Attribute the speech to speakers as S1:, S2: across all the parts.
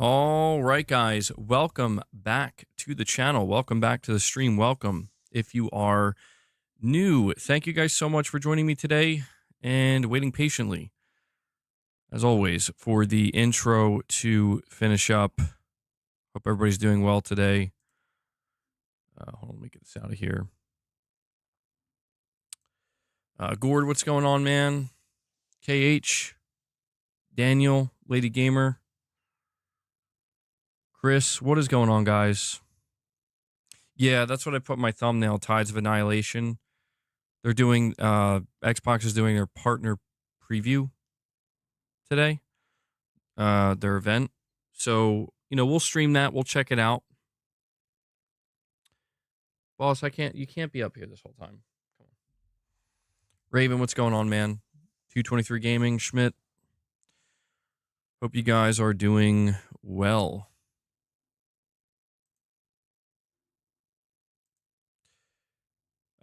S1: All right, guys, welcome back to the channel. Welcome back to the stream. Welcome. If you are new, thank you guys so much for joining me today and waiting patiently, as always, for the intro to finish up. Hope everybody's doing well today. Hold on, let me get this out of here. Gord, what's going on, man? KH, Daniel, Lady Gamer, Chris, what is going on, guys? Yeah, that's what I put my thumbnail, Tides of Annihilation. They're doing, Xbox is doing their partner preview today, their event. So, we'll stream that. We'll check it out. Boss, you can't be up here this whole time. Come on. Raven, what's going on, man? 223 Gaming, Schmidt. Hope you guys are doing well.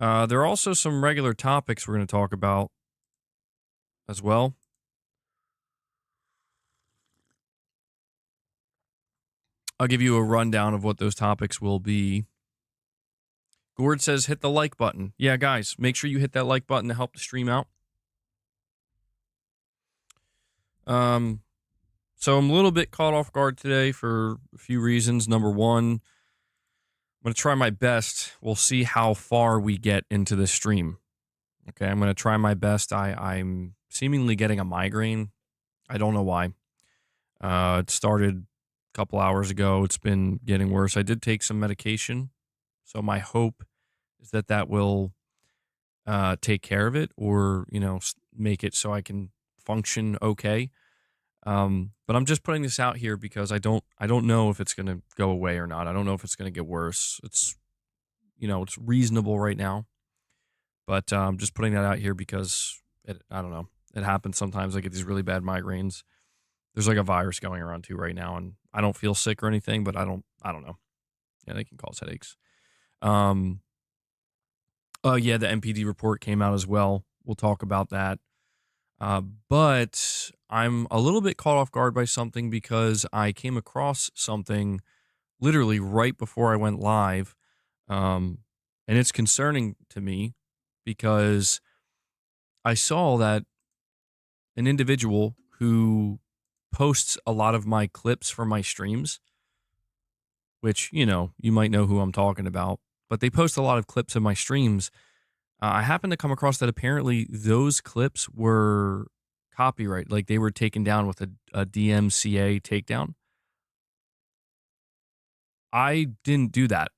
S1: There are also some regular topics we're going to talk about as well. I'll give you a rundown of what those topics will be. Gord says hit the like button. Yeah, guys, make sure you hit that like button to help the stream out. So I'm a little bit caught off guard today for a few reasons. Number one, I'm going to try my best. We'll see how far we get into this stream. Okay, I'm going to try my best. I'm seemingly getting a migraine. I don't know why. It started a couple hours ago. It's been getting worse. I did take some medication, so my hope is that that will take care of it, or make it so I can function okay. But I'm just putting this out here because I don't know if it's going to go away or not. I don't know if it's going to get worse. It's it's reasonable right now, but I'm just putting that out here because I don't know. It happens sometimes. I get these really bad migraines. There's like a virus going around too right now, and I don't feel sick or anything, but I don't know. Yeah, they can cause headaches. Oh yeah, the MPD report came out as well. We'll talk about that. But I'm a little bit caught off guard by something because I came across something literally right before I went live. And it's concerning to me because I saw that an individual who posts a lot of my clips from my streams, which, you might know who I'm talking about, but they post a lot of clips of my streams. I happened to come across that apparently those clips were copyright, like they were taken down with a DMCA takedown. I didn't do that.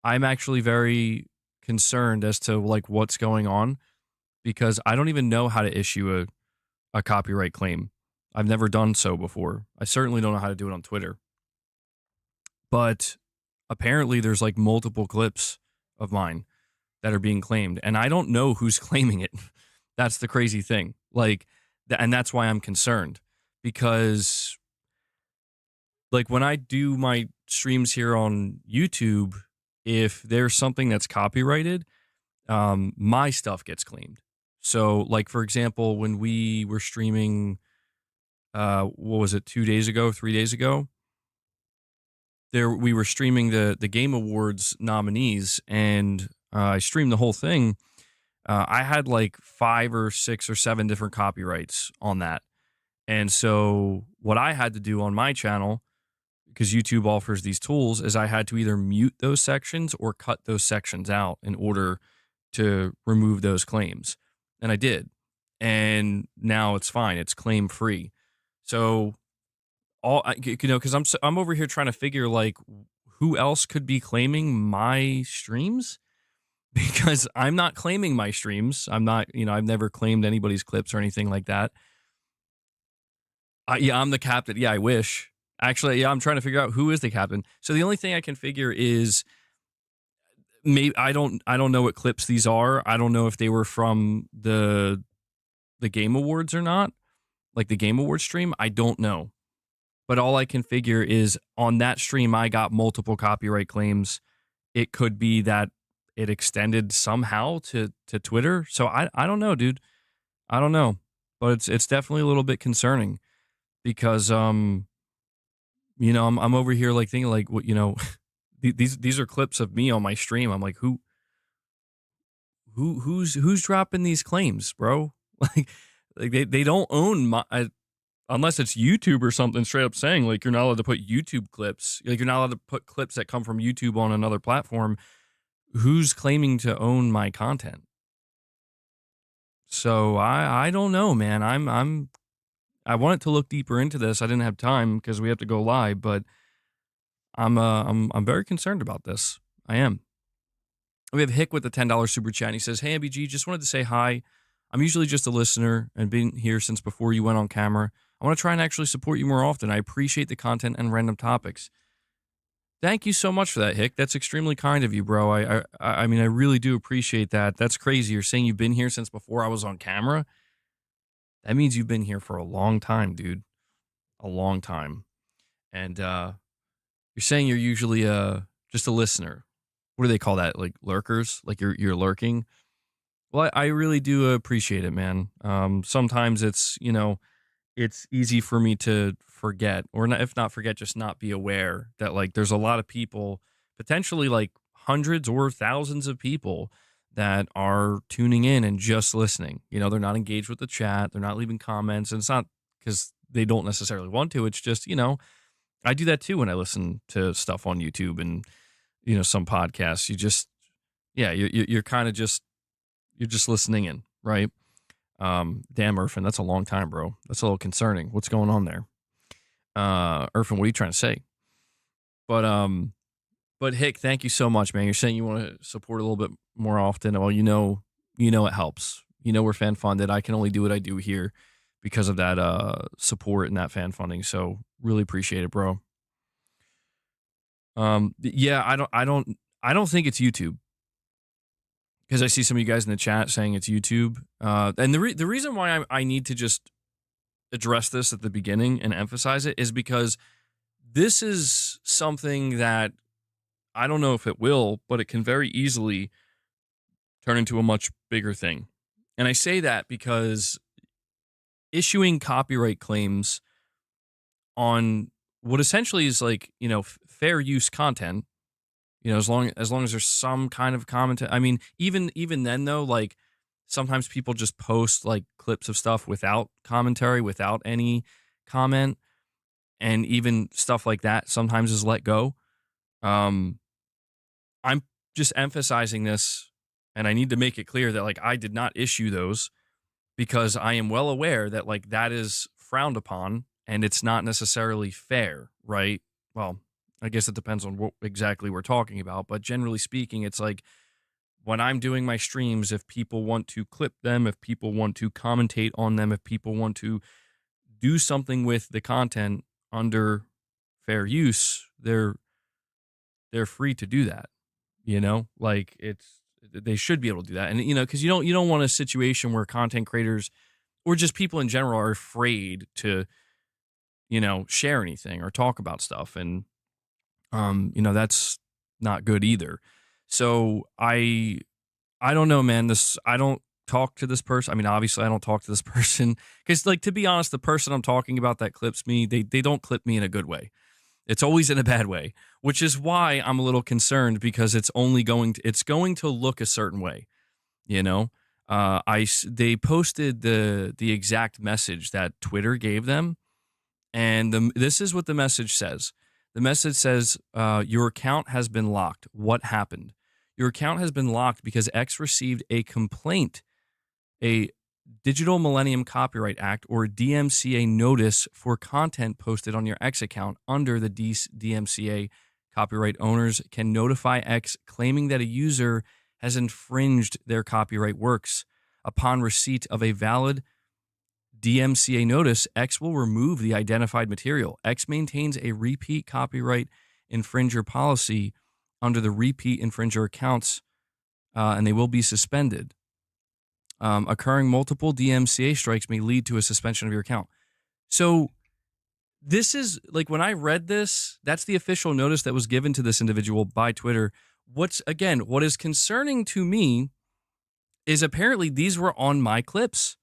S1: I'm actually very concerned as to like what's going on because I don't even know how to issue a copyright claim. I've never done so before. I certainly don't know how to do it on Twitter. But apparently there's like multiple clips of mine that are being claimed, and I don't know who's claiming it. That's the crazy thing. Like, and that's why I'm concerned, because like when I do my streams here on YouTube, if there's something that's copyrighted, my stuff gets claimed. So like, for example, when we were streaming, what was it, 2 days ago, 3 days ago, we were streaming the Game Awards nominees, and I streamed the whole thing. I had like 5 or 6 or 7 different copyrights on that. And so what I had to do on my channel, because YouTube offers these tools, is I had to either mute those sections or cut those sections out in order to remove those claims. And I did. And now it's fine. It's claim free. So because I'm over here trying to figure like who else could be claiming my streams, because I'm not claiming my streams. I'm not, I've never claimed anybody's clips or anything like that. Yeah, I'm the captain. Yeah, I wish. Actually, yeah, I'm trying to figure out who is the captain. So the only thing I can figure is maybe I don't know what clips these are. I don't know if they were from the Game Awards or not, like the Game Awards stream. I don't know. But all I can figure is on that stream, I got multiple copyright claims. It could be that it extended somehow to Twitter. So I don't know, dude. I don't know. But it's definitely a little bit concerning because I'm over here like thinking like, what, these are clips of me on my stream. I'm like, who's dropping these claims, bro? Like they don't own unless it's YouTube or something straight up saying like you're not allowed to put YouTube clips, like you're not allowed to put clips that come from YouTube on another platform. Who's claiming to own my content? So I don't know, man. I wanted to look deeper into this. I didn't have time because we have to go live, but I'm very concerned about this. I am. We have Hick with the $10 super chat. And he says, "Hey MBG, just wanted to say hi. I'm usually just a listener and been here since before you went on camera. I want to try and actually support you more often. I appreciate the content and random topics." Thank you so much for that, Hick. That's extremely kind of you, bro. I mean, I really do appreciate that. That's crazy. You're saying you've been here since before I was on camera. That means you've been here for a long time, dude. A long time. And you're saying you're usually just a listener. What do they call that? Like lurkers? Like you're lurking? Well, I really do appreciate it, man. Sometimes it's easy for me to forget, or not, if not forget, just not be aware that like there's a lot of people, potentially like hundreds or thousands of people that are tuning in and just listening. They're not engaged with the chat, they're not leaving comments, and it's not because they don't necessarily want to. It's just I do that too when I listen to stuff on YouTube and some podcasts. You just you're kind of just you're just listening in, right? Damn, Irfan, that's a long time, bro. That's a little concerning. What's going on there? Irfan, what are you trying to say? But Hick, thank you so much, man. You're saying you want to support a little bit more often. Well, it helps. We're fan funded. I can only do what I do here because of that support and that fan funding. So really appreciate it, bro. Yeah, I don't think it's YouTube. Because I see some of you guys in the chat saying it's YouTube. And the reason why I need to just address this at the beginning and emphasize it is because this is something that I don't know if it will, but it can very easily turn into a much bigger thing. And I say that because issuing copyright claims on what essentially is like, fair use content, as long as there's some kind of comment. I mean, even then though, like sometimes people just post like clips of stuff without commentary, without any comment, and even stuff like that sometimes is let go. I'm just emphasizing this, and I need to make it clear that like I did not issue those because I am well aware that like that is frowned upon and it's not necessarily fair, right? Well, I guess it depends on what exactly we're talking about, but generally speaking, it's like when I'm doing my streams, if people want to clip them, if people want to commentate on them, if people want to do something with the content under fair use, they're free to do that. Like they should be able to do that. And because you don't want a situation where content creators or just people in general are afraid to share anything or talk about stuff. And that's not good either. So I don't know, man. I don't talk to this person. I mean, obviously I don't talk to this person because like, to be honest, the person I'm talking about that clips me, they don't clip me in a good way. It's always in a bad way, which is why I'm a little concerned because it's going to look a certain way. They posted the exact message that Twitter gave them. And this is what the message says. The message says, your account has been locked. What happened? Your account has been locked because X received a complaint, a Digital Millennium Copyright Act, or DMCA notice for content posted on your X account. Under the DMCA, copyright owners can notify X claiming that a user has infringed their copyright works. Upon receipt of a valid DMCA notice, X will remove the identified material. X maintains a repeat copyright infringer policy under the repeat infringer accounts, and they will be suspended. Occurring multiple DMCA strikes may lead to a suspension of your account. So this is like when I read this, that's the official notice that was given to this individual by Twitter. What is concerning to me is apparently these were on my clips.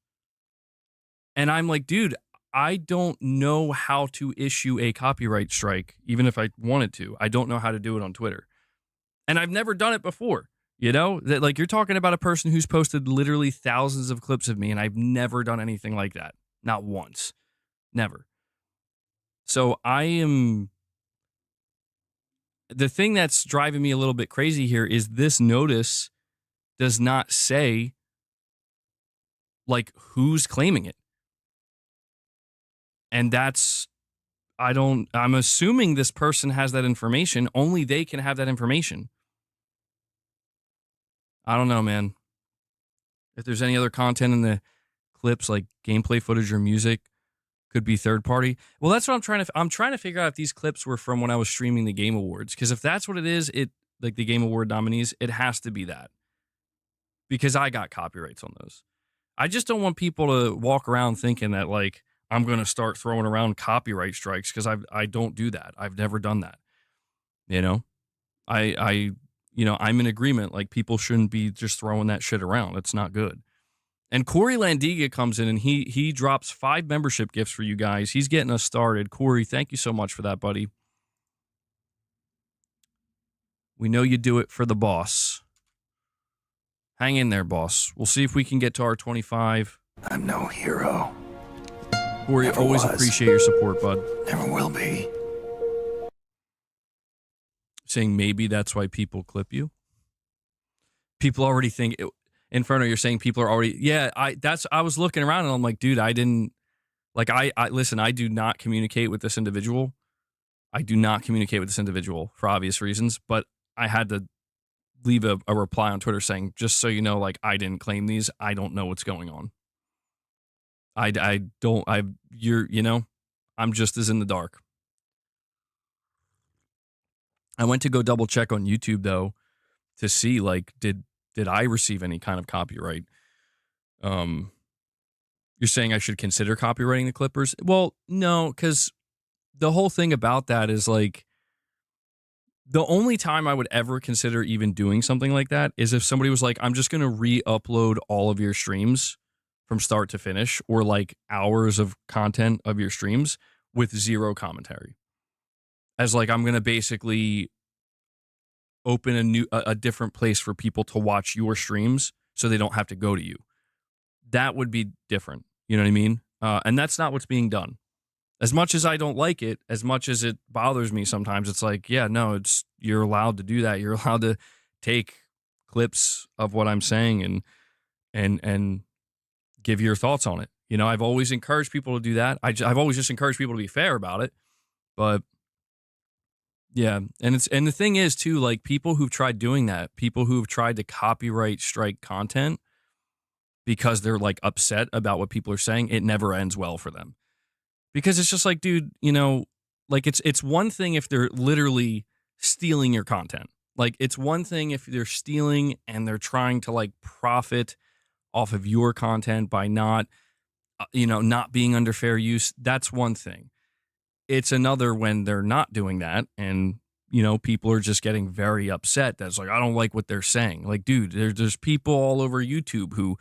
S1: And I'm like, dude, I don't know how to issue a copyright strike, even if I wanted to. I don't know how to do it on Twitter. And I've never done it before. You know, that like you're talking about a person who's posted literally thousands of clips of me, and I've never done anything like that. Not once. Never. So the thing that's driving me a little bit crazy here is this notice does not say like who's claiming it. And I'm assuming this person has that information. Only they can have that information. I don't know, man. If there's any other content in the clips, like gameplay footage or music, could be third party. Well, that's what I'm trying to figure out if these clips were from when I was streaming the Game Awards. Because if that's what it is, like the Game Award nominees, it has to be that. Because I got copyrights on those. I just don't want people to walk around thinking that like I'm going to start throwing around copyright strikes, because I don't do that. I've never done that. You know, I'm in agreement. Like, people shouldn't be just throwing that shit around. It's not good. And Corey Landiga comes in and he drops 5 membership gifts for you guys. He's getting us started. Corey, thank you so much for that, buddy. We know you do it for the boss. Hang in there, boss. We'll see if we can get to our 25.
S2: I'm no hero.
S1: Corey,
S2: Never
S1: always
S2: was.
S1: appreciate your support, bud.
S2: Never will be.
S1: Saying maybe that's why people clip you. People already think Inferno, you're saying people are already, yeah, I was looking around and I'm like, dude, I didn't, like, I listen, I do not communicate with this individual. I do not communicate with this individual for obvious reasons, but I had to leave a reply on Twitter saying, just so you know, like, I didn't claim these. I don't know what's going on. I'm just as in the dark. I went to go double check on YouTube though, to see like, did I receive any kind of copyright? You're saying I should consider copywriting the Clippers? Well, no, because the whole thing about that is like, the only time I would ever consider even doing something like that is if somebody was like, I'm just going to re-upload all of your streams from start to finish, or like hours of content of your streams with zero commentary. As like, I'm going to basically open a different place for people to watch your streams so they don't have to go to you. That would be different. You know what I mean? And that's not what's being done. As much as I don't like it, as much as it bothers me sometimes, it's like, yeah, no, you're allowed to do that. You're allowed to take clips of what I'm saying and give your thoughts on it. You know, I've always encouraged people to do that. I've always just encouraged people to be fair about it. But yeah, and the thing is too, like, people who've tried doing that, people who've tried to copyright strike content because they're like upset about what people are saying, it never ends well for them. Because it's just like, dude, you know, like it's one thing if they're literally stealing your content. Like, it's one thing if they're stealing and they're trying to like profit off of your content by not being under fair use. That's one thing. It's another when they're not doing that and, you know, people are just getting very upset. That's like, I don't like what they're saying. Like, dude, there's people all over YouTube who,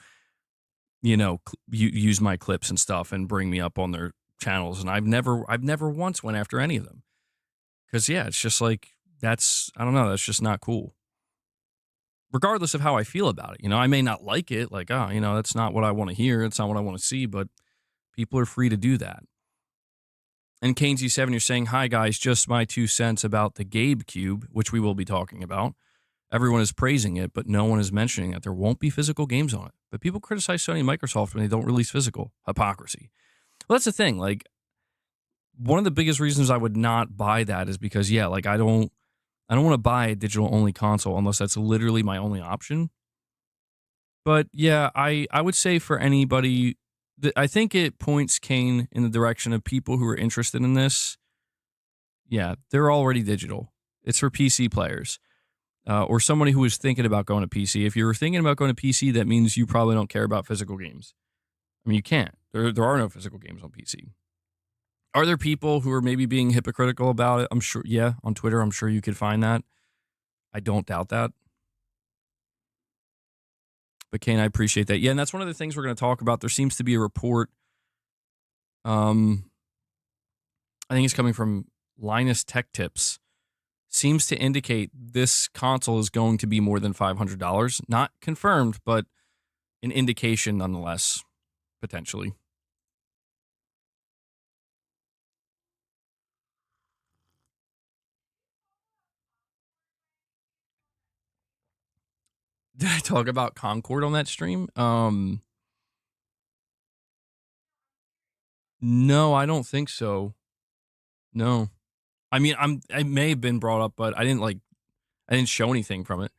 S1: you know, use my clips and stuff and bring me up on their channels, and I've never once went after any of them, because yeah, it's just like, I don't know, that's just not cool, regardless of how I feel about it. You know, I may not like it, like, oh, you know, that's not what I want to hear, it's not what I want to see, but people are free to do that. And Keynesy7, you're saying, hi guys, just my 2 cents about the Gabe Cube, which we will be talking about. Everyone is praising it, but no one is mentioning that there won't be physical games on it. But people criticize Sony and Microsoft when they don't release physical. Hypocrisy. Well, that's the thing. Like, one of the biggest reasons I would not buy that is because, yeah, like, I don't want to buy a digital only console unless that's literally my only option. But yeah, I would say for anybody, I think it points Kane in the direction of people who are interested in this. Yeah, they're already digital. It's for PC players. Or somebody who is thinking about going to PC. If you're thinking about going to PC, that means you probably don't care about physical games. I mean, you can't. There are no physical games on PC. Are there people who are maybe being hypocritical about it? I'm sure, yeah, on Twitter, I'm sure you could find that. I don't doubt that. But Kane, I appreciate that. Yeah, and that's one of the things we're going to talk about. There seems to be a report I think it's coming from Linus Tech Tips. Seems to indicate this console is going to be more than $500. Not confirmed, but an indication nonetheless, potentially. Did I talk about Concord on that stream? No, I don't think so. No. I mean, I may have been brought up, but I didn't show anything from it.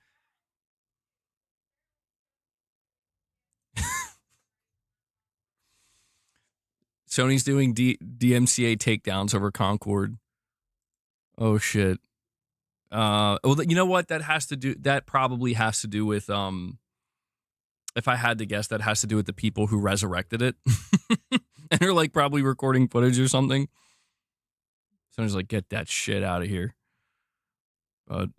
S1: Sony's doing DMCA takedowns over Concord. Oh shit. Well, you know what? That probably has to do with if I had to guess, that has to do with the people who resurrected it. And they're like probably recording footage or something. Sony's like, get that shit out of here. But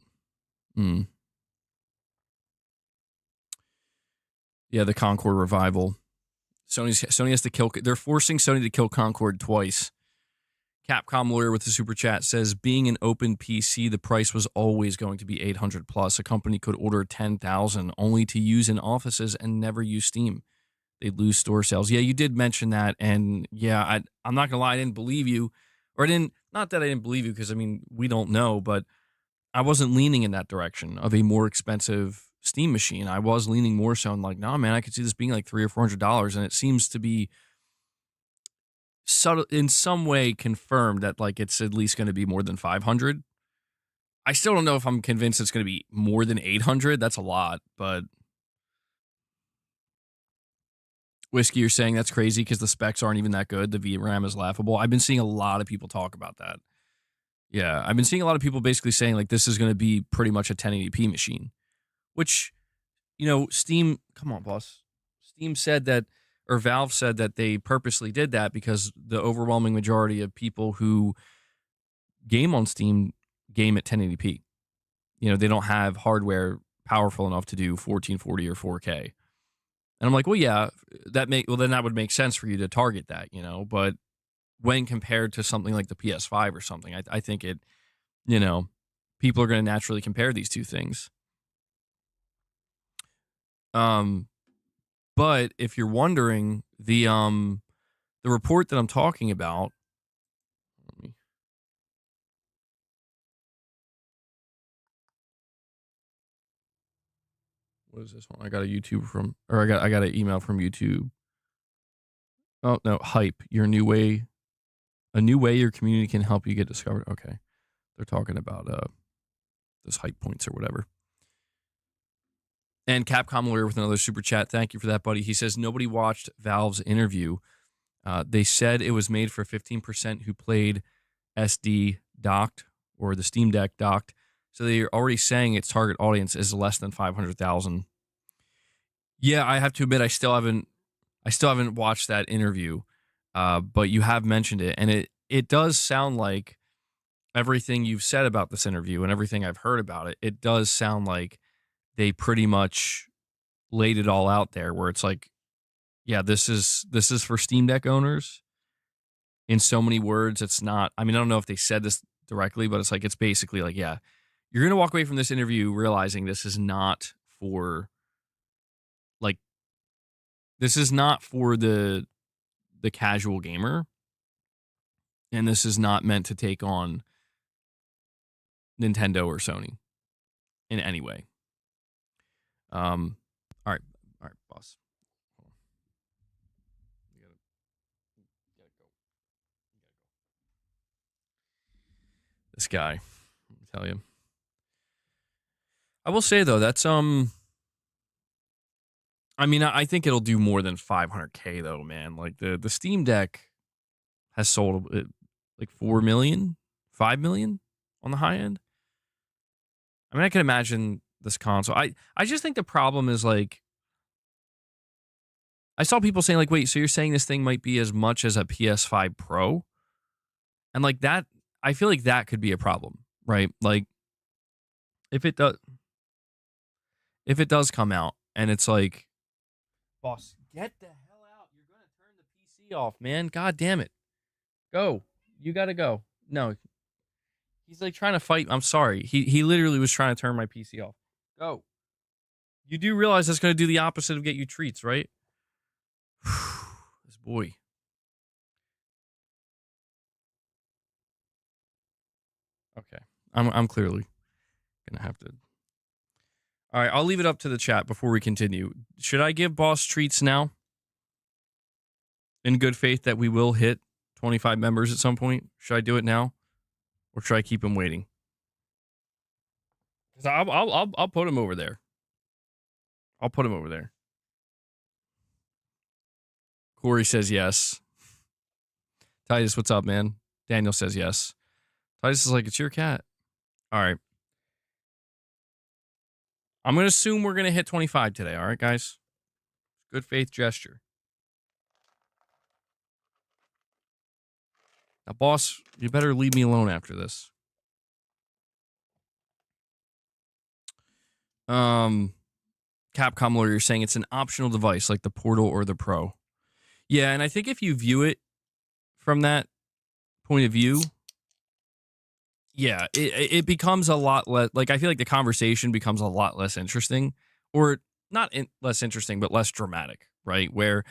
S1: yeah, the Concord revival. Sony has to kill. They're forcing Sony to kill Concord twice. Capcom lawyer with the super chat says, being an open PC, the price was always going to be $800 plus. A company could order 10,000 only to use in offices and never use Steam. They'd lose store sales. Yeah, you did mention that, and yeah, I'm not gonna lie, I didn't believe you, or I didn't. Not that I didn't believe you, because I mean we don't know, but I wasn't leaning in that direction of a more expensive Steam machine. I was leaning more so on like, nah, man, I could see this being like $300 or $400, and it seems to be subtle in some way confirmed that like it's at least going to be more than 500. I still don't know if I'm convinced it's going to be more than 800. That's a lot, but Whiskey, you're saying that's crazy because the specs aren't even that good. The VRAM is laughable. I've been seeing a lot of people talk about that. Yeah, I've been seeing a lot of people basically saying like this is going to be pretty much a 1080p machine, which, you know, Steam, come on, boss. Steam said that, or Valve said that they purposely did that because the overwhelming majority of people who game on Steam game at 1080p. You know, they don't have hardware powerful enough to do 1440 or 4K. And I'm like, well, yeah, then that would make sense for you to target that, you know. But when compared to something like the PS5 or something, I think it, you know, people are going to naturally compare these two things. But if you're wondering, the report that I'm talking about, what is this one? I got I got an email from YouTube. Oh no, hype. A new way your community can help you get discovered. Okay. They're talking about this hype points or whatever. And Capcom lawyer with another super chat. Thank you for that, buddy. He says nobody watched Valve's interview. They said it was made for 15% who played SD docked or the Steam Deck docked. So they're already saying its target audience is less than 500,000. Yeah, I have to admit I still haven't watched that interview. But you have mentioned it, and it does sound like everything you've said about this interview and everything I've heard about it. It does sound like they pretty much laid it all out there, where it's like, yeah, this is for Steam Deck owners. In so many words, it's not. I mean, I don't know if they said this directly, but it's like it's basically like, yeah, you're gonna walk away from this interview realizing this is not for the casual gamer, and this is not meant to take on Nintendo or Sony in any way. All right, boss. You gotta go. This guy, I'll tell you. I will say though, that's I mean, I think it'll do more than 500K though, man. Like the Steam Deck has sold like 4 million, 5 million on the high end. I mean, I can imagine this console. I just think the problem is like, I saw people saying like, wait, so you're saying this thing might be as much as a PS5 Pro? And like that, I feel like that could be a problem, right? Like if it does come out and it's like, boss, get the hell out. You're going to turn the PC off, man. God damn it. Go. You gotta go. No. He's like trying to fight. I'm sorry. He literally was trying to turn my PC off. Go. You do realize that's going to do the opposite of get you treats, right? This boy. Okay. I'm clearly gonna have to. All right, I'll leave it up to the chat before we continue. Should I give boss treats now? In good faith that we will hit 25 members at some point? Should I do it now? Or should I keep him waiting? Because I'll put him over there. I'll put him over there. Corey says yes. Titus, what's up, man? Daniel says yes. Titus is like, it's your cat. All right. I'm going to assume we're going to hit 25 today. All right, guys? Good faith gesture. Now, boss, you better leave me alone after this. Capcom lawyer saying it's an optional device like the Portal or the Pro. Yeah, and I think if you view it from that point of view, yeah, it becomes a lot less, like, I feel like the conversation becomes a lot less interesting, or not less interesting, but less dramatic, right? Where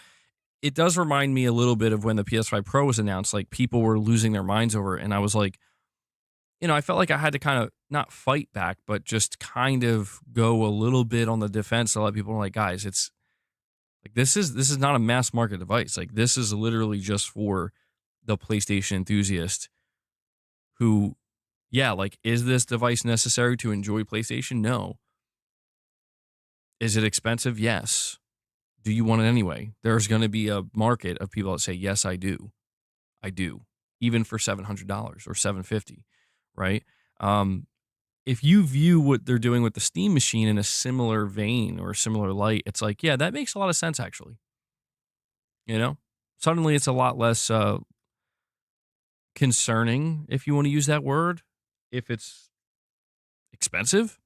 S1: it does remind me a little bit of when the PS5 Pro was announced, like, people were losing their minds over it, and I was like, I felt like I had to kind of not fight back, but just kind of go a little bit on the defense to let people know, like, guys, it's like, this is not a mass market device. Like, this is literally just for the PlayStation enthusiast who, yeah, like, is this device necessary to enjoy PlayStation? No. Is it expensive? Yes. Do you want it anyway? There's going to be a market of people that say, yes, I do. I do. Even for $700 or $750, right? If you view what they're doing with the Steam machine in a similar vein or a similar light, it's like, yeah, that makes a lot of sense, actually. Suddenly it's a lot less concerning, if you want to use that word, if it's expensive.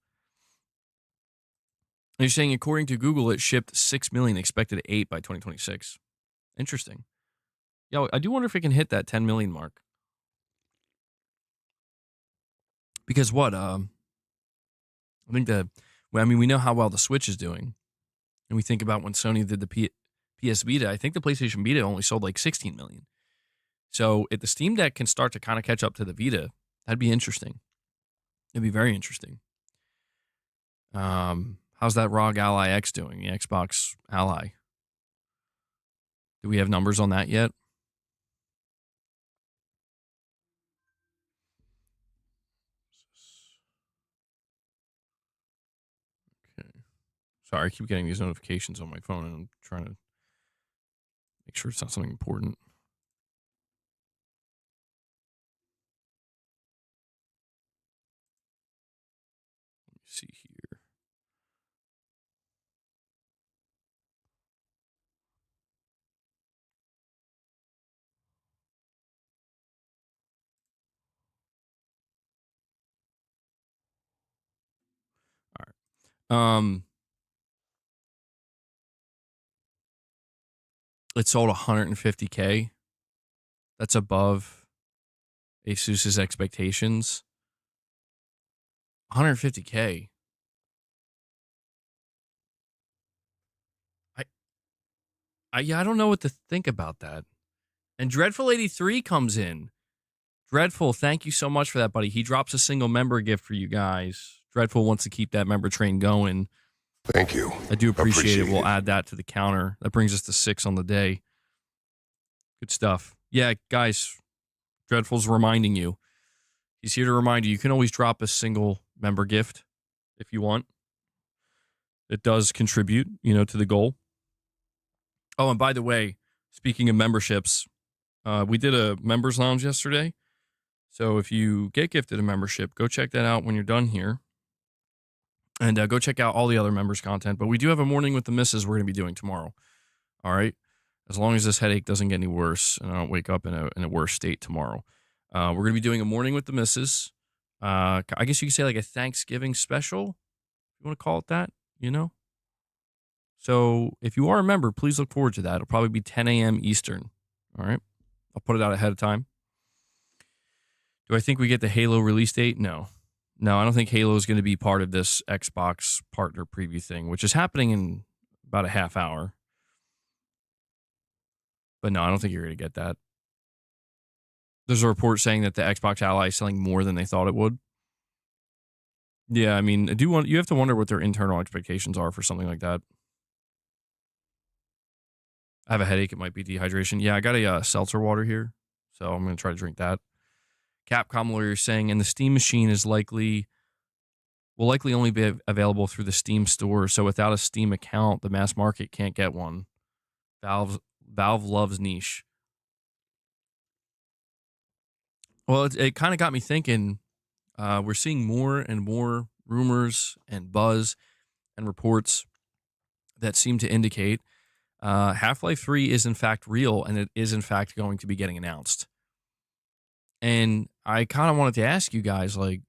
S1: And you're saying, according to Google, it shipped 6 million, expected 8 by 2026. Interesting. Yeah, I do wonder if it can hit that 10 million mark. Because what? I think we know how well the Switch is doing. And we think about when Sony did the PS Vita, I think the PlayStation Vita only sold like 16 million. So if the Steam Deck can start to kind of catch up to the Vita, that'd be interesting. It'd be very interesting. How's that ROG Ally X doing, the Xbox Ally? Do we have numbers on that yet? Okay. Sorry, I keep getting these notifications on my phone, and I'm trying to make sure it's not something important. Let me see here. All right. It sold 150K. That's above Asus's expectations. 150K. I don't know what to think about that. And Dreadful83 comes in. Dreadful, thank you so much for that, buddy. He drops a single member gift for you guys. Dreadful wants to keep that member train going.
S2: Thank you.
S1: I do appreciate it. We'll add that to the counter. That brings us to 6 on the day. Good stuff. Yeah, guys, Dreadful's reminding you. He's here to remind you. You can always drop a single member gift if you want. It does contribute, to the goal. Oh, and by the way, speaking of memberships, we did a members lounge yesterday. So if you get gifted a membership, go check that out when you're done here. And go check out all the other members' content. But we do have a morning with the missus we're going to be doing tomorrow. All right? As long as this headache doesn't get any worse and I don't wake up in a worse state tomorrow. We're going to be doing a morning with the missus. I guess you could say like a Thanksgiving special. If you want to call it that, So if you are a member, please look forward to that. It'll probably be 10 a.m. Eastern. All right? I'll put it out ahead of time. Do I think we get the Halo release date? No. No, I don't think Halo is going to be part of this Xbox partner preview thing, which is happening in about a half hour. But no, I don't think you're going to get that. There's a report saying that the Xbox Ally is selling more than they thought it would. Yeah, I mean, you have to wonder what their internal expectations are for something like that. I have a headache. It might be dehydration. Yeah, I got a seltzer water here, so I'm going to try to drink that. Capcom lawyer saying, and the Steam machine will likely only be available through the Steam store. So without a Steam account, the mass market can't get one. Valve loves niche. Well, it kind of got me thinking. We're seeing more and more rumors and buzz and reports that seem to indicate Half-Life 3 is in fact real, and it is in fact going to be getting announced. And I kind of wanted to ask you guys, like,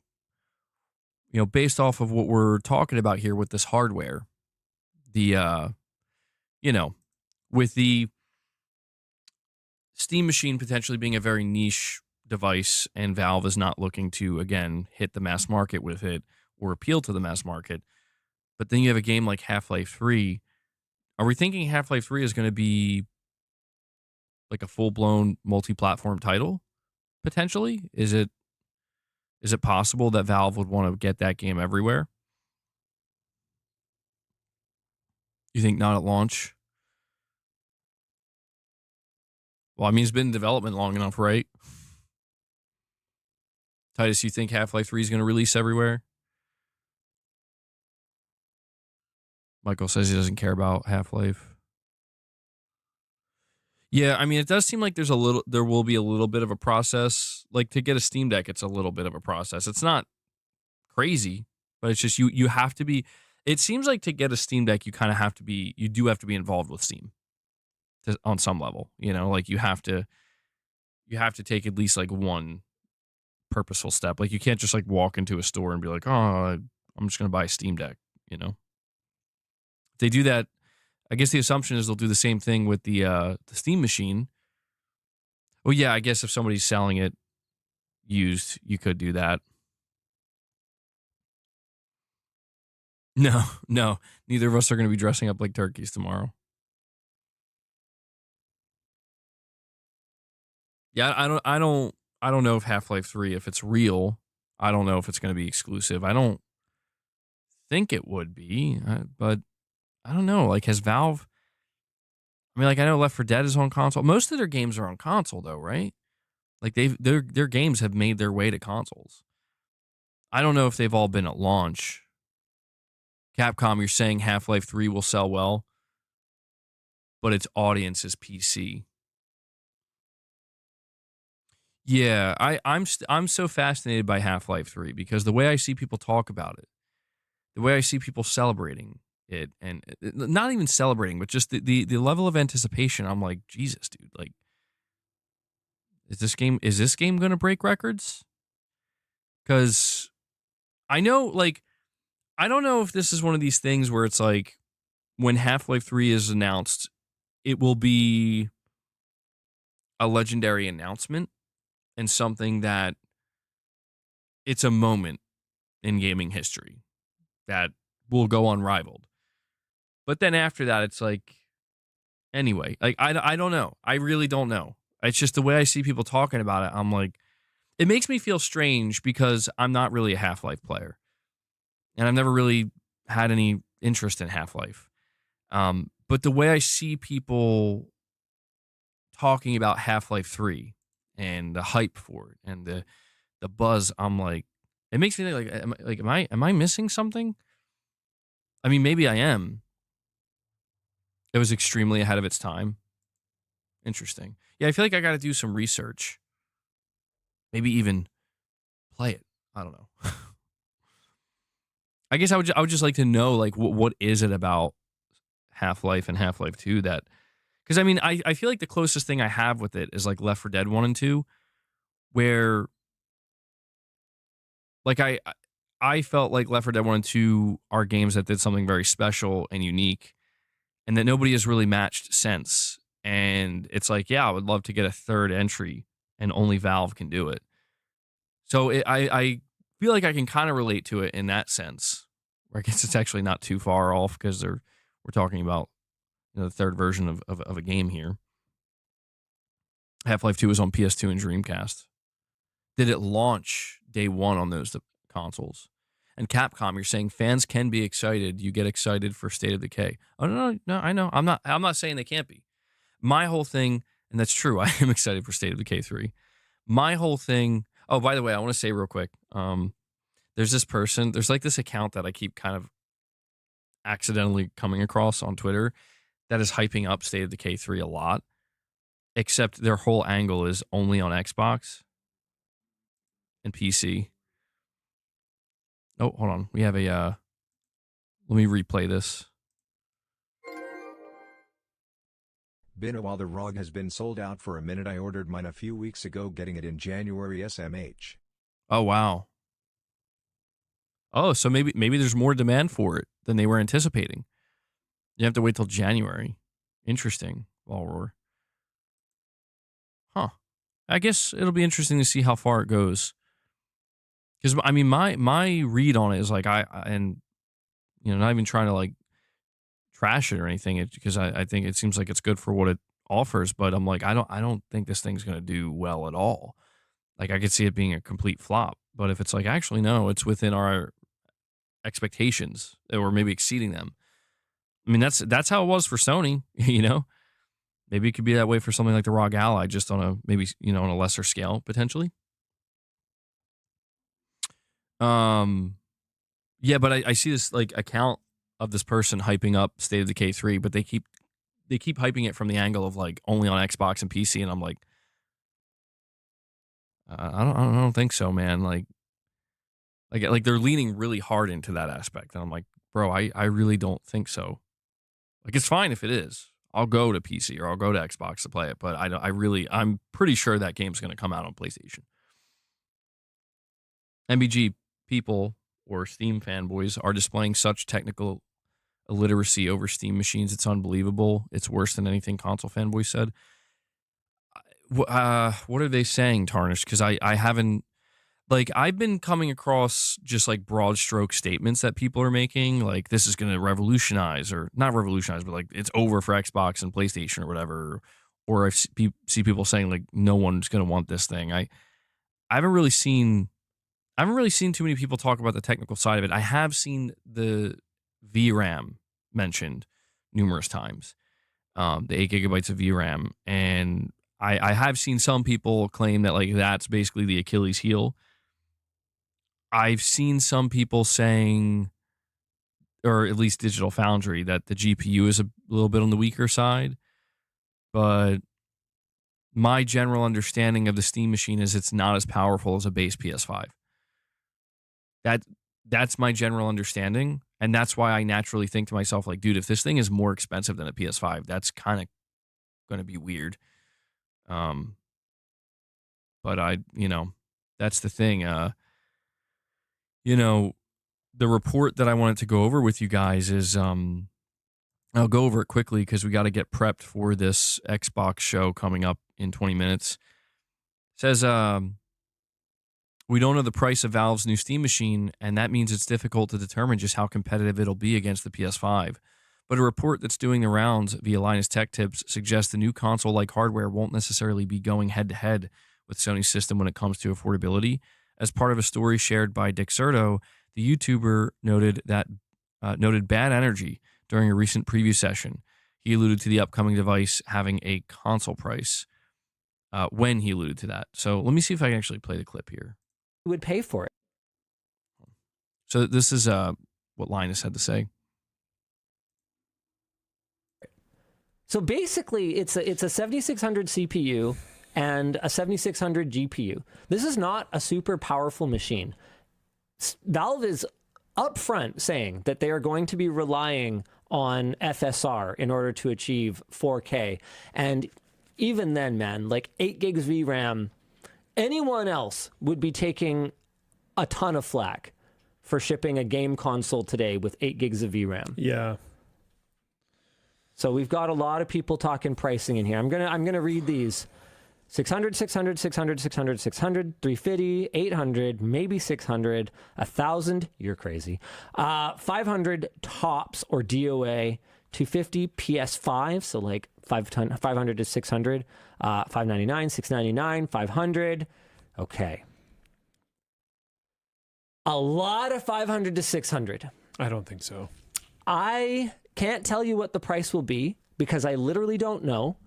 S1: based off of what we're talking about here with this hardware, the with the Steam machine potentially being a very niche device, and Valve is not looking to, again, hit the mass market with it or appeal to the mass market. But then you have a game like Half-Life 3. Are we thinking Half-Life 3 is going to be like a full-blown multi-platform title, potentially? Is it possible that Valve would want to get that game everywhere? You think not at launch? Well, I mean, it's been in development long enough, right? Titus, you think Half-Life 3 is going to release everywhere? Michael says he doesn't care about Half-Life. Yeah, I mean, it does seem like there will be a little bit of a process. Like, to get a Steam Deck, it's a little bit of a process. It's not crazy, but it's just you have to be. It seems like to get a Steam Deck, you do have to be involved with Steam on some level. Like you have to take at least like one purposeful step. Like you can't just like walk into a store and be like, oh, I'm just gonna buy a Steam Deck. If they do that, I guess the assumption is they'll do the same thing with the Steam machine. Well, yeah, I guess if somebody's selling it used, you could do that. No, neither of us are going to be dressing up like turkeys tomorrow. Yeah, I don't know if Half-Life 3, if it's real, I don't know if it's going to be exclusive. I don't think it would be, but I don't know. Like, has Valve? I mean, like, I know Left 4 Dead is on console. Most of their games are on console, though, right? Like, their games have made their way to consoles. I don't know if they've all been at launch. Capcom, you're saying Half-Life 3 will sell well, but its audience is PC. Yeah, I'm so fascinated by Half-Life 3 because the way I see people talk about it, the way I see people celebrating it, and not even celebrating, but just the level of anticipation, I'm like, Jesus, dude, like, is this game going to break records? Because I know, like, I don't know if this is one of these things where it's like when Half-Life 3 is announced, it will be a legendary announcement and something that it's a moment in gaming history that will go unrivaled. But then after that, it's like, anyway, like, I don't know. I really don't know. It's just the way I see people talking about it. I'm like, it makes me feel strange because I'm not really a Half-Life player. And I've never really had any interest in Half-Life. But the way I see people talking about Half-Life 3 and the hype for it and the buzz, I'm like, it makes me think am I missing something? I mean, maybe I am. It was extremely ahead of its time. Interesting. Yeah, I feel like I got to do some research. Maybe even play it. I don't know. I guess I would just like to know, like, what is it about Half-Life and Half-Life 2 that, because I mean, I feel like the closest thing I have with it is like Left 4 Dead 1 and 2, where like I felt like Left 4 Dead 1 and 2 are games that did something very special and unique and that nobody has really matched since. And it's like, yeah, I would love to get a third entry and only Valve can do it. So I feel like I can kind of relate to it in that sense. Where I guess it's actually not too far off because we're talking about the third version of a game here. Half-Life 2 is on PS2 and Dreamcast. Did it launch day one on those consoles? And Capcom, you're saying fans can be excited. You get excited for State of Decay. Oh no, I know. I'm not saying they can't be. My whole thing, and that's true, I am excited for State of Decay 3. My whole thing. Oh, by the way, I want to say real quick. There's this person. There's like this account that I keep kind of accidentally coming across on Twitter that is hyping up State of Decay 3 a lot. Except their whole angle is only on Xbox and PC. Oh, hold on. We have a. Let me replay this.
S3: While the ROG has been sold out for a minute, I ordered mine a few weeks ago, getting it in January SMH.
S1: Oh wow. Oh, so maybe there's more demand for it than they were anticipating. You have to wait till January. Interesting, Valroar. Huh. I guess it'll be interesting to see how far it goes. Because I mean, my read on it is like and not even trying to like trash it or anything, because I think it seems like it's good for what it offers. But I'm like, I don't think this thing's gonna do well at all. Like I could see it being a complete flop. But if it's like actually no, it's within our expectations or maybe exceeding them. I mean, that's how it was for Sony. Maybe it could be that way for something like the ROG Ally, just on a maybe on a lesser scale potentially. Yeah, but I see this like account of this person hyping up State of Decay 3, but they keep hyping it from the angle of like only on Xbox and PC, and I'm like, I don't think so, man. Like they're leaning really hard into that aspect, and I'm like, bro, I really don't think so. Like it's fine if it is. I'll go to PC or I'll go to Xbox to play it, but I'm pretty sure that game's going to come out on PlayStation. MBG people or Steam fanboys are displaying such technical illiteracy over Steam machines. It's unbelievable. It's worse than anything console fanboys said. What are they saying, Tarnish? Because I haven't, like, I've been coming across just like broad stroke statements that people are making, like this is going to revolutionize, or not revolutionize, but like it's over for Xbox and PlayStation or whatever. Or I see people saying like no one's going to want this thing. I haven't really seen too many people talk about the technical side of it. I have seen the VRAM mentioned numerous times, the 8 gigabytes of VRAM, and I have seen some people claim that like that's basically the Achilles heel. I've seen some people saying, or at least Digital Foundry, that the GPU is a little bit on the weaker side, but my general understanding of the Steam machine is it's not as powerful as a base PS5. That's my general understanding, and that's why I naturally think to myself, like, dude, if this thing is more expensive than a PS5, that's kind of going to be weird. But that's the thing. The report that I wanted to go over with you guys is, I'll go over it quickly because we got to get prepped for this Xbox show coming up in 20 minutes. It says, we don't know the price of Valve's new Steam machine, and that means it's difficult to determine just how competitive it'll be against the PS5. But a report that's doing the rounds via Linus Tech Tips suggests the new console-like hardware won't necessarily be going head-to-head with Sony's system when it comes to affordability. As part of a story shared by Dick Serto, the YouTuber noted bad energy during a recent preview session. He alluded to the upcoming device having a console price when he alluded to that. So let me see if I can actually play the clip here.
S4: Would pay for it.
S1: So this is what Linus had to say.
S4: So basically, it's a 7600 CPU and a 7600 GPU. This is not a super powerful machine. Valve is upfront saying that they are going to be relying on FSR in order to achieve 4K. And even then, man, like 8 gigs VRAM, anyone else would be taking a ton of flack for shipping a game console today with 8 gigs of VRAM.
S5: Yeah.
S4: So we've got a lot of people talking pricing in here. I'm gonna read these. 600, 600, 600, 600, 600, 350, 800, maybe 600, 1,000, you're crazy. 500 tops or DOA, 250 PS5, so like 500 to 600, 599, 699, 500. Okay. A lot of 500 to 600.
S5: I don't think so.
S4: I can't tell you what the price will be because I literally don't know.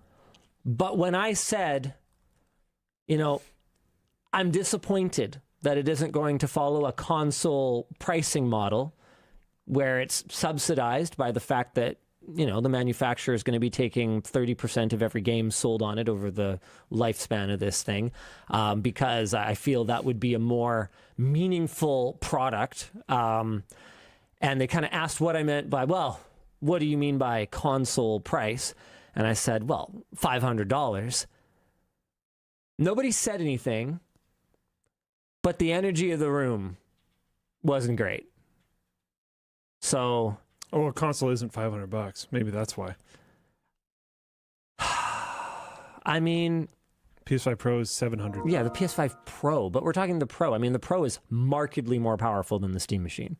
S4: But when I said, you know, I'm disappointed that it isn't going to follow a console pricing model where it's subsidized by the fact that, you know, the manufacturer is going to be taking 30% of every game sold on it over the lifespan of this thing, because I feel that would be a more meaningful product. And they kind of asked what I meant by, well, what do you mean by console price? And I said, well, $500. Nobody said anything, but the energy of the room wasn't great. So,
S5: Oh, a console isn't $500. Maybe that's why.
S4: I mean,
S5: PS5 Pro is $700.
S4: yeah, the PS5 Pro, but we're talking the Pro. I mean, the Pro is markedly more powerful than the Steam machine.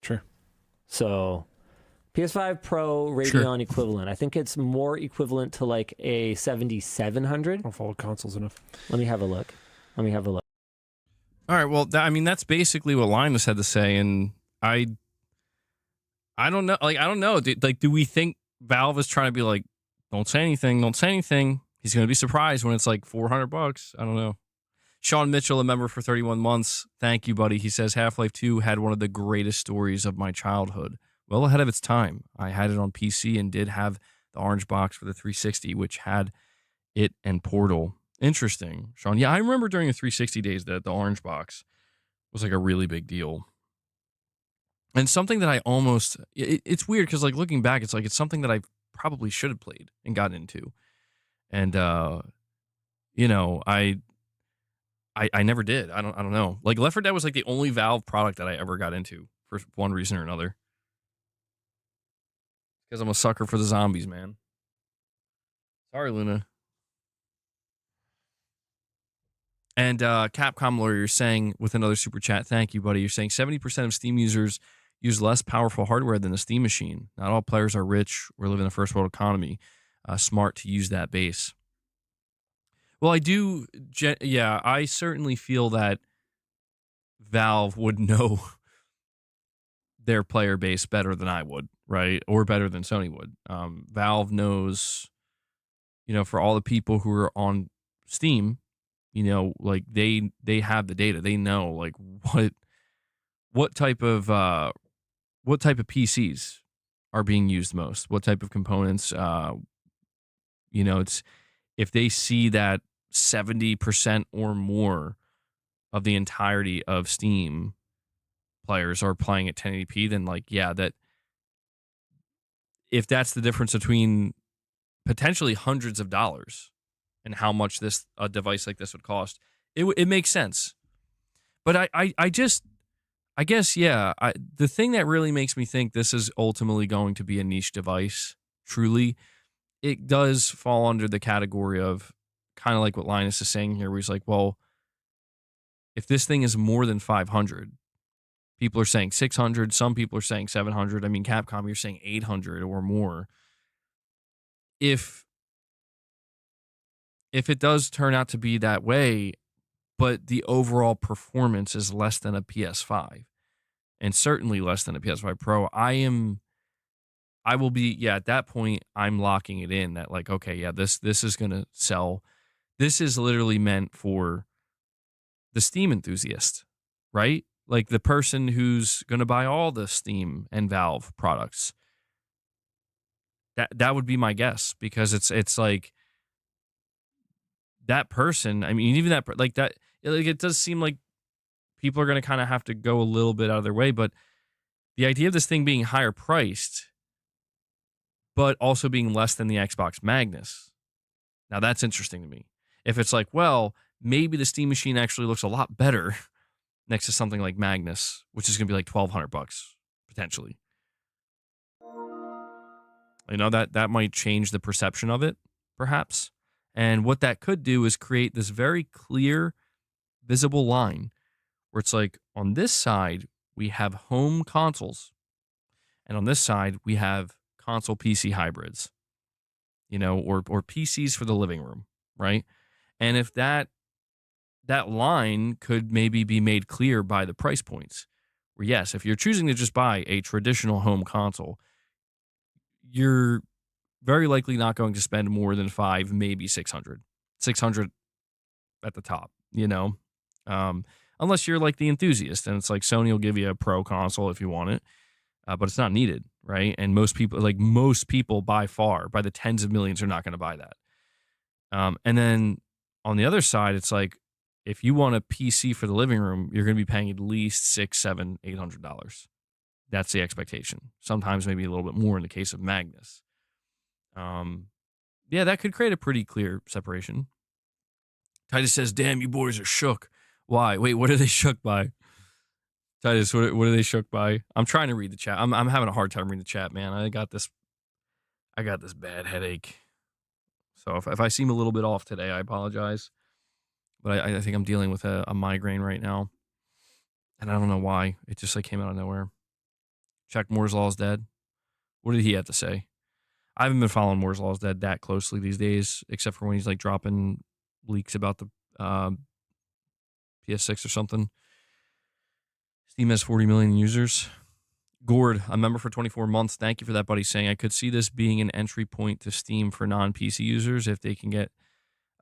S5: Sure.
S4: So, PS5 Pro Radeon equivalent. I think it's more equivalent to like a 7700.
S5: I don't follow consoles enough.
S4: Let me have a look.
S1: All right, well, I mean, that's basically what Linus had to say, and I don't know. Like, I don't know. Do we think Valve is trying to be like, don't say anything, don't say anything? He's going to be surprised when it's like $400. I don't know. Sean Mitchell, a member for 31 months. Thank you, buddy. He says Half-Life 2 had one of the greatest stories of my childhood. Well ahead of its time. I had it on PC and did have the orange box for the 360, which had it and Portal. Interesting, Sean. Yeah, I remember during the 360 days that the orange box was like a really big deal. And something that I almost, it's weird because like looking back, it's like it's something that I probably should have played and got into. And, you know, I never did. I don't know. Like Left 4 Dead was like the only Valve product that I ever got into for one reason or another. Because I'm a sucker for the zombies, man. Sorry, Luna. And Capcom Lawyer, you're saying with another super chat, thank you, buddy. You're saying 70% of Steam users use less powerful hardware than the Steam machine. Not all players are rich or live in a first world economy. Smart to use that base. Well, I do. Yeah, I certainly feel that Valve would know their player base better than I would, right? Or better than Sony would. Valve knows, you know, for all the people who are on Steam, you know, like they have the data. They know like what type of PCs are being used most, what type of components. You know, it's if they see that 70% or more of the entirety of Steam players are playing at 1080p, then like, yeah, that if that's the difference between potentially hundreds of dollars and how much a device like this would cost, it makes sense. But I guess, yeah, the thing that really makes me think this is ultimately going to be a niche device, truly, it does fall under the category of kind of like what Linus is saying here, where he's like, well, if this thing is more than 500, people are saying 600, some people are saying 700. I mean, Capcom, you're saying 800 or more. If it does turn out to be that way, but the overall performance is less than a PS5 and certainly less than a PS5 Pro, I will be, yeah, at that point, I'm locking it in that like, okay, yeah, this is going to sell. This is literally meant for the Steam enthusiast, right? Like the person who's going to buy all the Steam and Valve products. That would be my guess, because it's like that person, I mean, even that, like that, like it does seem like people are going to kind of have to go a little bit out of their way, but the idea of this thing being higher priced, but also being less than the Xbox Magnus. Now that's interesting to me. If it's like, well, maybe the Steam machine actually looks a lot better next to something like Magnus, which is going to be like $1,200 potentially. You know, that might change the perception of it, perhaps. And what that could do is create this very clear, visible line where it's like on this side, we have home consoles. And on this side, we have console PC hybrids, or PCs for the living room, right? And if that line could maybe be made clear by the price points, where yes, if you're choosing to just buy a traditional home console, you're very likely not going to spend more than 5, maybe 600 at the top, unless you're like the enthusiast, and it's like Sony will give you a pro console if you want it, but it's not needed, right? And most people by far, by the tens of millions, are not going to buy that. And then on the other side, it's like, if you want a PC for the living room, you're going to be paying at least $600, $700, $800. That's the expectation. Sometimes maybe a little bit more in the case of Magnus. Yeah, that could create a pretty clear separation. Titus says, "Damn, you boys are shook." Why? Wait, what are they shook by? Titus, what are they shook by? I'm trying to read the chat. I'm having a hard time reading the chat, man. I got this bad headache. So if I seem a little bit off today, I apologize. But I think I'm dealing with a migraine right now. And I don't know why. It just like came out of nowhere. Check Moore's Law is dead. What did he have to say? I haven't been following Moore's Law is dead that closely these days, except for when he's like dropping leaks about the PS6 or something. Steam has 40 million users. Gord, a member for 24 months. Thank you for that, buddy. Saying, I could see this being an entry point to Steam for non-PC users if they can get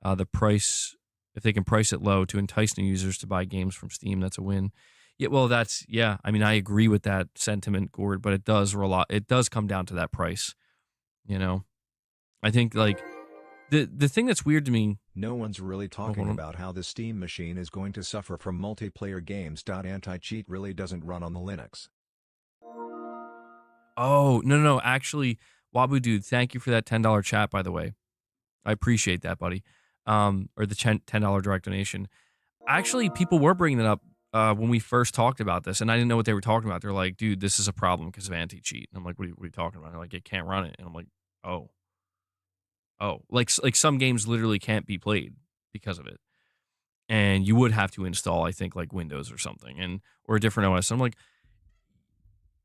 S1: the price. If they can price it low to entice new users to buy games from Steam, that's a win. Yeah, well, I mean, I agree with that sentiment, Gord, but it does come down to that price. I think like the thing that's weird to me.
S3: No one's really talking about how the Steam machine is going to suffer from multiplayer games. Anti-cheat really doesn't run on the Linux.
S1: Oh, no. Actually, Wabu Dude, thank you for that $10 chat, by the way. I appreciate that, buddy. Or the $10 direct donation. Actually, people were bringing it up when we first talked about this, and I didn't know what they were talking about. They're like, dude, this is a problem because of anti-cheat. And I'm like, what are you talking about? They're like, it can't run it. And I'm like, oh. Like some games literally can't be played because of it. And you would have to install, I think, like Windows or something, or a different OS. And I'm like,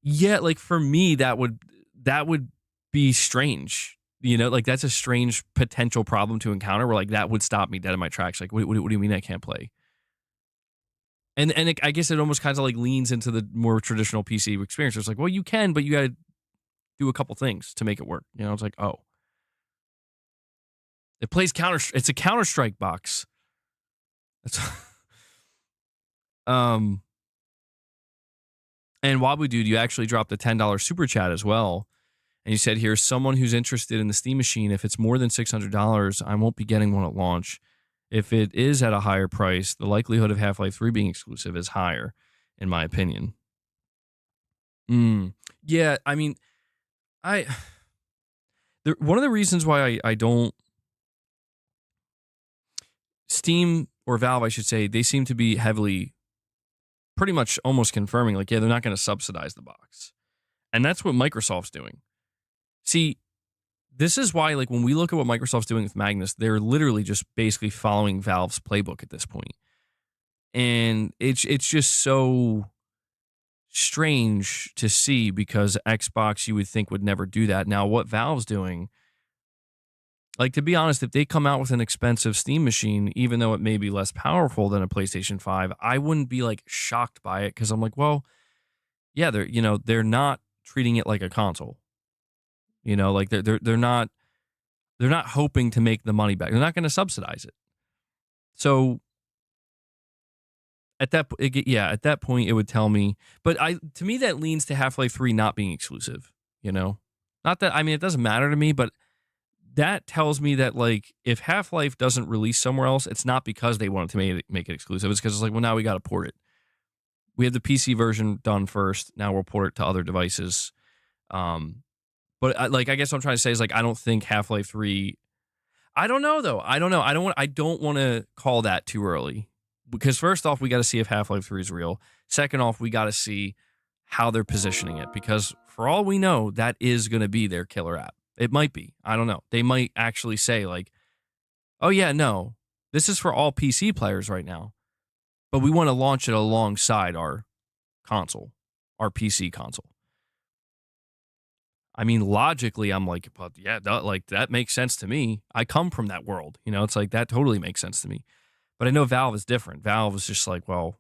S1: yeah, like for me, that would be strange. Like that's a strange potential problem to encounter where like that would stop me dead in my tracks. Like, what do you mean I can't play? And I guess it almost kind of like leans into the more traditional PC experience. It's like, well, you can, but you got to do a couple things to make it work. It's like, oh, it plays it's a Counter-Strike box. That's and Wabu Dude, you actually dropped a $10 super chat as well. And you said, here's someone who's interested in the Steam machine. If it's more than $600, I won't be getting one at launch. If it is at a higher price, the likelihood of Half-Life 3 being exclusive is higher, in my opinion. Yeah, I mean, one of the reasons why I don't... Steam, or Valve, I should say, they seem to be heavily, pretty much almost confirming, like, yeah, they're not going to subsidize the box. And that's what Microsoft's doing. See, this is why, like, when we look at what Microsoft's doing with Magnus, they're literally just basically following Valve's playbook at this point. And it's just so strange to see because Xbox, you would think, would never do that. Now, what Valve's doing, like, to be honest, if they come out with an expensive Steam machine, even though it may be less powerful than a PlayStation 5, I wouldn't be, like, shocked by it because I'm like, well, yeah, they're not treating it like a console. Like they're not hoping to make the money back. They're not going to subsidize it. So at that point, it would tell me. But to me, that leans to Half-Life 3 not being exclusive. Not that, I mean, it doesn't matter to me, but that tells me that, like, if Half-Life doesn't release somewhere else, it's not because they wanted to make it exclusive. It's because it's like, well, now we got to port it. We have the PC version done first. Now we'll port it to other devices. But I guess what I'm trying to say is, like, I don't think Half-Life 3. I don't know though. I don't know. I don't want to call that too early because first off, we got to see if Half-Life 3 is real. Second off, we got to see how they're positioning it because for all we know, that is going to be their killer app. It might be. I don't know. They might actually say like, oh yeah, no, this is for all PC players right now, but we want to launch it alongside our console, our PC console. I mean, logically, I'm like, but yeah, that makes sense to me. I come from that world, it's like that totally makes sense to me. But I know Valve is different. Valve is just like, well,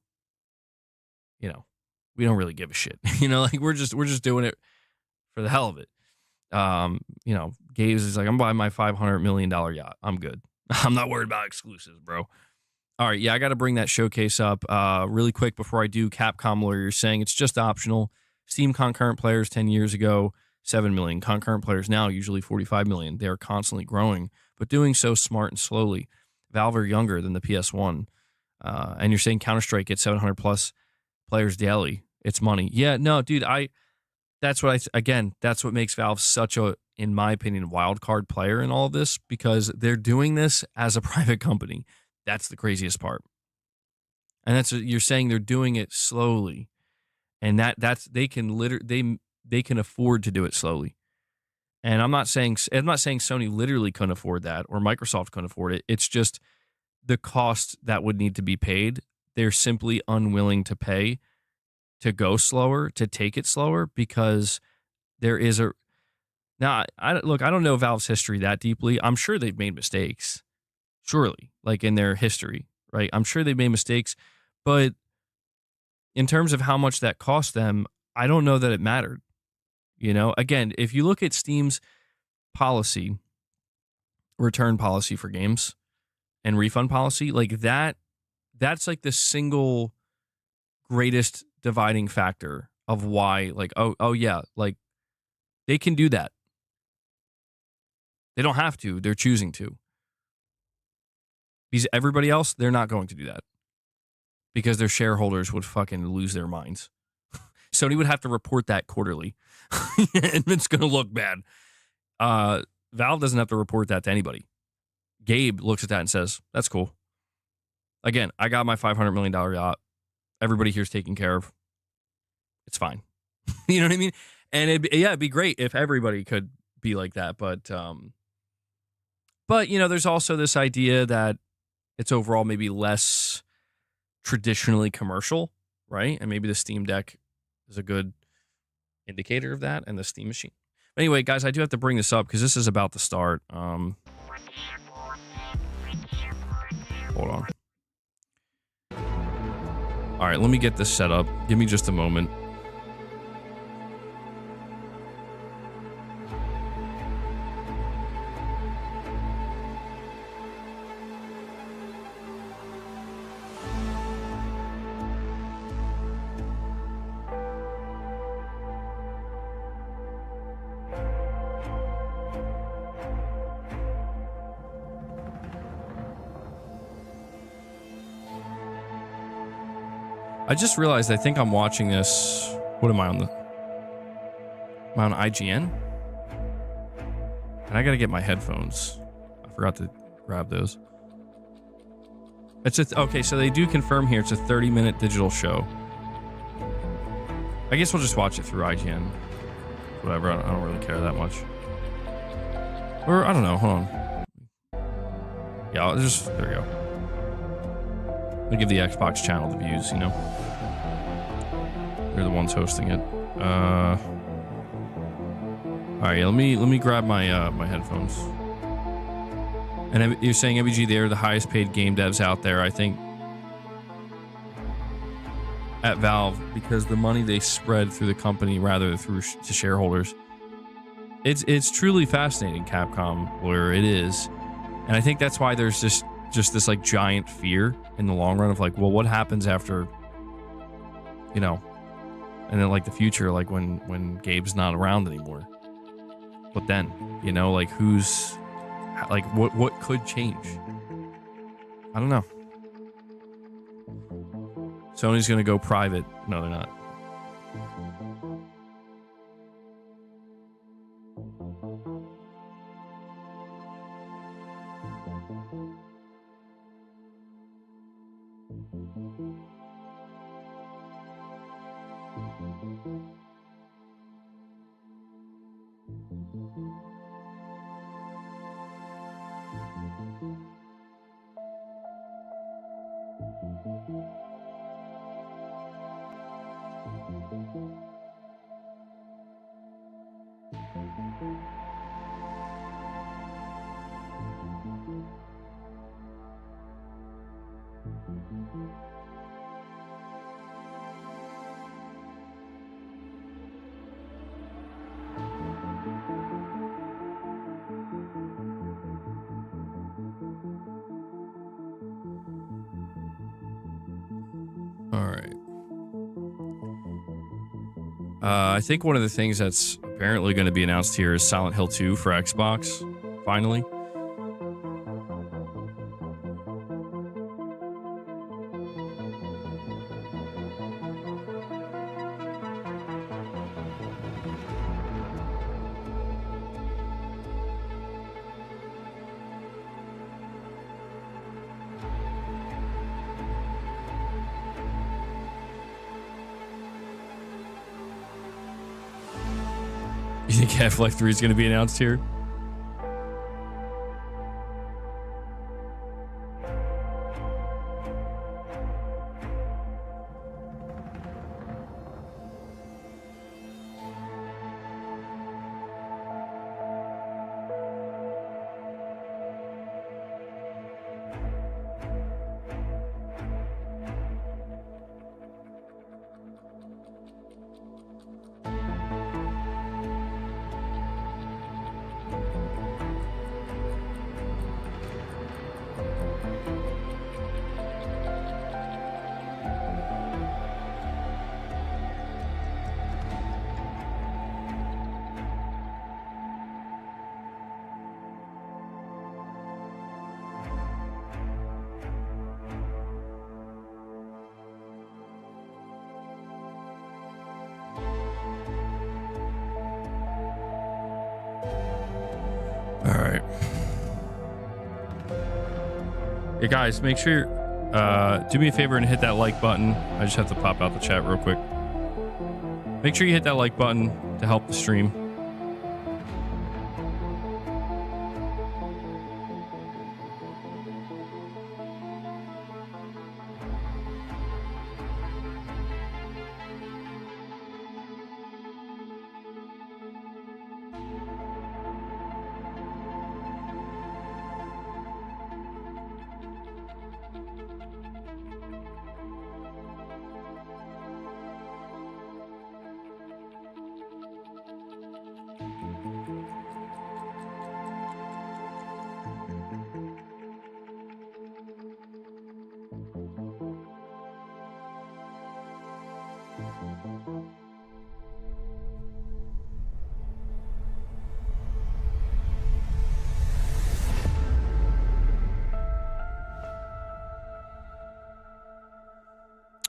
S1: we don't really give a shit. Like we're just doing it for the hell of it. Gabe's is like, I'm buying my $500 million yacht. I'm good. I'm not worried about exclusives, bro. All right, yeah, I got to bring that showcase up really quick before I do. Capcom lawyer saying it's just optional. Steam concurrent players 10 years ago, 7 million. Concurrent players now, usually 45 million. They are constantly growing, but doing so smart and slowly. Valve are younger than the PS1. And you're saying Counter-Strike gets 700 plus players daily. It's money. Yeah, no, dude, that's what that's what makes Valve such a, in my opinion, wild card player in all of this, because they're doing this as a private company. That's the craziest part. And you're saying they're doing it slowly. And that's they can they can afford to do it slowly. And I'm not saying Sony literally couldn't afford that or Microsoft couldn't afford it. It's just the cost that would need to be paid. They're simply unwilling to pay to go slower, to take it slower, because there is a now. I don't know Valve's history that deeply. I'm sure they've made mistakes, surely, like in their history, right? I'm sure they've made mistakes, but in terms of how much that cost them, I don't know that it mattered. Again, if you look at Steam's policy, return policy for games and refund policy, like that's like the single greatest dividing factor of why, like, oh yeah, like they can do that. They don't have to, they're choosing to. Because everybody else, they're not going to do that. Because their shareholders would fucking lose their minds. Sony would have to report that quarterly. And it's going to look bad. Valve doesn't have to report that to anybody. Gabe looks at that and says, that's cool. Again, I got my $500 million yacht. Everybody here's taken care of. It's fine. You know what I mean? And it'd be great if everybody could be like that. But there's also this idea that it's overall maybe less traditionally commercial, right? And maybe the Steam Deck is a good indicator of that, and the Steam machine. But anyway, guys, I do have to bring this up because this is about to start. Hold on. All right, let me get this set up. Give me just a moment. I just realized I think I'm watching this. What am I on? Am I on IGN? And I gotta get my headphones. I forgot to grab those. Okay, so they do confirm here it's a 30-minute digital show. I guess we'll just watch it through IGN. Whatever, I don't really care that much. Or, I don't know, hold on. Yeah, there we go. I'll give the Xbox channel the views, They're the ones hosting it. All right, let me grab my my headphones. And you're saying MBG, they're the highest paid game devs out there, I think, at Valve, because the money they spread through the company rather than through to shareholders. It's truly fascinating, Capcom, where it is, and I think that's why there's just this like giant fear in the long run of like, well, what happens after, and then like the future, like when Gabe's not around anymore. But then, like who's, like what could change? I don't know. Sony's gonna go private. No, they're not. All right. I think one of the things that's apparently going to be announced here is Silent Hill 2 for Xbox, finally. You think Half-Life 3 is going to be announced here? All right. Hey guys, make sure do me a favor and hit that like button. I just have to pop out the chat real quick. Make sure you hit that like button to help the stream.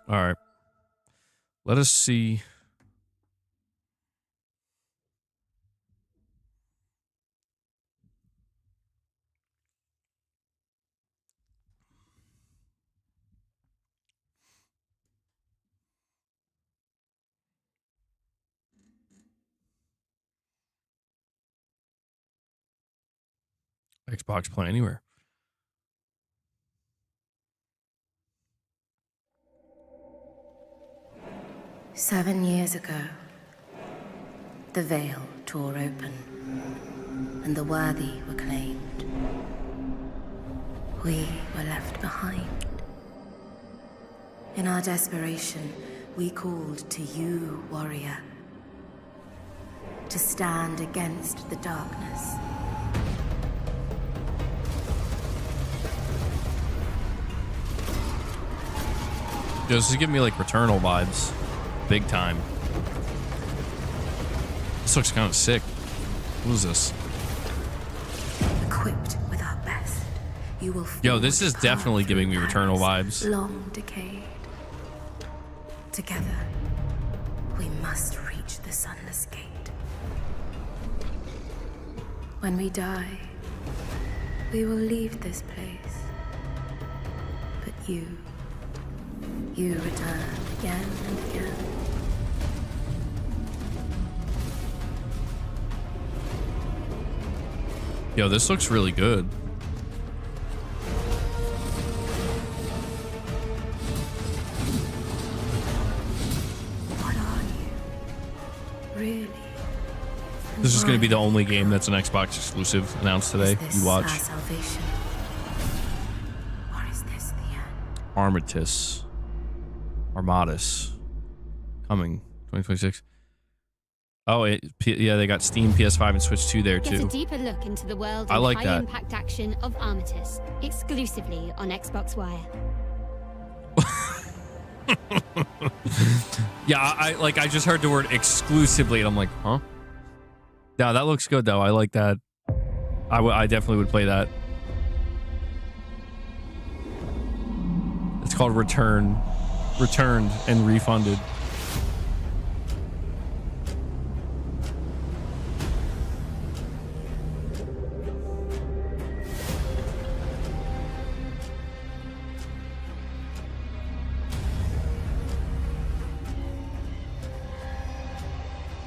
S1: All right. Let us see. Xbox Play Anywhere.
S6: "7 years ago, the veil tore open, and the worthy were claimed. We were left behind. In our desperation, we called to you, warrior, to stand against the darkness.
S1: Yo, this is giving me like Returnal vibes. Big time. This looks kind of sick. What is this?
S6: Equipped with our best, you will
S1: Yo, this is
S6: forge
S1: definitely
S6: paths
S1: giving me
S6: through
S1: Returnal
S6: planets
S1: vibes.
S6: long decayed. Together, we must reach the sunless gate. When we die, we will leave this place. But you return again and again.
S1: Yo, this looks really good. This is going to be the only game that's an Xbox exclusive announced today.
S6: Is this
S1: You watch.
S6: our salvation? Or is this the end?
S1: Armatus. Coming 2026. Oh, yeah, they got Steam, PS5, and Switch 2 there
S7: Get a
S1: too.
S7: deeper look into the world
S1: I
S7: and
S1: like that.
S7: high-impact action of Armatus, exclusively on Xbox Wire.
S1: Yeah, I just heard the word exclusively, and I'm like, huh? Yeah, that looks good though. I like that. I definitely would play that. It's called Returned and Refunded.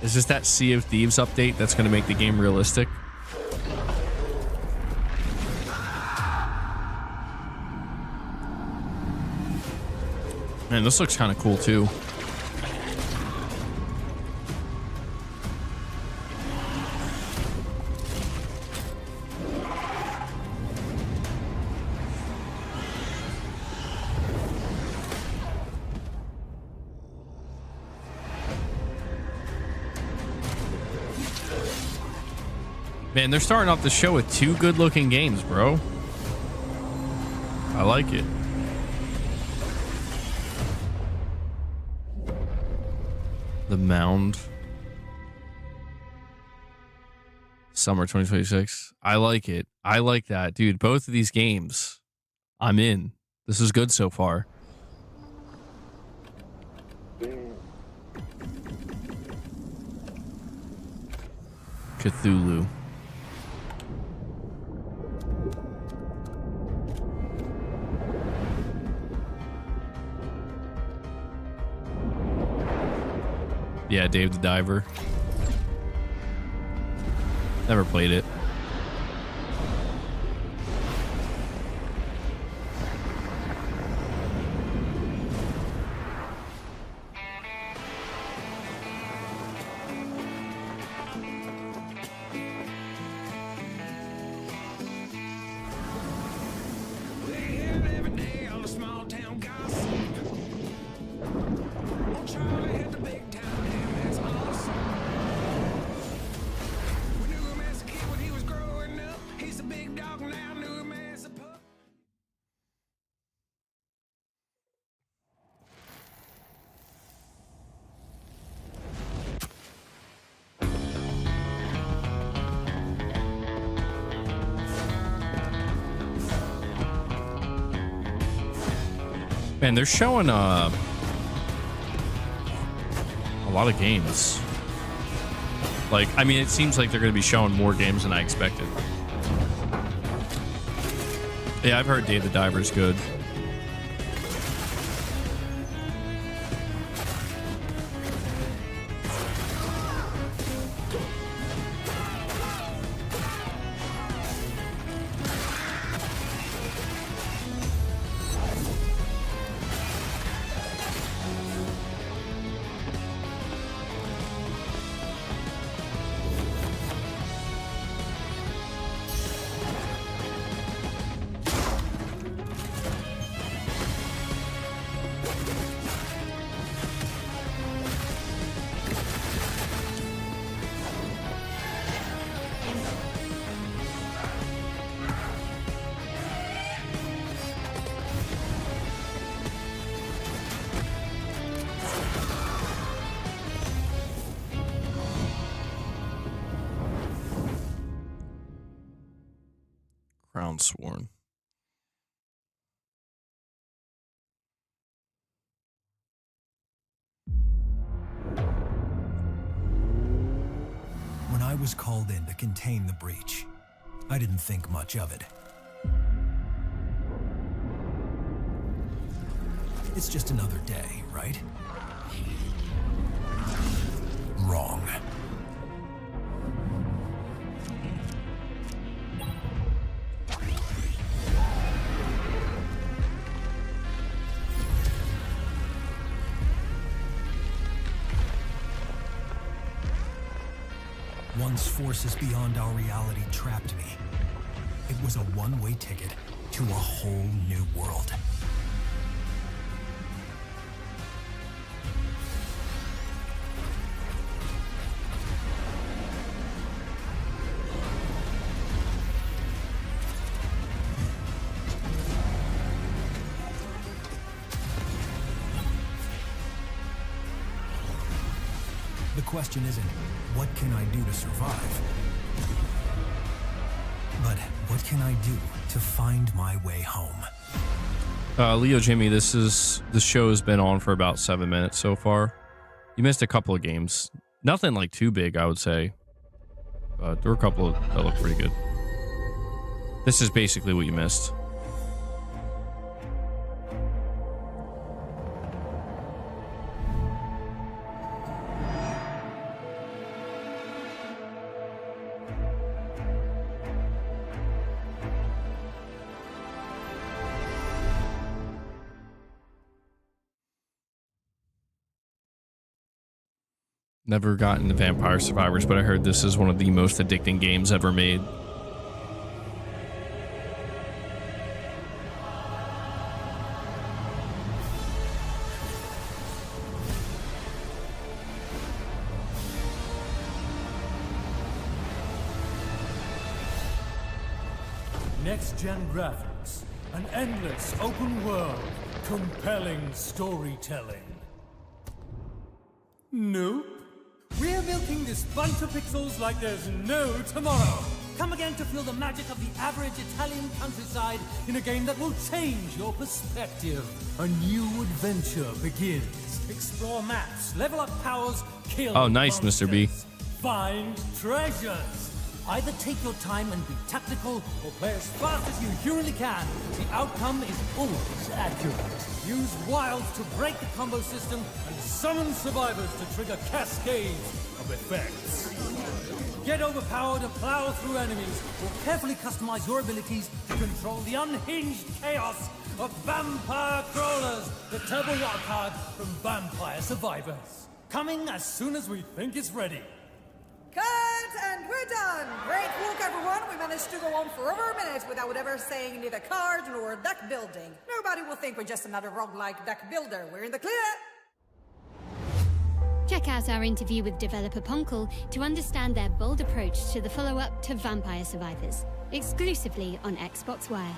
S1: Is this that Sea of Thieves update that's going to make the game realistic? Man, this looks kind of cool too. Man, they're starting off the show with 2 good-looking games, bro. I like it. The Mound. Summer 2026. I like it. I like that. Dude, both of these games, I'm in. This is good so far. Cthulhu. Yeah, Dave the Diver. Never played it. Man, they're showing a lot of games. Like, I mean, it seems like they're going to be showing more games than I expected. Yeah, I've heard Dave the Diver's good. Crown Sworn.
S2: When I was called in to contain the breach, I didn't think much of it. It's just another day, right? Wrong. Once forces beyond our reality trapped me, it was a one-way ticket to a whole new world. The question isn't, what can I do to survive? But what can I do to find my way home?
S1: Leo Jimmy, the show has been on for about 7 minutes so far. You missed a couple of games. Nothing like too big, I would say. But there were a couple that looked pretty good. This is basically what you missed. Never gotten the Vampire Survivors, but I heard this is one of the most addicting games ever made.
S8: Next-gen graphics, an endless open world, compelling storytelling. Nope. We're milking this bunch of pixels like there's no tomorrow. Come again to feel the magic of the average Italian countryside in a game that will change your perspective. A new adventure begins. Explore maps, level up powers, kill
S1: nice,
S8: monsters,
S1: Mr. B.
S8: find treasures. Either take your time and be tactical, or play as fast as you humanly can. The outcome is always accurate. Use wilds to break the combo system and summon survivors to trigger cascades of effects. Get overpowered to plow through enemies, or carefully customize your abilities to control the unhinged chaos of Vampire Crawlers, the turbo wildcard from Vampire Survivors. Coming as soon as we think it's ready.
S9: Cut! And we're done! Great work, everyone! We managed to go on for over a minute without ever saying neither card nor deck building. Nobody will think we're just another roguelike deck builder. We're in the clear!
S7: Check out our interview with developer Ponkel to understand their bold approach to the follow-up to Vampire Survivors, exclusively on Xbox Wire.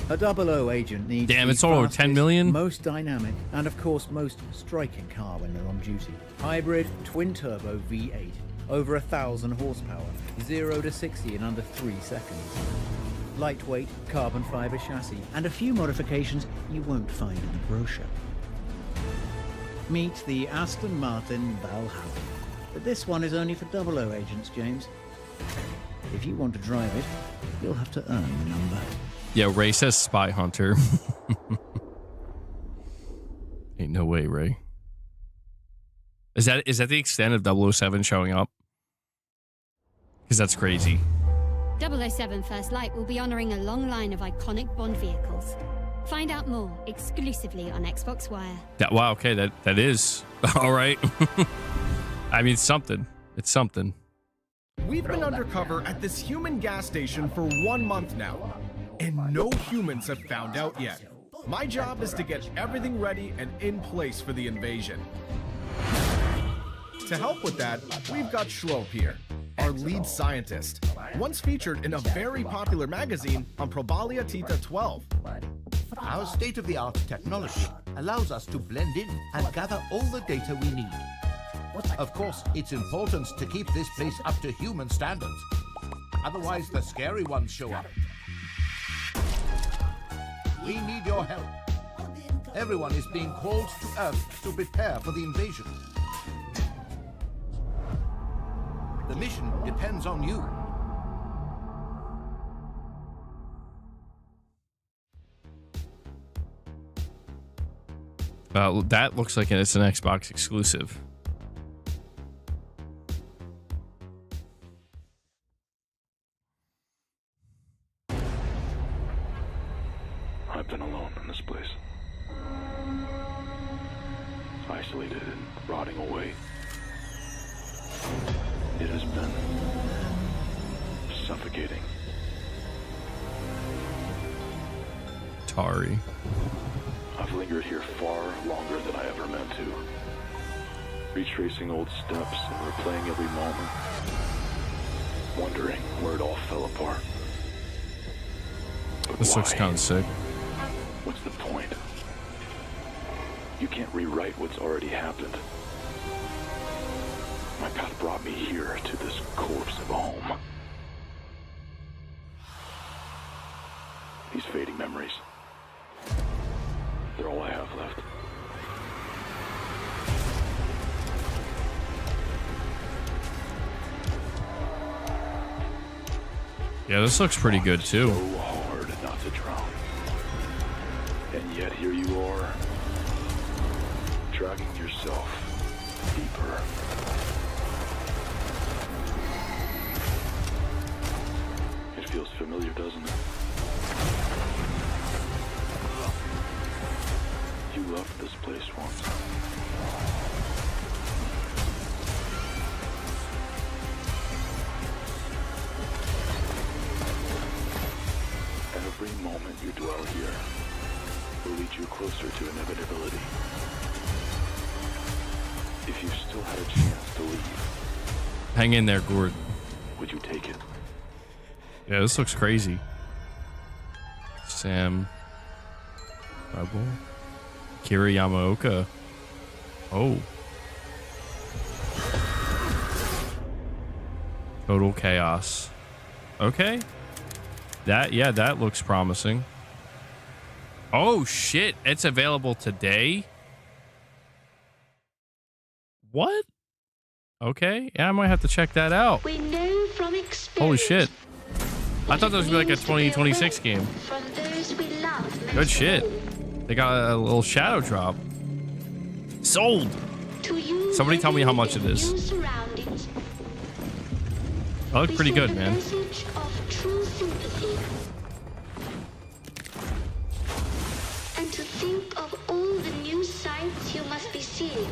S10: A 00 agent needs
S1: Damn,
S10: the
S1: it's all over 10
S10: fastest,
S1: million?
S10: most dynamic, and of course most striking car when they're on duty. Hybrid twin-turbo V8, over 1,000 horsepower, 0 to 60 in under 3 seconds. Lightweight carbon fiber chassis, and a few modifications you won't find in the brochure. Meet the Aston Martin Valhalla. But this one is only for 00 agents, James. If you want to drive it, you'll have to earn the number.
S1: Yeah, Ray says Spy Hunter. Ain't no way, Ray. Is that the extent of 007 showing up? Because that's crazy.
S7: 007 First Light will be honoring a long line of iconic Bond vehicles. Find out more exclusively on Xbox Wire.
S1: Wow, okay, that is. All right. I mean, it's something. It's something.
S11: We've been undercover at this human gas station for 1 month now, and no humans have found out yet. My job is to get everything ready and in place for the invasion. To help with that, we've got Schlope here, our lead scientist, once featured in a very popular magazine on Probalia Tita 12.
S12: Our state-of-the-art technology allows us to blend in and gather all the data we need. Of course, it's important to keep this place up to human standards. Otherwise, the scary ones show up. We need your help. Everyone is being called to Earth to prepare for the invasion. The mission depends on you.
S1: That looks like it's an Xbox exclusive.
S13: I've been alone in this place. Isolated and rotting away. It has been suffocating.
S1: Tari.
S13: I've lingered here far longer than I ever meant to. Retracing old steps and replaying every moment. Wondering where it all fell apart. But
S1: This looks
S13: why?
S1: kind of sick.
S13: What's the point? You can't rewrite what's already happened. My path brought me here to this corpse of a home. These fading memories. They're all I have left.
S1: Yeah, this looks pretty good too.
S13: So hard not to drown. And yet here you are, dragging yourself deeper. It feels familiar, doesn't it? You loved this place once. Every moment you dwell here will lead you closer to inevitability. If you still had a chance to leave,
S1: Hang in there, Gord.
S13: would you take it?
S1: Yeah, this looks crazy. Sam. Bible. Kira Yamaoka. Oh. Total chaos. Okay. That looks promising. Oh shit, it's available today? What? Okay, yeah, I might have to check that out.
S14: We know from experience.
S1: Holy shit. I thought that was gonna be like a 2026 game.
S14: From those we love.
S1: Good shit. They got a little shadow drop. Sold. Somebody tell me how much it is. That looks pretty good, man.
S14: And to think of all the new sights you must be seeing.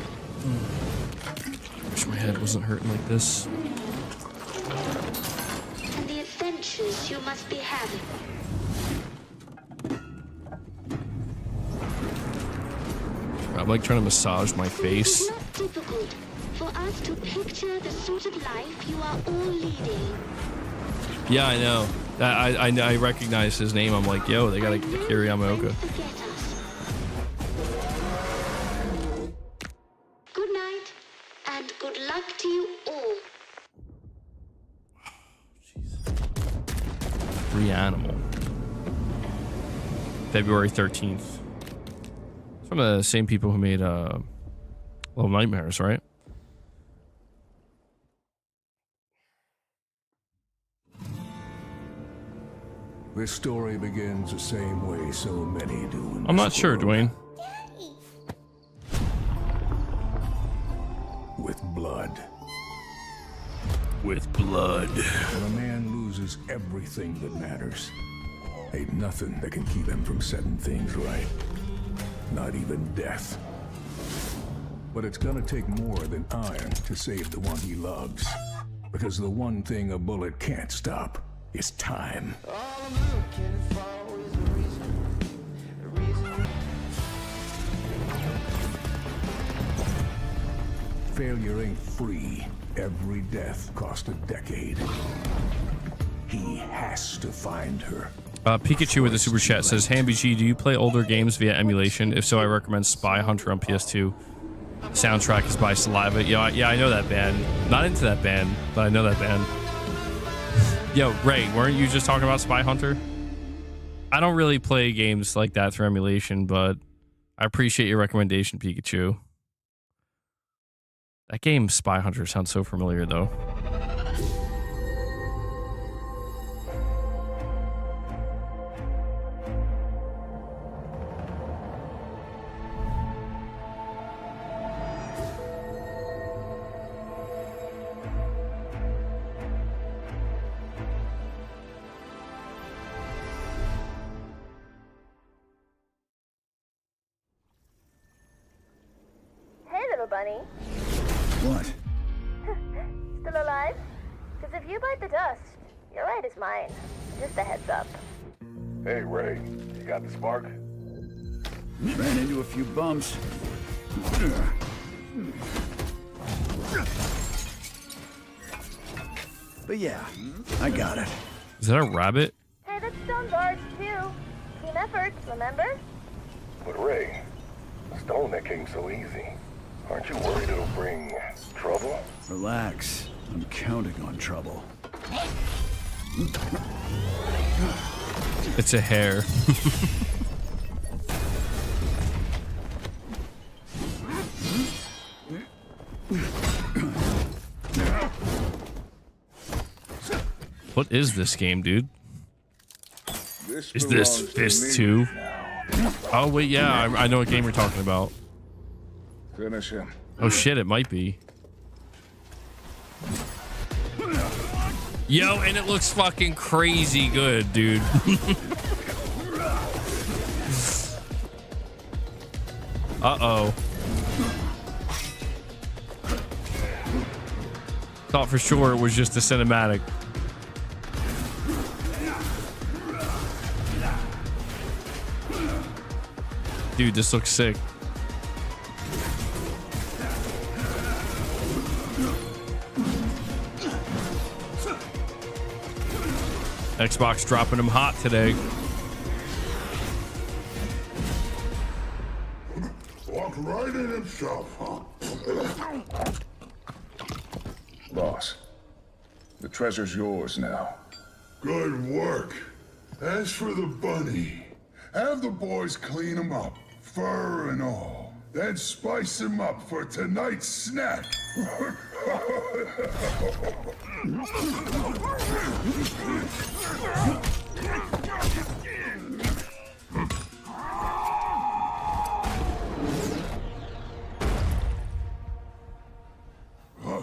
S1: Wish my head wasn't hurting like this.
S14: And the adventures you must be having.
S1: I'm like trying to massage my face.
S14: It's not difficult for us to picture the sort of life you are all leading.
S1: Yeah, I know. I recognize his name. I'm like, yo, they got Akira Yamaoka.
S14: Good night, and good luck to you all.
S1: Reanimal. February 13th. Some of the same people who made Little Nightmares, right?
S15: This story begins the same way so many do. In
S1: I'm not
S15: this
S1: sure,
S15: world.
S1: Dwayne.
S15: With blood.
S1: With blood.
S15: When a man loses everything that matters, ain't nothing that can keep him from setting things right. Not even death. But it's gonna take more than iron to save the one he loves. Because the one thing a bullet can't stop is time. Failure ain't free. Every death cost a decade. He has to find her.
S1: Pikachu with the super chat says, "Hey MBG, do you play older games via emulation? If so, I recommend Spy Hunter on PS2. Soundtrack is by Saliva." Yeah, I know that band. Not into that band, but I know that band. Yo, Ray, weren't you just talking about Spy Hunter? I don't really play games like that through emulation, but I appreciate your recommendation, Pikachu. That game, Spy Hunter, sounds so familiar, though.
S16: bunny.
S15: What?
S16: Still alive? Because if you bite the dust, your right is mine. Just a heads up.
S17: Hey, Ray. You got the spark?
S15: Ran into a few bumps. But yeah, I got it.
S1: Is that a rabbit?
S16: Hey, that's stone guards too. Team effort, remember?
S17: But Ray, stone that came so easy. Aren't you worried it'll bring trouble?
S15: Relax. I'm counting on trouble.
S1: It's a hair. What is this game, dude? Is this Fist 2? Oh, wait, yeah, I know what game you're talking about.
S17: Finish him.
S1: Oh, shit, it might be. Yo, and it looks fucking crazy good, dude. Uh-oh. Thought for sure it was just a cinematic. Dude, this looks sick. Xbox dropping them hot today.
S17: Walked right in himself, huh? Boss, the treasure's yours now.
S18: Good work. As for the bunny, have the boys clean him up, fur and all. Then spice him up for tonight's snack.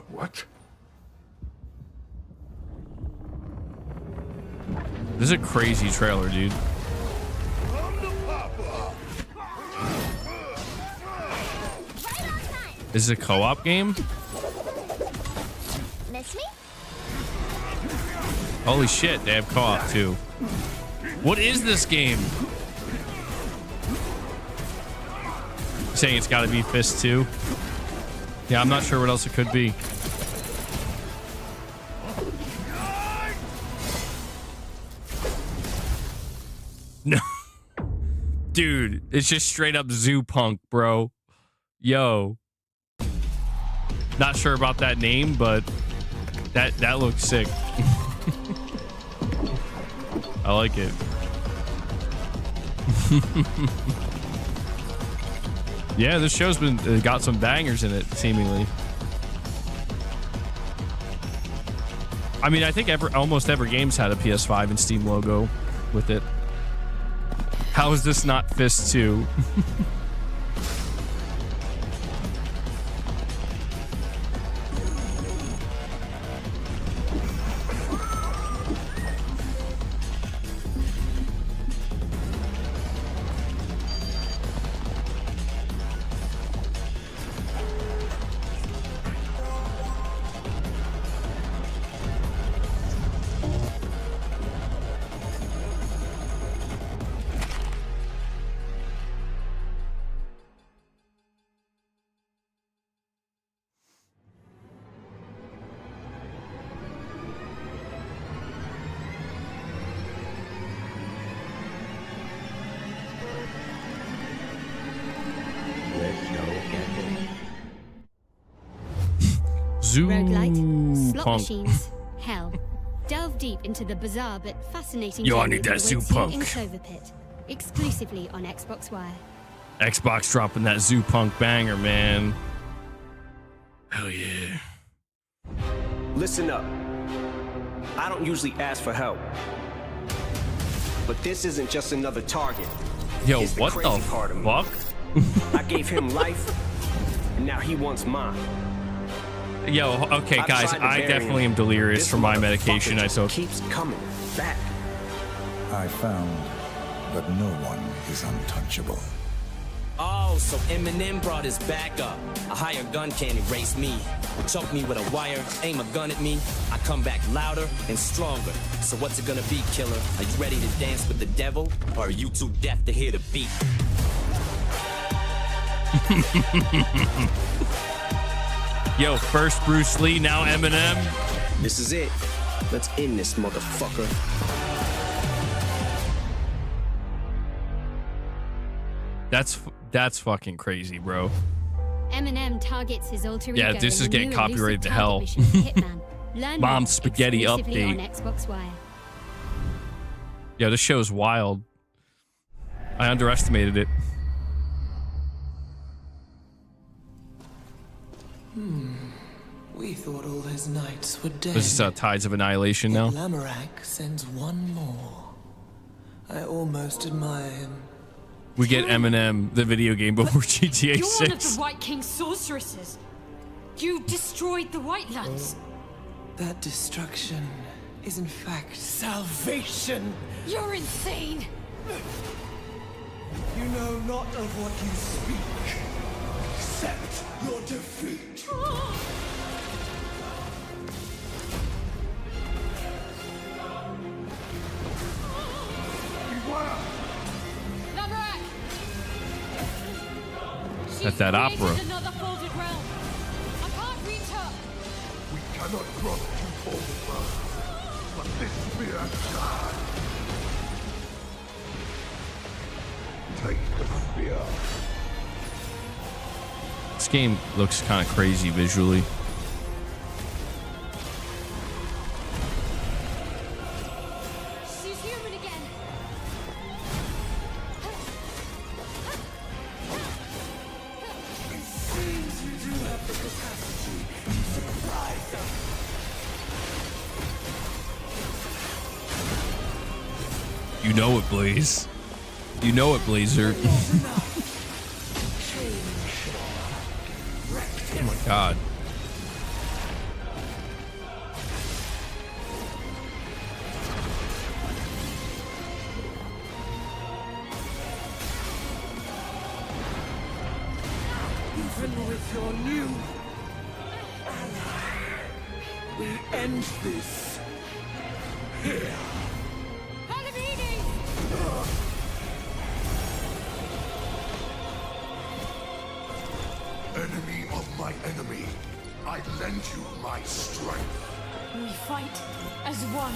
S17: What?
S1: This is a crazy trailer, dude. Is it a co-op game?
S16: Miss me?
S1: Holy shit, they have co-op too. What is this game? Saying it's got to be Fist 2. Yeah, I'm not sure what else it could be. No. Dude, it's just straight up zoo punk, bro. Yo. Not sure about that name, but that looks sick. I like it. Yeah, this show's been got some bangers in it, seemingly. I mean, I think almost every game's had a PS5 and Steam logo with it. How is this not Fist 2?
S7: Roguelite, slot
S1: punk.
S7: machines, hell. Delve deep into the bizarre but fascinating
S1: Yo, I
S7: journey
S1: need that
S7: awaits
S1: zoo
S7: you
S1: punk.
S7: in Clover Pit, exclusively on Xbox Wire.
S1: Xbox dropping that zoo punk banger, man. Hell yeah.
S19: Listen up. I don't usually ask for help. But this isn't just another target.
S1: Yo,
S19: It's
S1: what
S19: crazy
S1: the
S19: part of me.
S1: fuck?
S19: I gave him life, and now he wants mine.
S1: Yo, okay,
S19: I've
S1: guys,
S19: tried to
S1: I
S19: bury
S1: definitely
S19: him.
S1: am delirious
S19: This
S1: from my
S19: motherfucker
S1: medication I
S19: just
S1: took.
S19: keeps coming back.
S20: I found that no one is untouchable. Oh, so Eminem brought his back up. A higher gun can't erase me. Choke me with a wire, aim a gun at me. I come back louder and stronger. So what's it gonna be, killer? Are you ready to dance with the devil? Or are you too deaf to hear the beat?
S1: Yo, first Bruce Lee, now Eminem.
S19: This is it. Let's end this motherfucker.
S1: That's fucking crazy, bro.
S7: Eminem targets his alter ego.
S1: Yeah, this is
S7: in a
S1: getting
S7: new
S1: copyrighted to
S7: elusive
S1: hell.
S7: target mission for Hitman. Learn
S1: Mom
S7: more
S1: Spaghetti
S7: exclusively
S1: update.
S7: on Xbox Wire.
S1: Yeah, this show's wild. I underestimated it.
S21: We thought all his knights were dead.
S1: This is Tides of Annihilation now.
S21: Lamorak sends one more. I almost admire him.
S1: We get Eminem, the video game, before GTA
S22: You're
S1: 6.
S22: one of the White King's sorceresses. You destroyed the Whitelands.
S21: That destruction is in fact salvation.
S22: You're insane.
S21: You know not of what you speak. Accept your defeat.
S22: Lamorak!
S1: At that opera.
S22: Another folded realm. I can't reach her.
S18: We cannot cross two folded realms, but this spear shall. Take the spear.
S1: This game looks kind of crazy visually.
S22: She's human again.
S21: It seems you do have the capacity to surprise us.
S1: You know it, Blaze. You know it, Blazer. Oh my god.
S21: Even with your new ally, we end this here.
S18: Enemy of my enemy, I lend you my strength.
S22: We fight as one.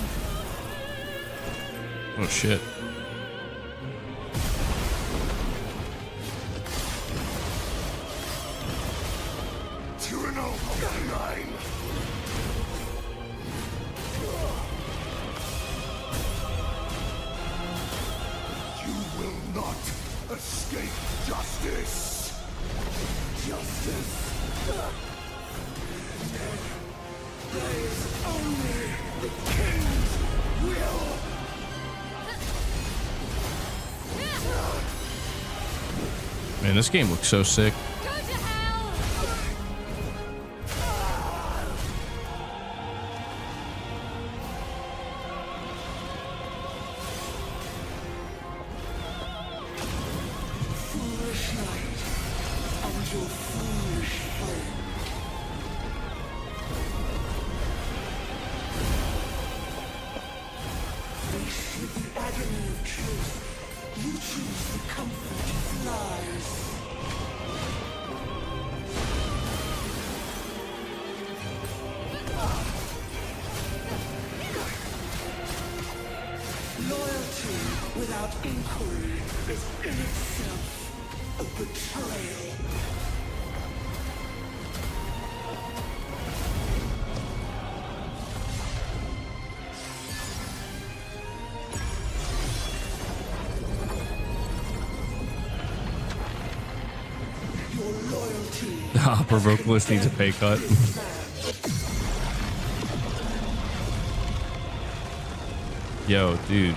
S1: Oh shit.
S18: Tyranno of the Nine. You will not escape justice. Justice. There is only the king's will.
S1: Man, this game looks so sick.
S21: Foolish knight and your foolish friend. Faced with the agony of truth, you choose the comfort of lies. Loyalty without inquiry is in itself a betrayal. Your loyalty.
S1: Opera vocalist needs a pay cut. Yo, dude.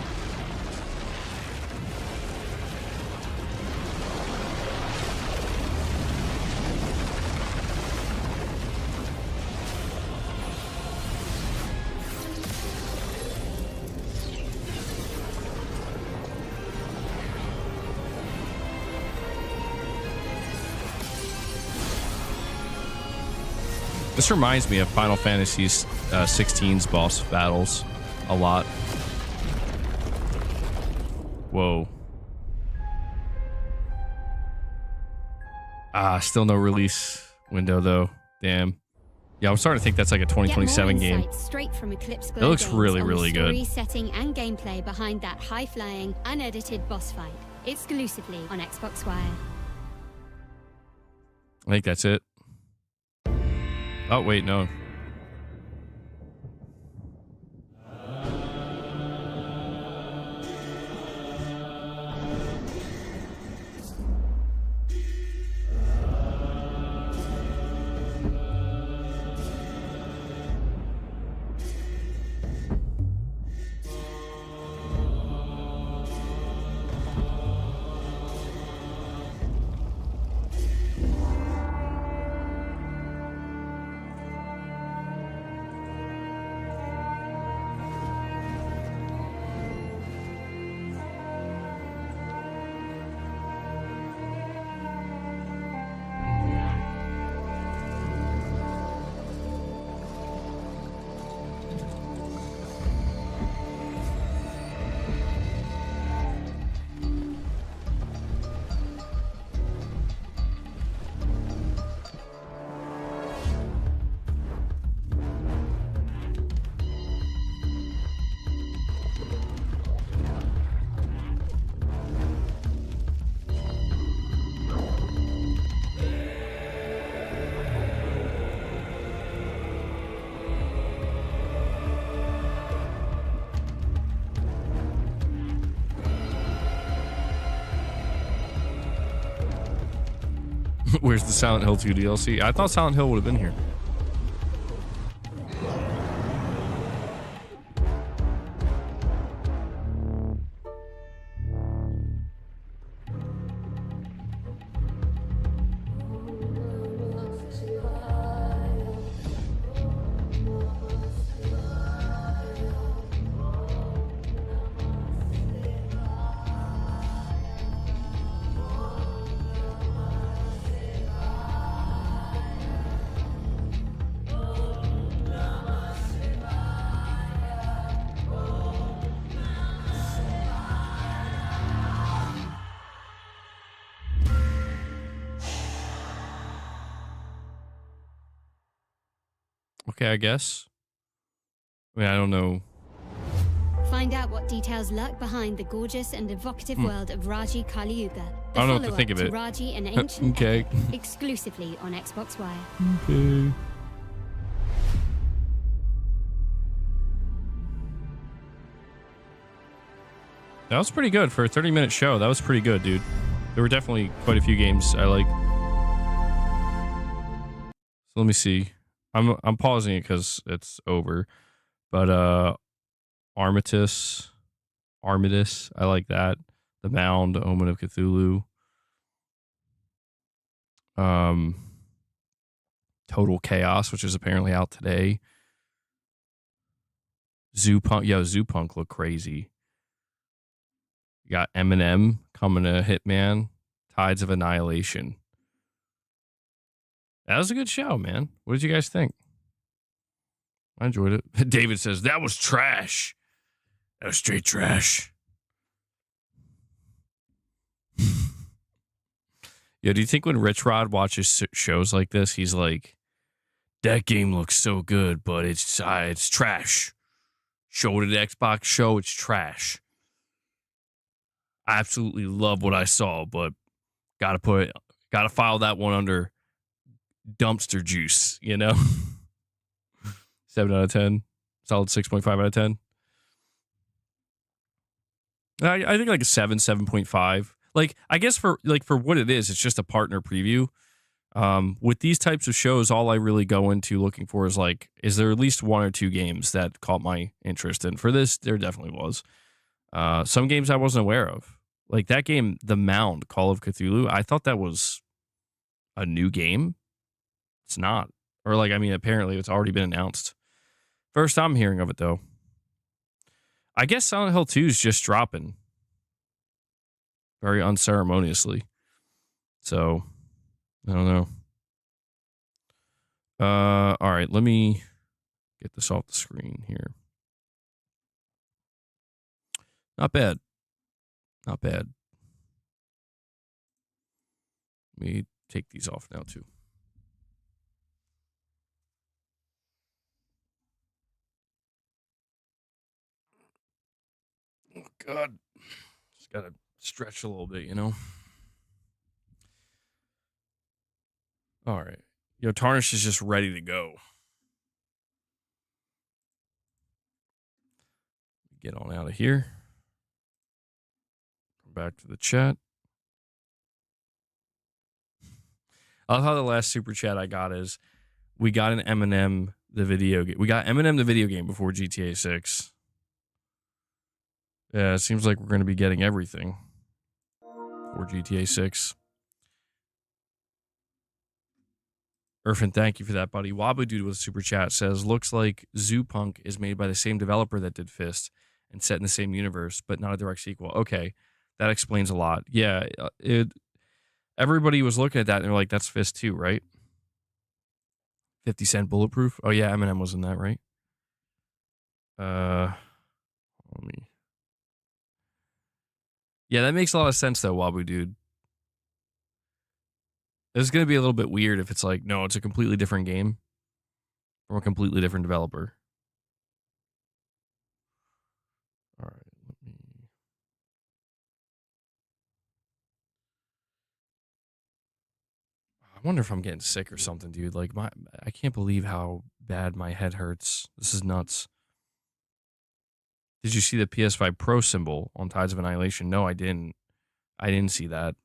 S1: This reminds me of Final Fantasy 16's boss battles a lot. Whoa. Still no release window though. Damn. Yeah, I'm starting to think that's like a 2027 game.
S7: Straight from Eclipse
S1: It looks really, really good.
S7: Story, setting, and gameplay behind that high-flying, unedited boss fight, exclusively on Xbox Wire.
S1: I think that's it. Oh wait, no. Where's the Silent Hill 2 DLC? I thought Silent Hill would have been here. Okay, I guess. I mean, I don't know.
S7: Find out what details lurk behind the gorgeous and evocative world of Raji Kali Yuga.
S1: I don't know what to think of it.
S7: Raji and Ancient
S1: Okay.
S7: Epic, exclusively on Xbox Wire.
S1: Okay. That was pretty good for a 30-minute show. That was pretty good, dude. There were definitely quite a few games I like. So let me see. I'm pausing it because it's over. But Armistice, I like that. The Mound, Omen of Cthulhu. Total Chaos, which is apparently out today. Zoopunk looked crazy. You got Eminem coming to Hitman, Tides of Annihilation. That was a good show, man. What did you guys think? I enjoyed it. David says, that was trash. That was straight trash. Yeah, do you think when Rich Rod watches shows like this, he's like, that game looks so good, but it's trash. Showed an Xbox show, it's trash. I absolutely love what I saw, but gotta file that one under dumpster juice, you know? 7 out of 10. Solid 6.5 out of 10. I think like a 7.5. Like, I guess for what it is, it's just a partner preview. With these types of shows, all I really go into looking for is like, is there at least one or two games that caught my interest? And for this, there definitely was. Some games I wasn't aware of. Like that game, The Mound, Call of Cthulhu, I thought that was a new game. It's not. Or like, I mean, apparently it's already been announced. First I'm hearing of it, though. I guess Silent Hill 2 is just dropping. Very unceremoniously. So, I don't know. All right, let me get this off the screen here. Not bad. Not bad. Let me take these off now, too. Oh, God. Just got to stretch a little bit, you know? All right. Yo, Tarnish is just ready to go. Get on out of here. Come back to the chat. I love how the last super chat I got is, we got an Eminem the video game. We got Eminem the video game before GTA 6. Yeah, it seems like we're going to be getting everything for GTA 6. Irfan, thank you for that, buddy. Wabu Dude with a super chat says, looks like Zoo Punk is made by the same developer that did Fist and set in the same universe, but not a direct sequel. Okay, that explains a lot. Yeah, everybody was looking at that and they're like, that's Fist 2, right? 50 Cent Bulletproof. Oh yeah, Eminem was in that, right? Let me. Yeah, that makes a lot of sense though, Wabu Dude. It's going to be a little bit weird if it's like, no, it's a completely different game from a completely different developer. All right, let me. I wonder if I'm getting sick or something, dude. Like I can't believe how bad my head hurts. This is nuts. Did you see the PS5 Pro symbol on Tides of Annihilation? No, I didn't. I didn't see that.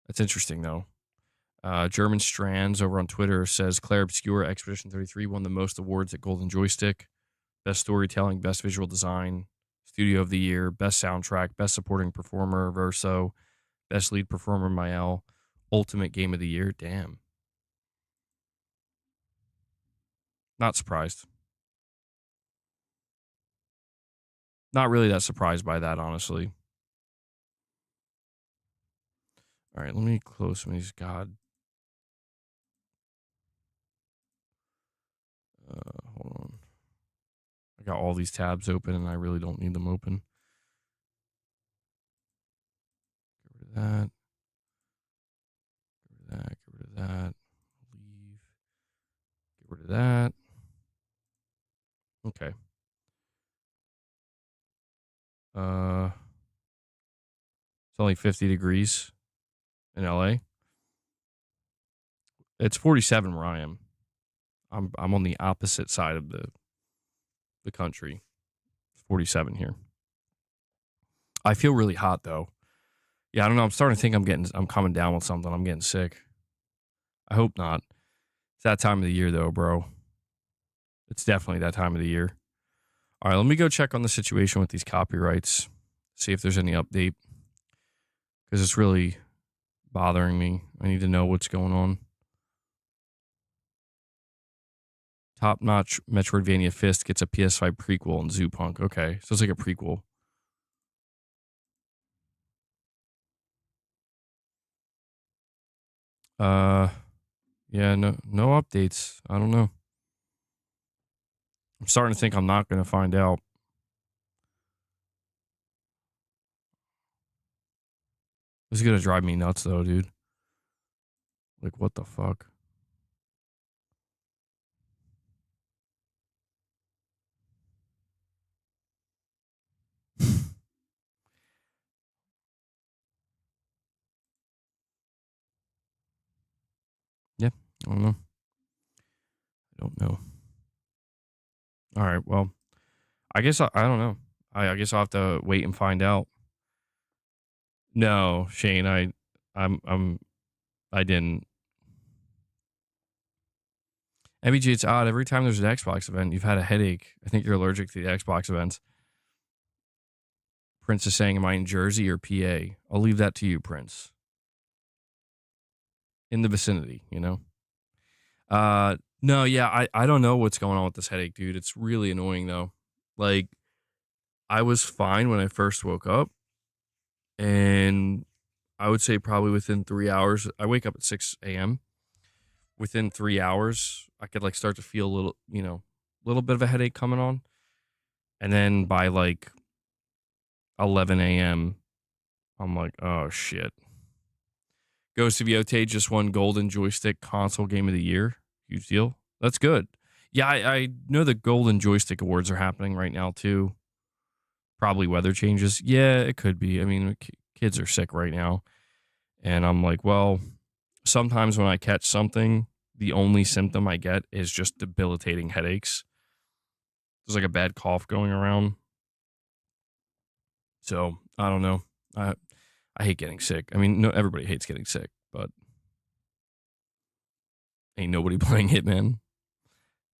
S1: That's interesting though. German Strands over on Twitter says Claire Obscure Expedition 33 won the most awards at Golden Joystick. Best storytelling, best visual design, studio of the year, best soundtrack, best supporting performer, Verso, best lead performer, Mael, ultimate game of the year. Damn. Not surprised. Not really that surprised by that, honestly. All right, let me close some of these. God. Hold on. I got all these tabs open and I really don't need them open. Get rid of that. Get rid of that. Get rid of that. Leave. Get rid of that. Okay. It's only 50 degrees in LA. It's 47 where I am. I'm on the opposite side of the country. It's 47 here. I feel really hot though. Yeah, I don't know. I'm starting to think I'm coming down with something. I'm getting sick. I hope not. It's that time of the year though, bro. It's definitely that time of the year. All right, let me go check on the situation with these copyrights. See if there's any update. Because it's really bothering me. I need to know what's going on. Top-notch Metroidvania Fist gets a PS5 prequel in Zoo Punk. Okay, so it's like a prequel. Yeah, no updates. I don't know. I'm starting to think I'm not going to find out. This is going to drive me nuts, though, dude. Like, what the fuck? Yeah, I don't know. I don't know. All right, well, I guess I don't know. I guess I'll have to wait and find out. No, Shane, I didn't. MBG, it's odd. Every time there's an Xbox event, you've had a headache. I think you're allergic to the Xbox events. Prince is saying, am I in Jersey or PA? I'll leave that to you, Prince. In the vicinity, you know? No, yeah, I don't know what's going on with this headache, dude. It's really annoying, though. Like, I was fine when I first woke up. And I would say probably within 3 hours, I wake up at 6 a.m. within 3 hours, I could like start to feel a little bit of a headache coming on. And then by like 11 a.m., I'm like, oh shit. Ghost of Yotei just won Golden Joystick Console Game of the Year. Huge deal. That's good. Yeah, I know the Golden Joystick Awards are happening right now too. Probably weather changes. Yeah, it could be. I mean, kids are sick right now. And I'm like, well, sometimes when I catch something, the only symptom I get is just debilitating headaches. There's like a bad cough going around. So I don't know. I hate getting sick. I mean, no, everybody hates getting sick, but ain't nobody playing Hitman.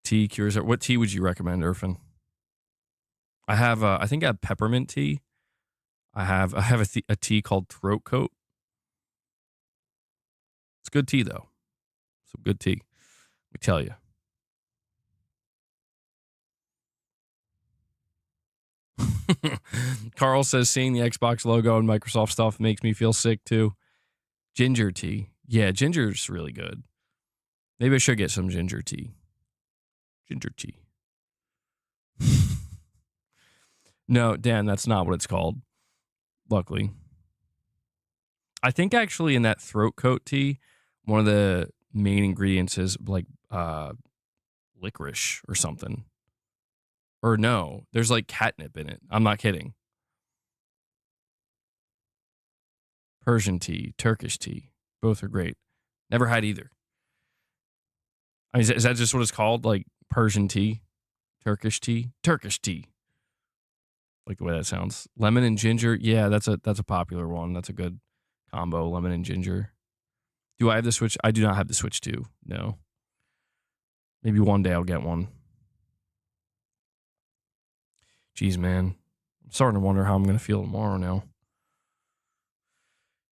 S1: Tea cures. What tea would you recommend, Irfan? I have. I think I have peppermint tea. I have a tea called Throat Coat. It's good tea though. Some good tea. Let me tell you. Carl says seeing the Xbox logo and Microsoft stuff makes me feel sick too. Ginger tea. Yeah, ginger's really good. Maybe I should get some ginger tea. Ginger tea. No, Dan, that's not what it's called. Luckily. I think actually in that throat coat tea, one of the main ingredients is like licorice or something. Or no, there's like catnip in it. I'm not kidding. Persian tea, Turkish tea, both are great. Never had either. I mean, is that just what it's called? Like Persian tea, Turkish tea, Turkish tea. Like the way that sounds. Lemon and ginger. Yeah, that's a popular one. That's a good combo. Lemon and ginger. Do I have the Switch? I do not have the Switch 2. No. Maybe one day I'll get one. Jeez, man. I'm starting to wonder how I'm going to feel tomorrow now.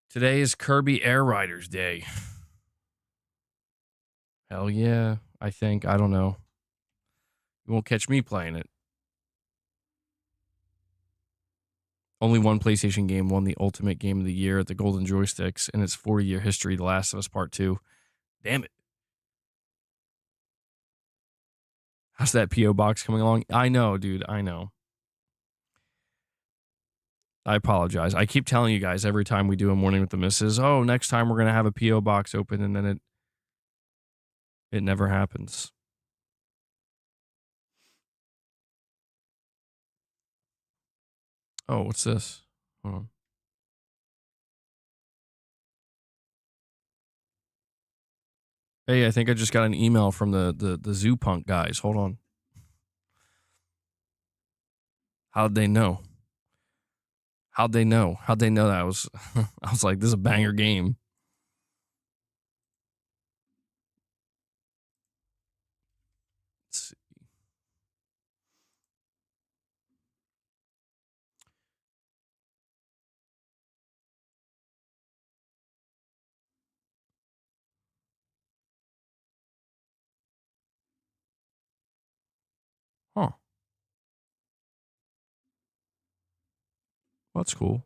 S1: Today is Kirby Air Riders Day. Hell yeah, I think. I don't know. You won't catch me playing it. Only one PlayStation game won the Ultimate Game of the Year at the Golden Joysticks in its 40-year history, The Last of Us Part 2. Damn it. How's that P.O. box coming along? I know, dude. I know. I apologize. I keep telling you guys every time we do a Morning with the Missus, oh, next time we're going to have a P.O. box open, and then it never happens. Oh, what's this? Hold on. Hey, I think I just got an email from the Zoo Punk guys. Hold on. How'd they know? How'd they know? How'd they know that I was like, this is a banger game. Let's see. Huh. Well, that's cool.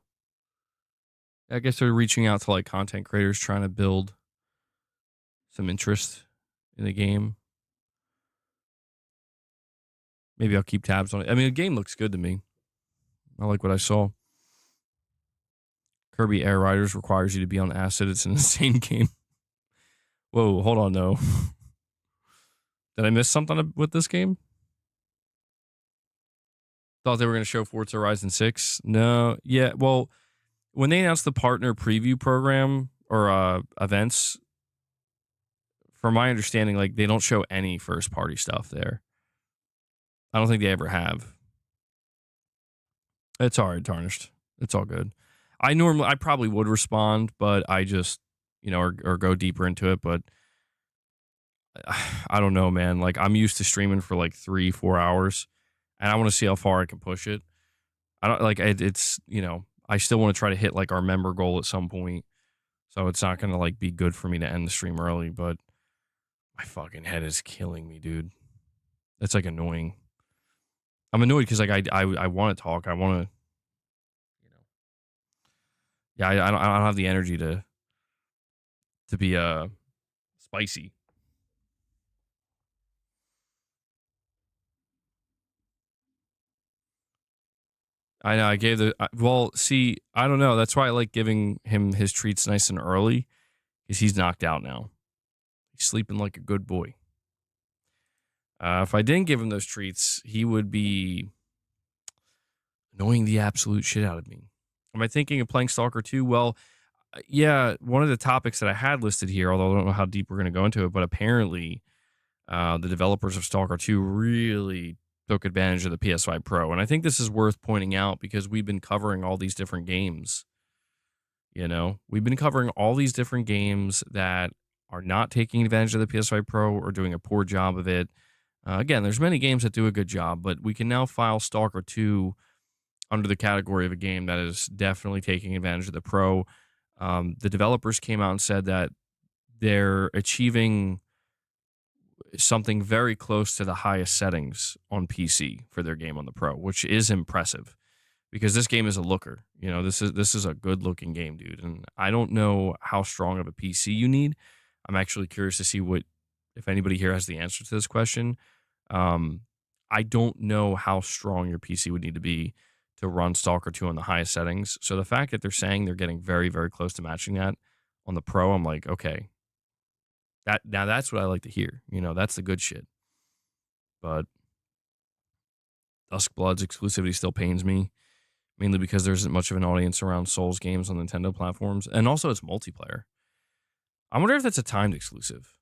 S1: I guess they're reaching out to like content creators trying to build some interest in the game. Maybe I'll keep tabs on it. I mean, the game looks good to me. I like what I saw. Kirby Air Riders requires you to be on acid. It's an insane game. Whoa, hold on, though. Did I miss something with this game? Thought they were going to show Forza Horizon 6. No. Yeah, well, when they announced the partner preview program or events, from my understanding, like they don't show any first party stuff there. I don't think they ever have. It's all right, Tarnished. It's all good. I probably would respond, but I just, or go deeper into it. But I don't know, man. Like I'm used to streaming for like 3-4 hours, and I want to see how far I can push it. I don't like it's, I still want to try to hit like our member goal at some point. So it's not going to like be good for me to end the stream early, but my fucking head is killing me, dude. It's like annoying. I'm annoyed because like I want to talk. I want to, I don't have the energy to be spicy. I know. I gave well, see, I don't know. That's why I like giving him his treats nice and early, because he's knocked out now. He's sleeping like a good boy. If I didn't give him those treats, he would be annoying the absolute shit out of me. Am I thinking of playing Stalker 2? Well, yeah, one of the topics that I had listed here, although I don't know how deep we're going to go into it, but apparently the developers of Stalker 2 really took advantage of the PS5 Pro. And I think this is worth pointing out because we've been covering all these different games. You know, we've been covering all these different games that are not taking advantage of the PS5 Pro or doing a poor job of it. Again, there's many games that do a good job, but we can now file Stalker 2 under the category of a game that is definitely taking advantage of the Pro. The developers came out and said that they're achieving something very close to the highest settings on PC for their game on the Pro, which is impressive because this game is a looker. You know, this is a good looking game, dude. And I don't know how strong of a PC you need. I'm actually curious to see if anybody here has the answer to this question. I don't know how strong your PC would need to be to run Stalker 2 on the highest settings. So the fact that they're saying they're getting very, very close to matching that on the Pro, I'm like, okay, that's what I like to hear. You know, that's the good shit. But Duskblood's exclusivity still pains me, mainly because there isn't much of an audience around Souls games on Nintendo platforms, and also it's multiplayer. I wonder if that's a timed exclusive.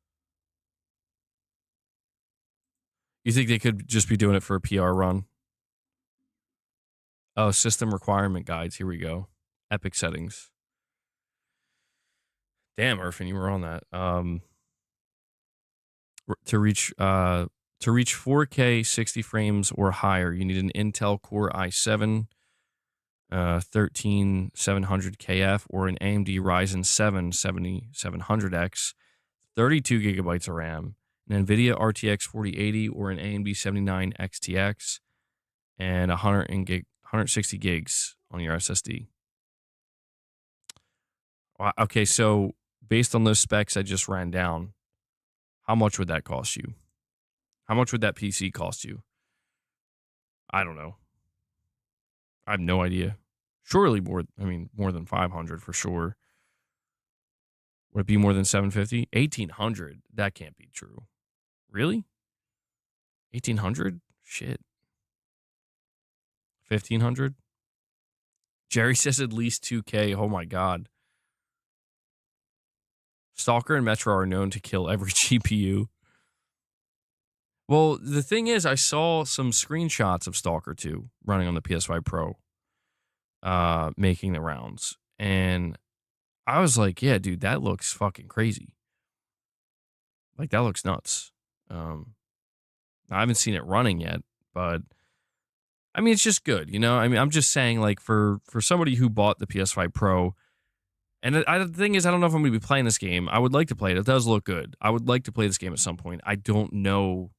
S1: You think they could just be doing it for a PR run? Oh, system requirement guides. Here we go. Epic settings. Damn, Irfan, you were on that. To reach 4K 60 frames or higher, you need an Intel Core i7 13700KF or an AMD Ryzen 7 7700X, 32 gigabytes of RAM, an NVIDIA RTX 4080 or an AMD 79 XTX, and 160 gigs on your SSD. Okay, so based on those specs I just ran down, how much would that cost you? How much would that PC cost you? I don't know. I have no idea. Surely more than 500 for sure. Would it be more than 750? 1800? That can't be true. Really? 1800? Shit. 1500? Jerry says at least 2K. Oh my god. Stalker and Metro are known to kill every GPU. Well, the thing is, I saw some screenshots of Stalker 2 running on the PS5 Pro, making the rounds. And I was like, yeah, dude, that looks fucking crazy. Like, that looks nuts. I haven't seen it running yet, but I mean, it's just good, you know? I mean, I'm just saying, like, for somebody who bought the PS5 Pro, and the thing is, I don't know if I'm going to be playing this game. I would like to play it. It does look good. I would like to play this game at some point. I don't know.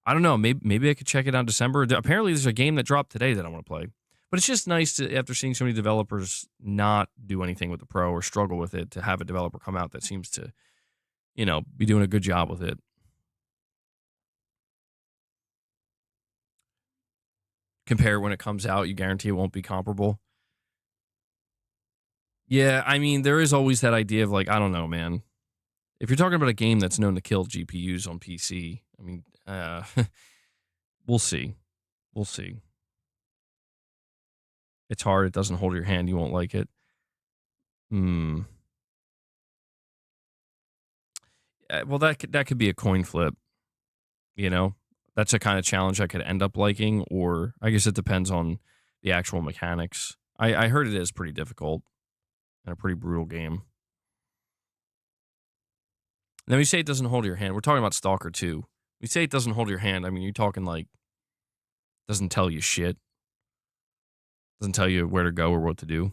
S1: Maybe I could check it out in December. Apparently, there's a game that dropped today that I want to play. But it's just nice to, after seeing so many developers not do anything with the Pro or struggle with it, to have a developer come out that seems to, you know, be doing a good job with it. Compare it when it comes out. You guarantee it won't be comparable. Yeah, I mean, there is always that idea of, like, I don't know, man. If you're talking about a game that's known to kill GPUs on PC, I mean, we'll see. We'll see. It's hard. It doesn't hold your hand. You won't like it. Well, that could be a coin flip. You know, that's a kind of challenge I could end up liking, or I guess it depends on the actual mechanics. I heard it is pretty difficult and a pretty brutal game. Now, you say it doesn't hold your hand. We're talking about Stalker 2. We say it doesn't hold your hand. I mean, you're talking like doesn't tell you shit. Doesn't tell you where to go or what to do.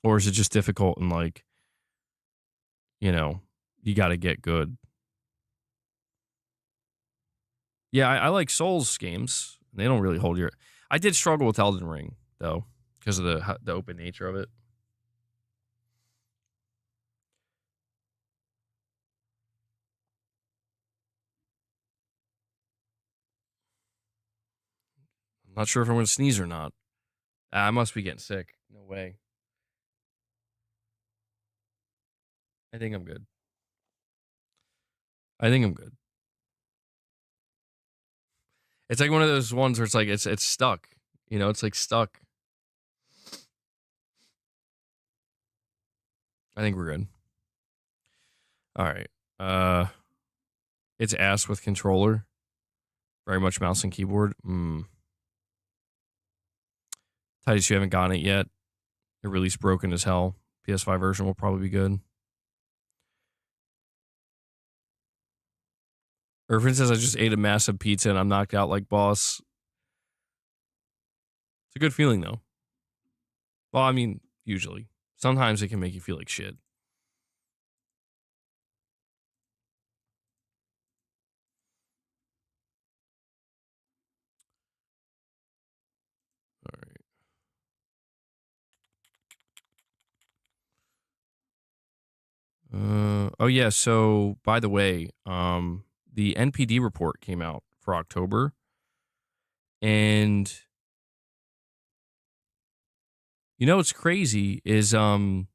S1: Or is it just difficult and, like, you know, you got to get good? Yeah, I like Souls games. They don't really hold your... I did struggle with Elden Ring, though, because of the open nature of it. Not sure if I'm going to sneeze or not. I must be getting sick. No way. I think I'm good. I think I'm good. It's like one of those ones where it's like it's stuck. You know, it's like stuck. I think we're good. All right. It's ass with controller. Very much mouse and keyboard. Titus, you haven't gotten it yet. It released broken as hell. PS5 version will probably be good. Irvin says I just ate a massive pizza and I'm knocked out like boss. It's a good feeling though. Well, I mean, usually. Sometimes it can make you feel like shit. All right. Oh yeah, so by the way, the NPD report came out for October. And you know what's crazy is it's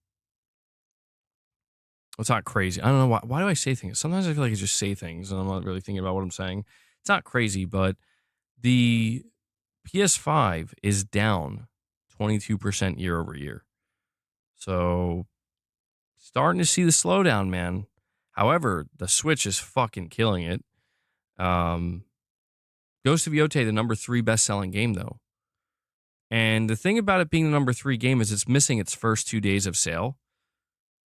S1: not crazy. I don't know why do I say things? Sometimes I feel like I just say things and I'm not really thinking about what I'm saying. It's not crazy, but the PS5 is down 22% year over year. So starting to see the slowdown, man. However, the Switch is fucking killing it. Ghost of Yotei, the number 3 best-selling game, though. And the thing about it being the number 3 game is it's missing its first 2 days of sale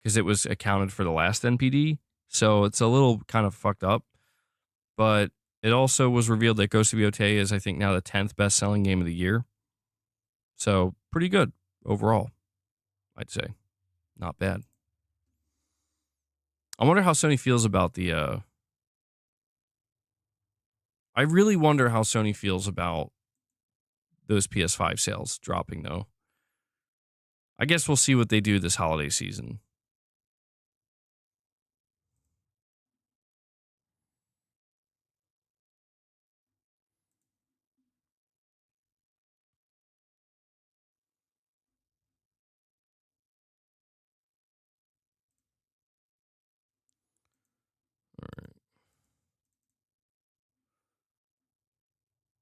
S1: because it was accounted for the last NPD. So it's a little kind of fucked up. But it also was revealed that Ghost of Yotei is, I think, now the 10th best-selling game of the year. So pretty good overall, I'd say. Not bad. I wonder how Sony feels about the... I really wonder how Sony feels about those PS5 sales dropping, though. I guess we'll see what they do this holiday season. All right.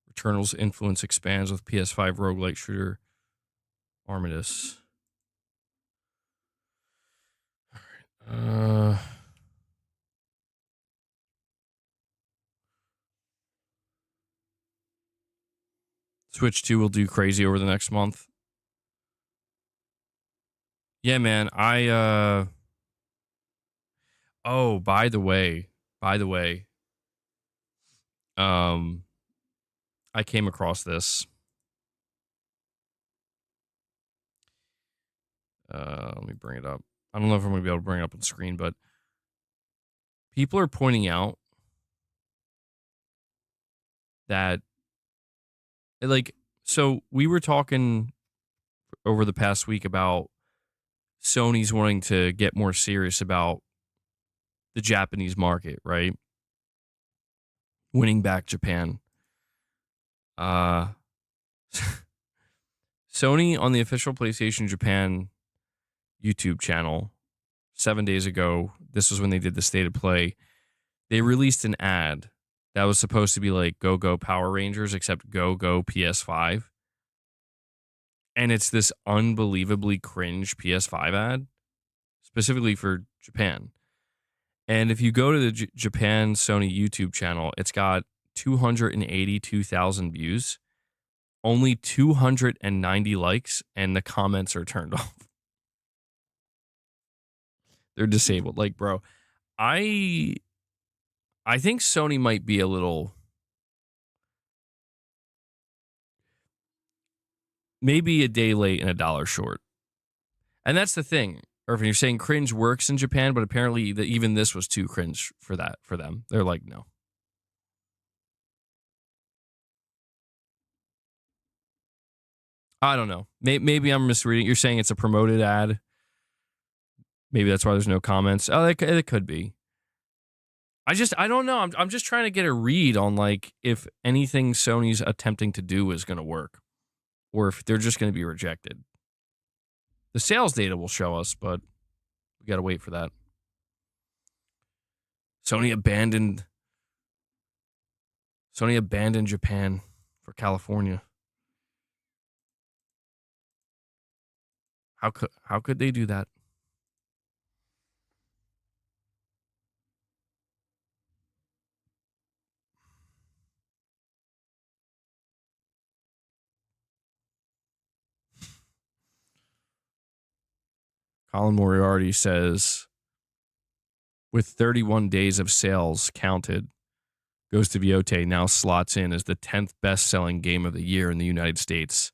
S1: Returnal's influence expands with PS5 roguelite shooter Armidas. All right. Switch 2 will do crazy over the next month. Yeah, man. Oh, by the way, I came across this. Let me bring it up. I don't know if I'm going to be able to bring it up on screen, but people are pointing out that, like, so we were talking over the past week about Sony's wanting to get more serious about the Japanese market, right? Winning back Japan. Sony on the official PlayStation Japan YouTube channel 7 days ago, this was when they did the state of play, they released an ad that was supposed to be like Go Go Power Rangers, except Go Go PS5. And it's this unbelievably cringe PS5 ad, specifically for Japan. And if you go to the Japan Sony YouTube channel, it's got 282,000 views, only 290 likes, and the comments are turned off. They're disabled. Like, bro, I think Sony might be a little, maybe a day late and a dollar short. And that's the thing. Irvin, you're saying cringe works in Japan, but apparently even this was too cringe for them. They're like, no. I don't know. Maybe I'm misreading. You're saying it's a promoted ad. Maybe that's why there's no comments. Oh, it could be. I don't know. I'm just trying to get a read on like if anything Sony's attempting to do is going to work or if they're just going to be rejected. The sales data will show us, but we got to wait for that. Sony abandoned Japan for California. How could they do that? Colin Moriarty says, with 31 days of sales counted, Ghost of Yotei now slots in as the 10th best-selling game of the year in the United States.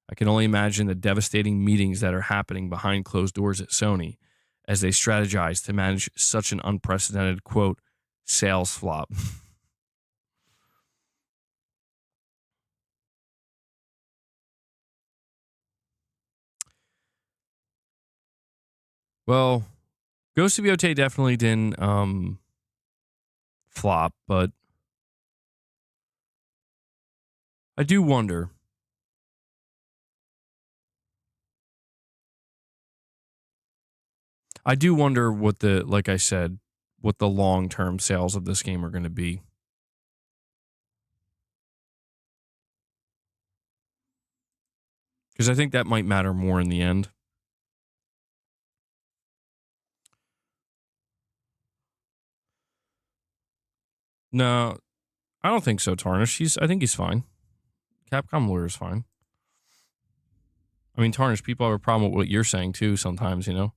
S1: I can only imagine the devastating meetings that are happening behind closed doors at Sony as they strategize to manage such an unprecedented, quote, sales flop. Well, Ghost of Yotei definitely didn't flop, but I do wonder. I do wonder what like I said, what the long-term sales of this game are going to be. Because I think that might matter more in the end. No, I don't think so, Tarnish. I think he's fine. Capcom lawyer's fine. I mean, Tarnish, people have a problem with what you're saying too sometimes, you know?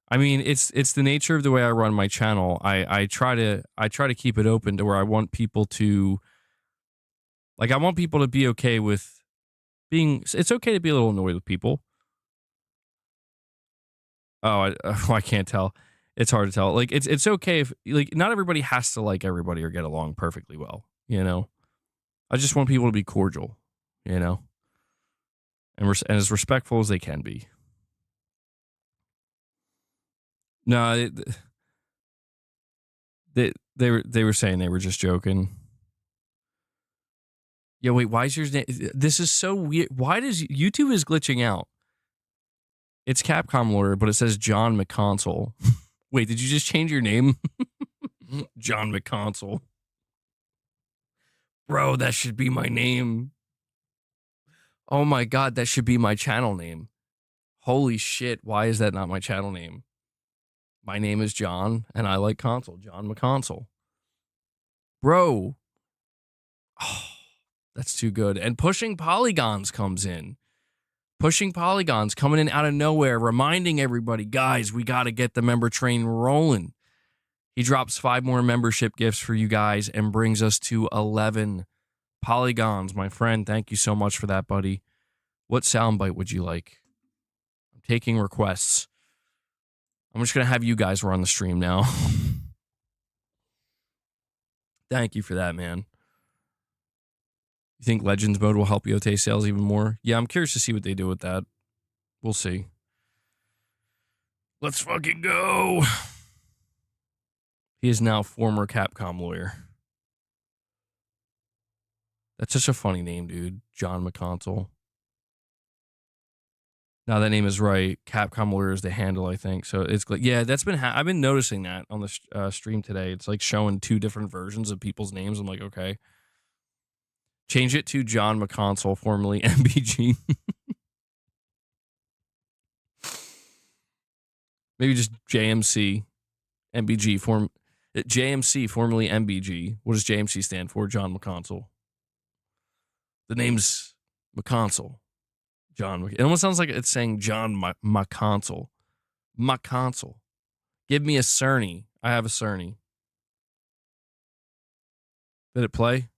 S1: I mean, it's the nature of the way I run my channel. I try to keep it open to where I want people to be okay with being. It's okay to be a little annoyed with people. Oh, I can't tell. It's hard to tell. Like it's okay if like not everybody has to like everybody or get along perfectly well. You know, I just want people to be cordial. You know, and as respectful as they can be. No, they were saying they were just joking. Yeah, wait, why is yours name? This is so weird. Why does YouTube is glitching out? It's Capcom lawyer, but it says John McConsole. Wait, did you just change your name? John McConsole. Bro, that should be my name. Oh my God, that should be my channel name. Holy shit, why is that not my channel name? My name is John, and I like console. John McConsole. Bro. Oh, that's too good. And Pushing Polygons comes in. Pushing Polygons coming in out of nowhere, reminding everybody, guys, we got to get the member train rolling. He drops 5 more membership gifts for you guys and brings us to 11 Polygons. My friend, thank you so much for that, buddy. What soundbite would you like? I'm taking requests. I'm just going to have you guys run the stream now. Thank you for that, man. You think Legends mode will help Yotei sales even more? Yeah, I'm curious to see what they do with that. We'll see. Let's fucking go. He is now former Capcom lawyer. That's such a funny name, dude. John McConsole. Now that name is right. Capcom lawyer is the handle, I think. So it's like, yeah, that's been. I've been noticing that on the stream today. It's like showing 2 different versions of people's names. I'm like, okay. Change it to John McConsole, formerly MBG. Maybe just JMC, MBG, JMC, formerly MBG. What does JMC stand for? John McConsole. The name's McConsole. John. It almost sounds like it's saying John McConsole. McConsole. Give me a Cerny. I have a Cerny. Did it play?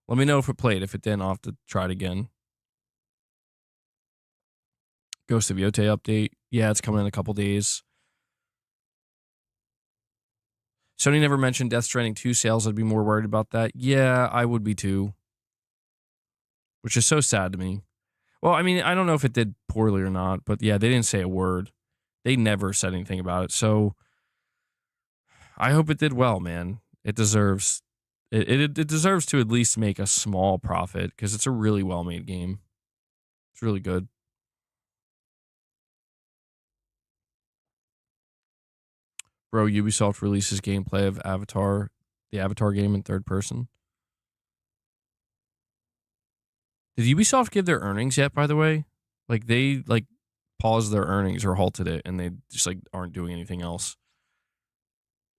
S1: Let me know if it played. If it didn't, I'll have to try it again. Ghost of Yotei update. Yeah, it's coming in a couple days. Sony never mentioned Death Stranding 2 sales. I'd be more worried about that. Yeah, I would be too. Which is so sad to me. Well, I mean, I don't know if it did poorly or not, but yeah, they didn't say a word. They never said anything about it. So I hope it did well, man. It deserves it deserves to at least make a small profit because it's a really well made game. It's really good. Bro, Ubisoft releases gameplay of Avatar, the Avatar game in third person. Did Ubisoft give their earnings yet, by the way? Like they paused their earnings or halted it and they just like aren't doing anything else.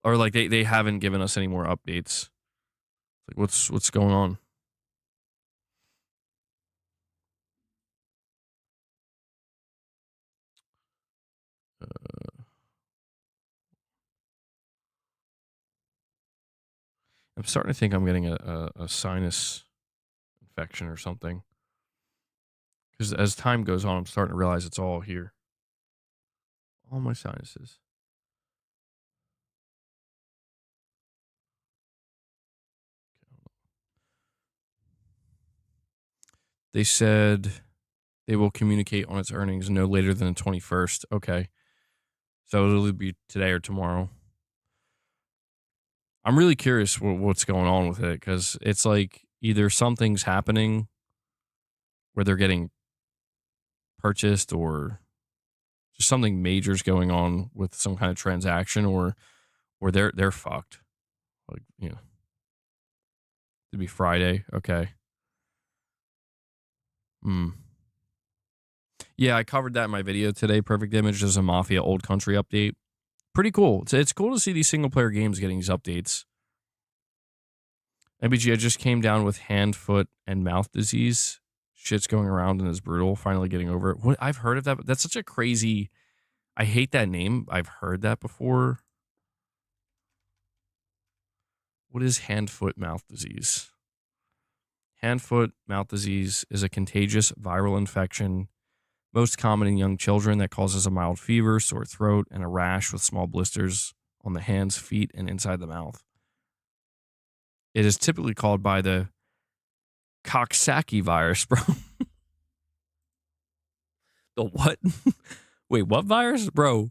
S1: Or like they haven't given us any more updates. Like what's going on? I'm starting to think I'm getting a sinus infection or something. Because as time goes on, I'm starting to realize it's all here. All my sinuses. They said they will communicate on its earnings no later than the 21st. Okay. So it'll be today or tomorrow. I'm really curious what's going on with it because it's like either something's happening where they're getting purchased or just something major's going on with some kind of transaction or they're fucked. Like, you know. It'd be Friday. Okay. Yeah, I covered that in my video today. Perfect Image is a Mafia Old Country update. Pretty cool. It's cool to see these single player games getting these updates. MBG, I just came down with hand, foot, and mouth disease. Shit's going around and is brutal. Finally getting over it. What I've heard of that. But that's such a crazy. I hate that name. I've heard that before. What is hand, foot, mouth disease? Hand, foot, mouth disease is a contagious viral infection, most common in young children, that causes a mild fever, sore throat, and a rash with small blisters on the hands, feet, and inside the mouth. It is typically called by the Coxsackie virus, bro. The what? Wait, what virus? Bro.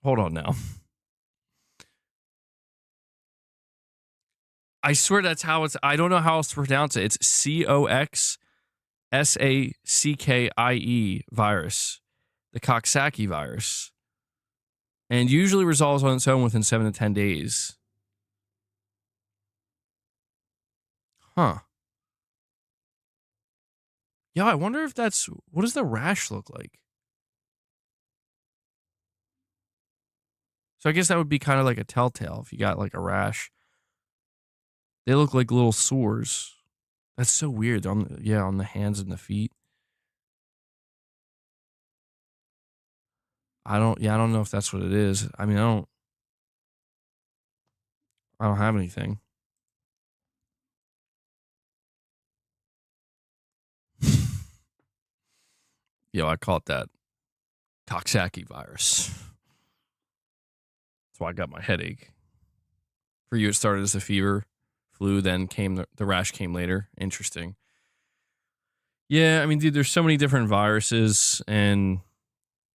S1: Hold on now. I swear that's how it's. I don't know how else to pronounce it. It's Coxsackie virus. The Coxsackie virus. And usually resolves on its own within 7 to 10 days. Huh. Yeah, I wonder if that's. What does the rash look like? So I guess that would be kind of like a telltale if you got like a rash. They look like little sores. That's so weird. On the hands and the feet. I don't know if that's what it is. I mean, I don't have anything. Yo, I caught that Coxsackie virus. That's why I got my headache. For you, it started as a fever, flu, then came the rash came later. Interesting. Yeah, I mean, dude, there's so many different viruses, and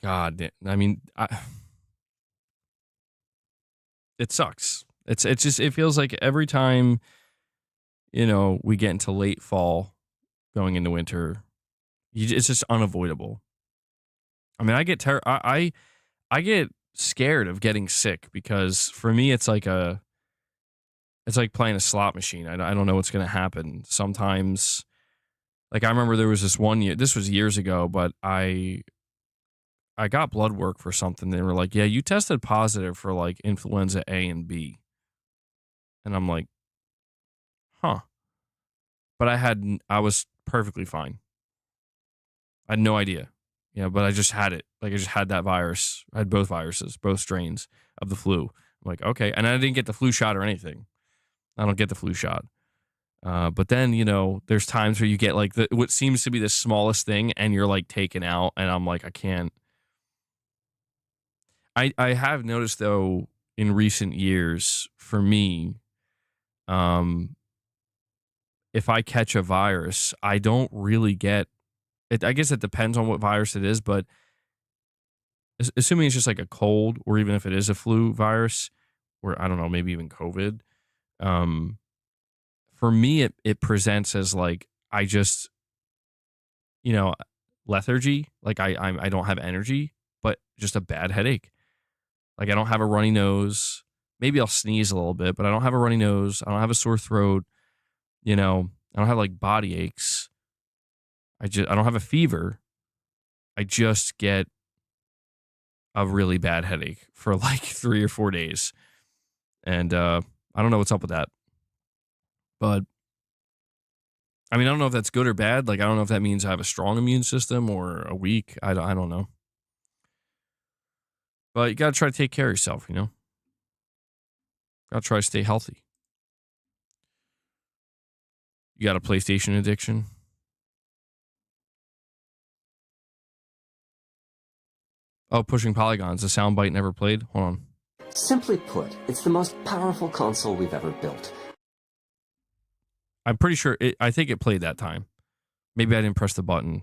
S1: God, I mean, it sucks. It's just it feels like every time, we get into late fall, going into winter, it's just unavoidable. I mean, I get I get scared of getting sick because for me, it's like playing a slot machine. I don't know what's going to happen. Sometimes, like I remember there was this one year, this was years ago, but I got blood work for something. They were like, yeah, you tested positive for like influenza A and B. And I'm like, huh. But I was perfectly fine. I had no idea, but I just had it. Like I just had that virus. I had both viruses, both strains of the flu. I'm like, okay. And I didn't get the flu shot or anything. I don't get the flu shot. But then, there's times where you get like what seems to be the smallest thing and you're like taken out. And I'm like, I can't. I have noticed though in recent years for me, if I catch a virus, I don't really get it. I guess it depends on what virus it is, but assuming it's just like a cold, or even if it is a flu virus, or I don't know, maybe even COVID. For me, it presents as like I just, lethargy. Like I don't have energy, but just a bad headache. Like I don't have a runny nose. Maybe I'll sneeze a little bit, but I don't have a runny nose. I don't have a sore throat. I don't have like body aches. I don't have a fever. I just get a really bad headache for like 3 or 4 days. And I don't know what's up with that. But I mean, I don't know if that's good or bad. Like, I don't know if that means I have a strong immune system or a weak. I don't know. But you got to try to take care of yourself, Got to try to stay healthy. You got a PlayStation addiction? Oh, pushing polygons. A soundbite never played? Hold on.
S4: Simply put, it's the most powerful console we've ever built.
S1: I'm pretty sure I think it played that time. Maybe I didn't press the button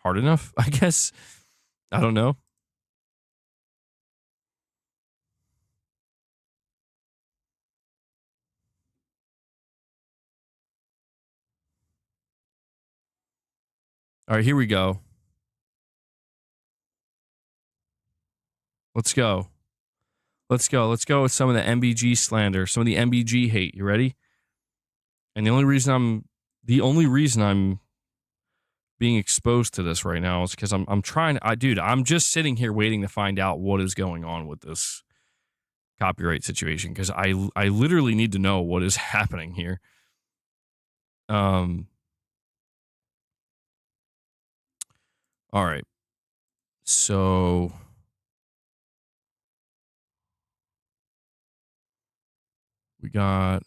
S1: hard enough, I guess. I don't know. All right, here we go. Let's go. Let's go with some of the MBG slander, some of the MBG hate. You ready? And the only reason I'm being exposed to this right now is because I'm trying. I'm just sitting here waiting to find out what is going on with this copyright situation, because I literally need to know what is happening here. All right. So we got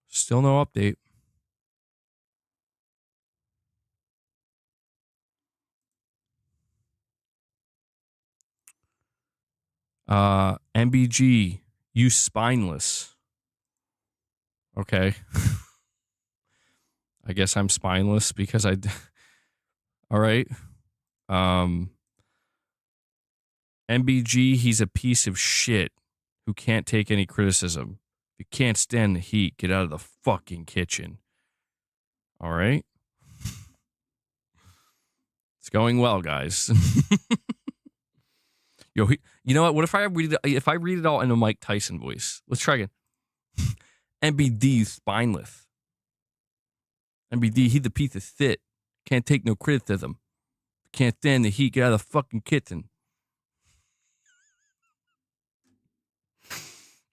S1: still no update. MBG, you spineless. Okay. I guess I'm spineless because all right. MBG, he's a piece of shit who can't take any criticism. If you can't stand the heat, get out of the fucking kitchen. All right. It's going well, guys. Yo, you know what? What if I read it all in a Mike Tyson voice? Let's try again. MBD spineless. MBD, he the piece of shit. Can't take no criticism. Can't stand the heat. Get out of the fucking kitchen.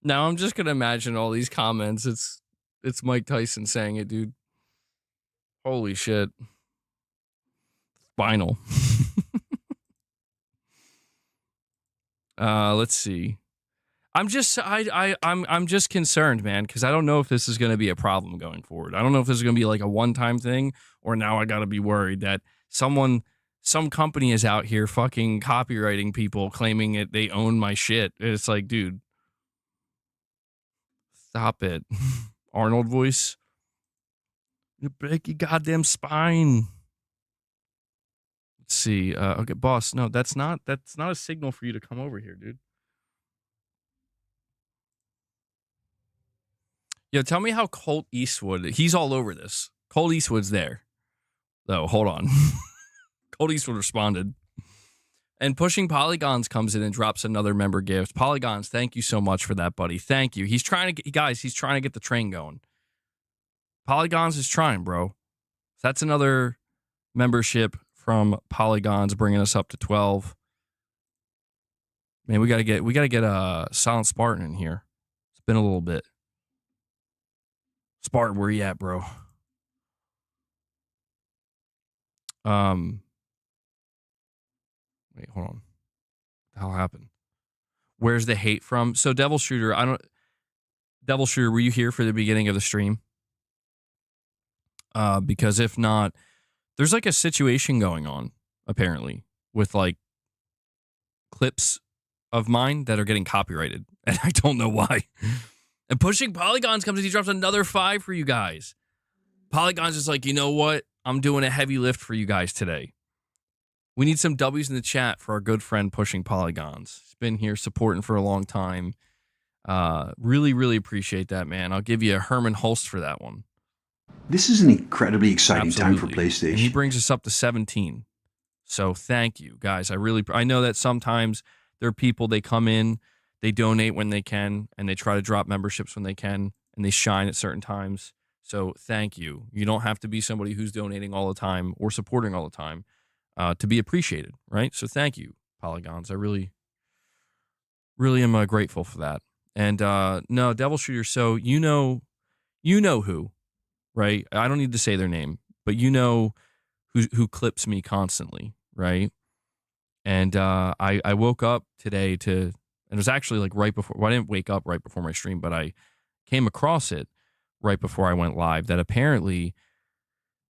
S1: Now I'm just gonna imagine all these comments. It's Mike Tyson saying it, dude. Holy shit. Spinal. Let's see. I'm just concerned, man, because I don't know if this is going to be a problem going forward. I don't know if this is going to be like a one-time thing, or now I got to be worried that some company is out here fucking copywriting people, claiming it they own my shit. It's like, dude, stop it. Arnold voice. You break your goddamn spine. Let's see. Okay, boss. No, that's not a signal for you to come over here, dude. Yo, tell me how Colt Eastwood, he's all over this. Colt Eastwood's there. Oh, hold on. Colt Eastwood responded. And Pushing Polygons comes in and drops another member gift. Polygons, thank you so much for that, buddy. Thank you. He's trying to get the train going. Polygons is trying, bro. That's another membership from Polygons, bringing us up to 12. Man, we gotta get a Silent Spartan in here. It's been a little bit. Spartan, where you at, bro? Wait, hold on. What the hell happened? Where's the hate from? So Devil Shooter, were you here for the beginning of the stream? Because if not, there's like a situation going on, apparently, with like clips of mine that are getting copyrighted. And I don't know why. And Pushing Polygons comes in, he drops another 5 for you guys. Polygon's is like, you know what? I'm doing a heavy lift for you guys today. We need some W's in the chat for our good friend Pushing Polygons. He's been here supporting for a long time. Really, really appreciate that, man. I'll give you a Herman Hulst for that one.
S3: This is an incredibly exciting time for
S1: Absolutely.
S3: PlayStation.
S1: And he brings us up to 17. So thank you, guys. I know that sometimes there are people, they come in, they donate when they can, and they try to drop memberships when they can, and they shine at certain times. So thank you. You don't have to be somebody who's donating all the time or supporting all the time to be appreciated, right? So thank you, Polygons. I really, really am grateful for that. And no, Devil Shooter, so you know who, right? I don't need to say their name, but you know who clips me constantly, right? And I woke up today and it was actually like right before, well, I didn't wake up right before my stream, but I came across it right before I went live, that apparently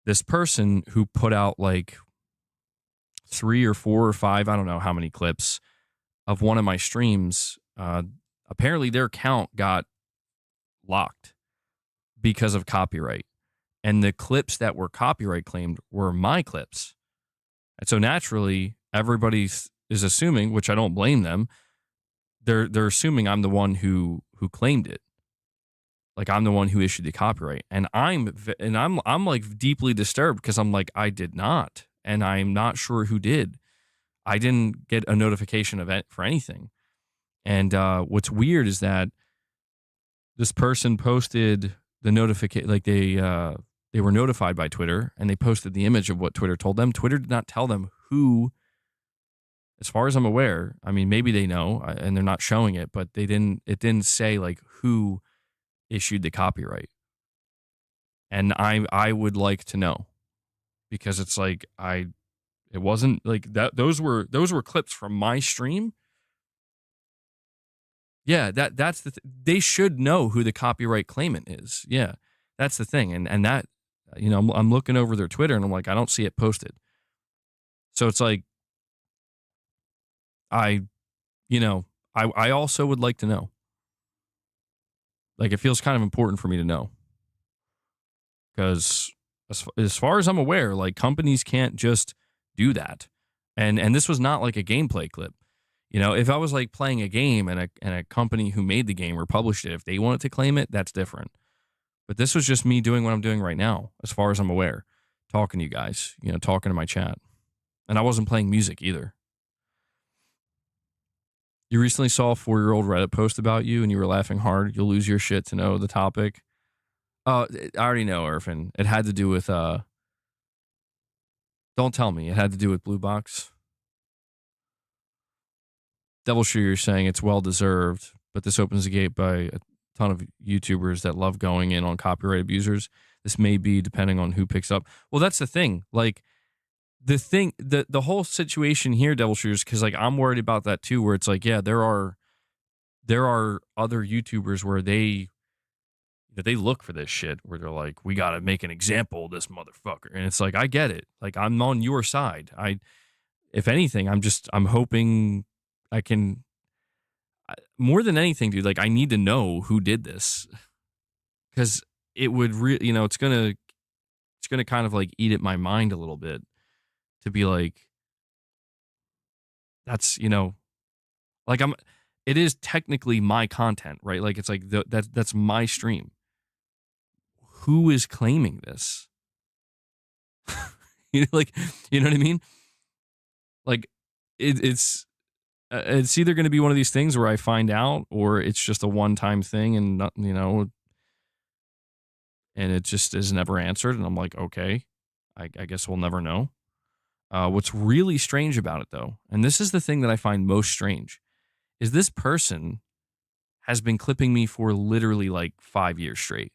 S1: this person who put out like 3 or 4 or 5, I don't know how many clips of one of my streams, apparently their account got locked because of copyright. And the clips that were copyright claimed were my clips. And so naturally, everybody is assuming, which I don't blame them, they're assuming I'm the one who claimed it. Like I'm the one who issued the copyright. And I'm like deeply disturbed because I'm like, I did not. And I'm not sure who did. I didn't get a notification of it for anything. And what's weird is that this person posted the notification, like they were notified by Twitter, and they posted the image of what Twitter told them. Twitter did not tell them who, as far as I'm aware. I mean, maybe they know and they're not showing it, but it didn't say like who issued the copyright. And I would like to know, because it's like it wasn't like that. Those were clips from my stream. Yeah, that's they should know who the copyright claimant is. Yeah, that's the thing. And that, you know, I'm looking over their Twitter and I'm like, I don't see it posted. So it's like, I also would like to know. Like, it feels kind of important for me to know. Because as far as I'm aware, like, companies can't just do that. And this was not like a gameplay clip. You know, if I was like playing a game and a company who made the game or published it, if they wanted to claim it, that's different. But this was just me doing what I'm doing right now, as far as I'm aware, talking to you guys, you know, talking to my chat. And I wasn't playing music either. You recently saw a 4-year-old Reddit post about you and you were laughing hard. You'll lose your shit to know the topic. I already know, Irfan. It had to do with, don't tell me. It had to do with Blue Box. Devil Shooter saying it's well-deserved, but this opens the gate by a ton of YouTubers that love going in on copyright abusers. This may be depending on who picks up. Well, that's the thing. Like, the whole situation here, Devil Shooters, because like I'm worried about that too, where it's like, yeah, there are other YouTubers where they look for this shit, where they're like, we got to make an example of this motherfucker. And it's like, I get it. Like, I'm on your side. If anything, I'm hoping I can, more than anything, dude, like I need to know who did this, because it would really, you know, it's going to kind of like eat at my mind a little bit to be like, that's, you know, like it is technically my content, right? Like, it's like that's my stream. Who is claiming this? You know, like, you know what I mean? Like, it's either going to be one of these things where I find out, or it's just a one-time thing, and not, you know, and it just is never answered. And I'm like, okay, I guess we'll never know. What's really strange about it, though, and this is the thing that I find most strange, is this person has been clipping me for literally like 5 years straight.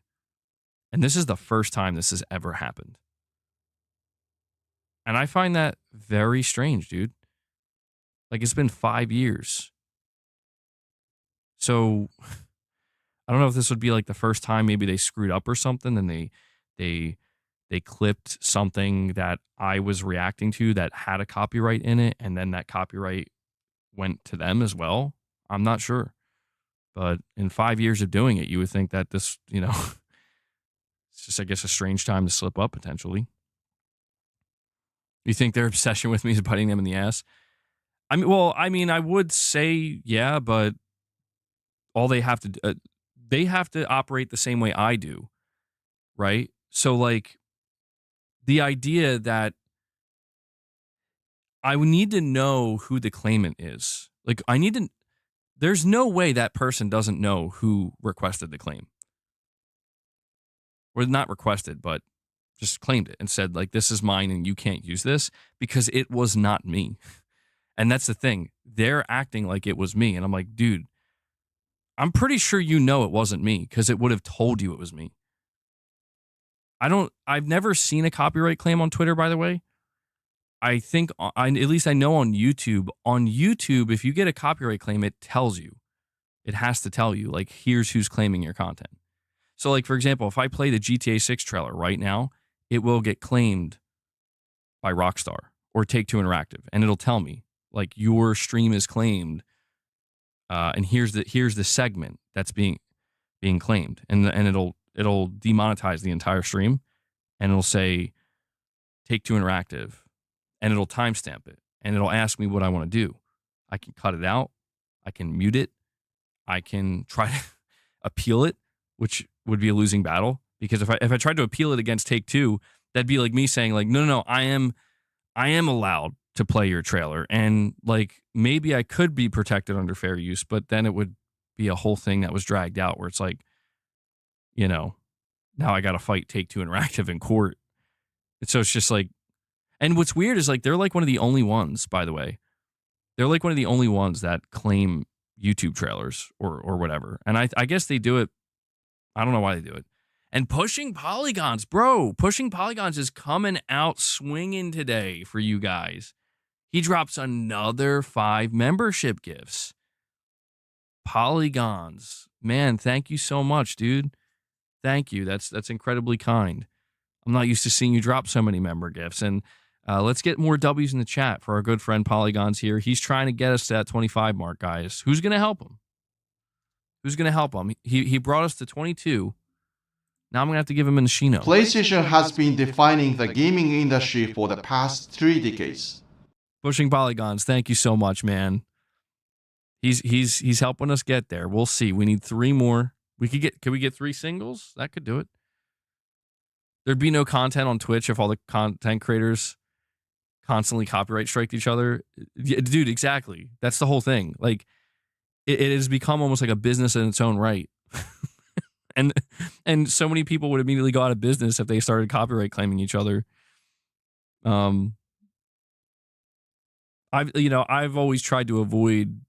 S1: And this is the first time this has ever happened. And I find that very strange, dude. Like, it's been 5 years. So I don't know if this would be like the first time maybe they screwed up or something, and they clipped something that I was reacting to that had a copyright in it, and then that copyright went to them as well. I'm not sure. But in 5 years of doing it, you would think that this, you know, It's just, I guess, a strange time to slip up potentially. You think their obsession with me is biting them in the ass? I mean, I would say yeah, but all they have to operate the same way I do, right? So like the idea that I would need to know who the claimant is. Like there's no way that person doesn't know who requested the claim. Or not requested, but just claimed it and said like, this is mine and you can't use this because it was not me. And that's the thing. They're acting like it was me. And I'm like, dude, I'm pretty sure you know it wasn't me because it would have told you it was me. I've never seen a copyright claim on Twitter, by the way. I think, at least I know on YouTube. On YouTube, if you get a copyright claim, it tells you. It has to tell you, like, here's who's claiming your content. So, like, for example, if I play the GTA 6 trailer right now, it will get claimed by Rockstar or Take-Two Interactive, and it'll tell me, like, your stream is claimed, and here's the segment that's being claimed, and it'll demonetize the entire stream, and it'll say Take-Two Interactive, and it'll timestamp it, and it'll ask me what I want to do. I can cut it out, I can mute it, I can try to appeal it, which would be a losing battle, because if I tried to appeal it against Take-Two, that'd be like me saying like, no, I am allowed to play your trailer, and like maybe I could be protected under fair use, but then it would be a whole thing that was dragged out where it's like, you know, now I got to fight Take-Two Interactive in court. And so it's just like, and what's weird is like they're like one of the only ones, by the way, they're like one of the only ones that claim YouTube trailers or whatever, and I guess they do it. I don't know why they do it. And Pushing Polygons, bro. Pushing Polygons is coming out swinging today for you guys. He drops another 5 membership gifts. Polygons. Man, thank you so much, dude. Thank you. That's incredibly kind. I'm not used to seeing you drop so many member gifts. And let's get more W's in the chat for our good friend Polygons here. He's trying to get us to that 25 mark, guys. Who's going to help him? Who's going to help him? He brought us to 22. Now I'm going to have to give him a Nishino.
S5: PlayStation has been defining the gaming industry for the past 3 decades.
S1: Pushing Polygons, thank you so much, man. He's helping us get there. We'll see. We need 3 more. Could we get 3 singles? That could do it. There'd be no content on Twitch if all the content creators constantly copyright strike each other. Yeah, dude, exactly. That's the whole thing. Like, it has become almost like a business in its own right. And so many people would immediately go out of business if they started copyright claiming each other. I've always tried to avoid,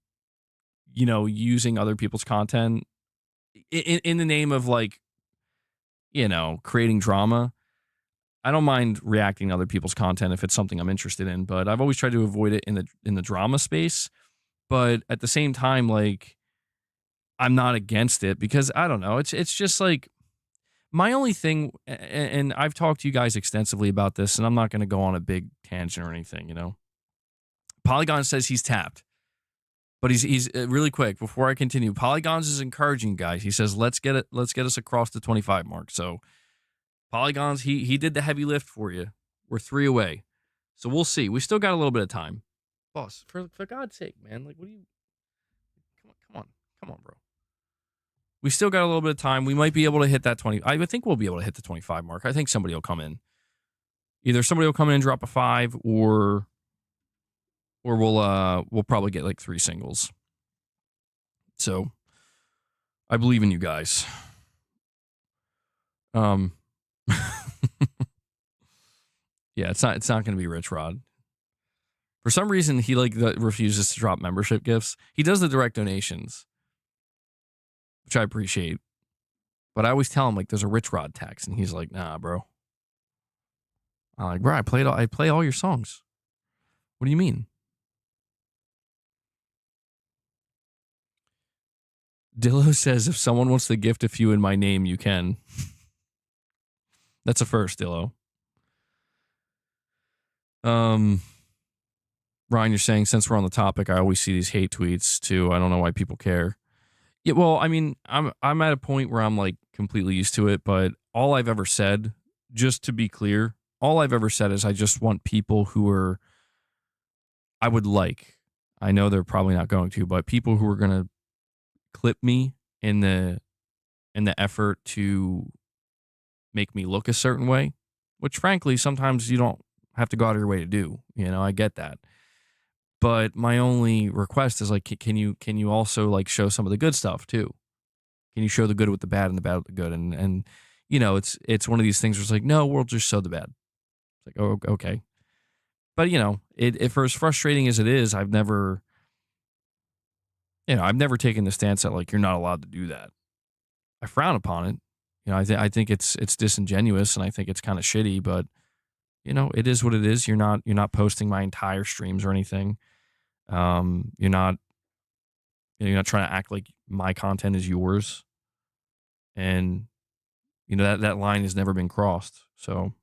S1: using other people's content in the name of like, creating drama. I don't mind reacting to other people's content if it's something I'm interested in, but I've always tried to avoid it in the drama space. But at the same time, like, I'm not against it because I don't know. It's just like my only thing, and I've talked to you guys extensively about this, and I'm not going to go on a big tangent or anything, Polygon says he's tapped, but he's really quick before I continue. Polygons is encouraging guys. He says let's get us across the 25 mark. So Polygons, he did the heavy lift for you. We're 3 away, so we'll see. We still got a little bit of time, boss. For God's sake, man! Like, what do you? Come on, bro. We still got a little bit of time. We might be able to hit that 20. I think we'll be able to hit the 25 mark. I think somebody will come in. Either somebody will come in and drop a 5, or we'll probably get like 3 singles. So I believe in you guys. Yeah, it's not going to be Rich Rod. For some reason, he refuses to drop membership gifts. He does the direct donations, which I appreciate. But I always tell him, like, there's a Rich Rod tax. And he's like, nah, bro. I'm like, bro, I play all your songs. What do you mean? Dillo says, if someone wants to gift a few in my name, you can. That's a first, Dillo. Ryan, you're saying, since we're on the topic, I always see these hate tweets, too. I don't know why people care. Yeah, well, I mean, I'm at a point where I'm like completely used to it, but all I've ever said, just to be clear, all I've ever said is I just want people who are, I would like, I know they're probably not going to, but people who are going to clip me in the effort to make me look a certain way, which frankly, sometimes you don't have to go out of your way to do. I get that. But my only request is like, can you also like show some of the good stuff too? Can you show the good with the bad and the bad with the good? And it's one of these things where it's like, no, we'll just show the bad. It's like, oh, okay. But it for as frustrating as it is, I've never taken the stance that like you're not allowed to do that. I frown upon it. I think it's disingenuous and I think it's kind of shitty, but it is what it is. You're not posting my entire streams or anything. You're not trying to act like my content is yours. And that line has never been crossed. So,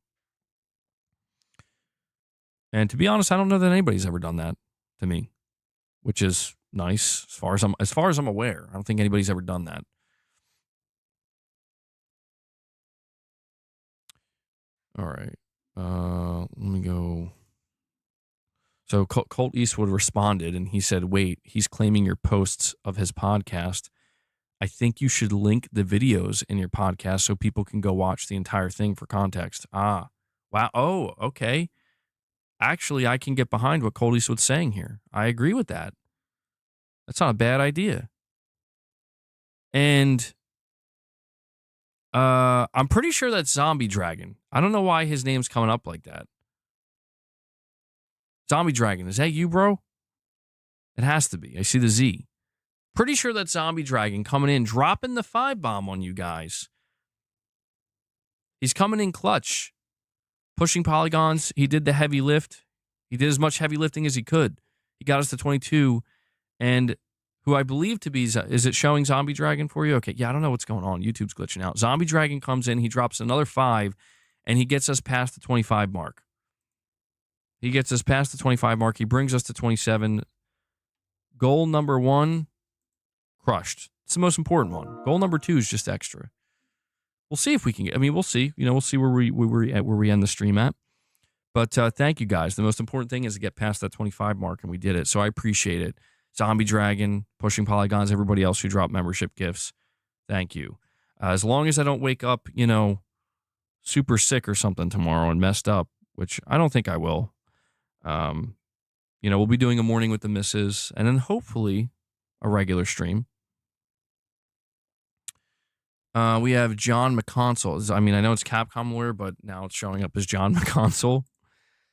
S1: and to be honest, I don't know that anybody's ever done that to me, which is nice as far as I'm aware. I don't think anybody's ever done that. All right. Let me go. So Colt Eastwood responded and he said, wait, he's claiming your posts of his podcast. I think you should link the videos in your podcast so people can go watch the entire thing for context. Ah, wow. Oh, okay. Actually, I can get behind what Colt Eastwood's saying here. I agree with that. That's not a bad idea. And I'm pretty sure that's Zombie Dragon. I don't know why his name's coming up like that. Zombie Dragon, is that you, bro? It has to be. I see the Z. Pretty sure that's Zombie Dragon coming in, dropping the 5-bomb on you guys. He's coming in clutch. Pushing polygons. He did the heavy lift. He did as much heavy lifting as he could. He got us to 22. And who I believe to be, is it showing Zombie Dragon for you? Okay, yeah, I don't know what's going on. YouTube's glitching out. Zombie Dragon comes in. He drops another 5. And he gets us past the 25 mark. He gets us past the 25 mark. He brings us to 27. Goal number 1, crushed. It's the most important one. Goal number 2 is just extra. We'll see if we can get. I mean, we'll see. We'll see where we end the stream at. But thank you guys. The most important thing is to get past that 25 mark, and we did it. So I appreciate it. Zombie Dragon, Pushing Polygons, everybody else who dropped membership gifts. Thank you. As long as I don't wake up, super sick or something tomorrow and messed up, which I don't think I will. We'll be doing a morning with the missus and then hopefully a regular stream. We have John McConsole. I mean, I know it's Capcom lore, but now it's showing up as John McConsole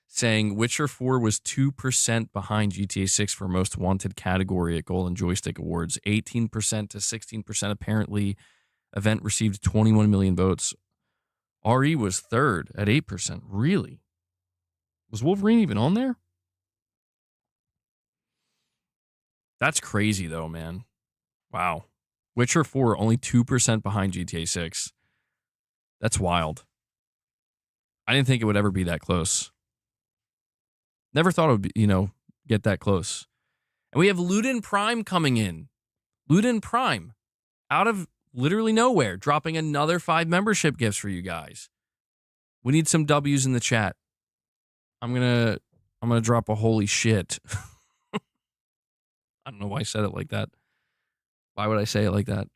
S1: saying Witcher 4 was 2% behind GTA 6 for most wanted category at Golden Joystick Awards. 18% to 16% apparently. Event received 21 million votes. RE was third at 8%. Really? Was Wolverine even on there? That's crazy, though, man. Wow. Witcher 4 only 2% behind GTA 6. That's wild. I didn't think it would ever be that close. Never thought it would be, get that close. And we have Luden Prime coming in. Luden Prime. Out of literally nowhere. Dropping another 5 membership gifts for you guys. We need some W's in the chat. I'm gonna drop a holy shit. I don't know why I said it like that. Why would I say it like that?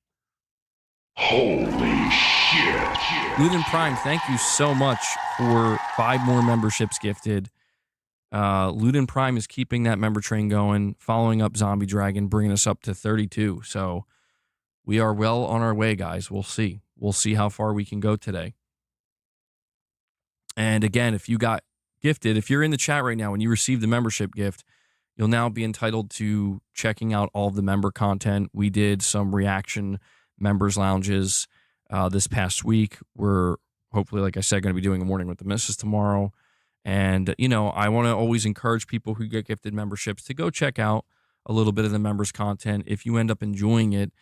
S18: Holy shit.
S1: Luden Prime, thank you so much for 5 more memberships gifted. Luden Prime is keeping that member train going, following up Zombie Dragon, bringing us up to 32. So we are well on our way, guys. We'll see. We'll see how far we can go today. And again, if you got gifted, if you're in the chat right now and you received the membership gift, you'll now be entitled to checking out all of the member content. We did some reaction members lounges this past week. We're hopefully, like I said, going to be doing a morning with the missus tomorrow. And, I want to always encourage people who get gifted memberships to go check out a little bit of the members content. If you end up enjoying it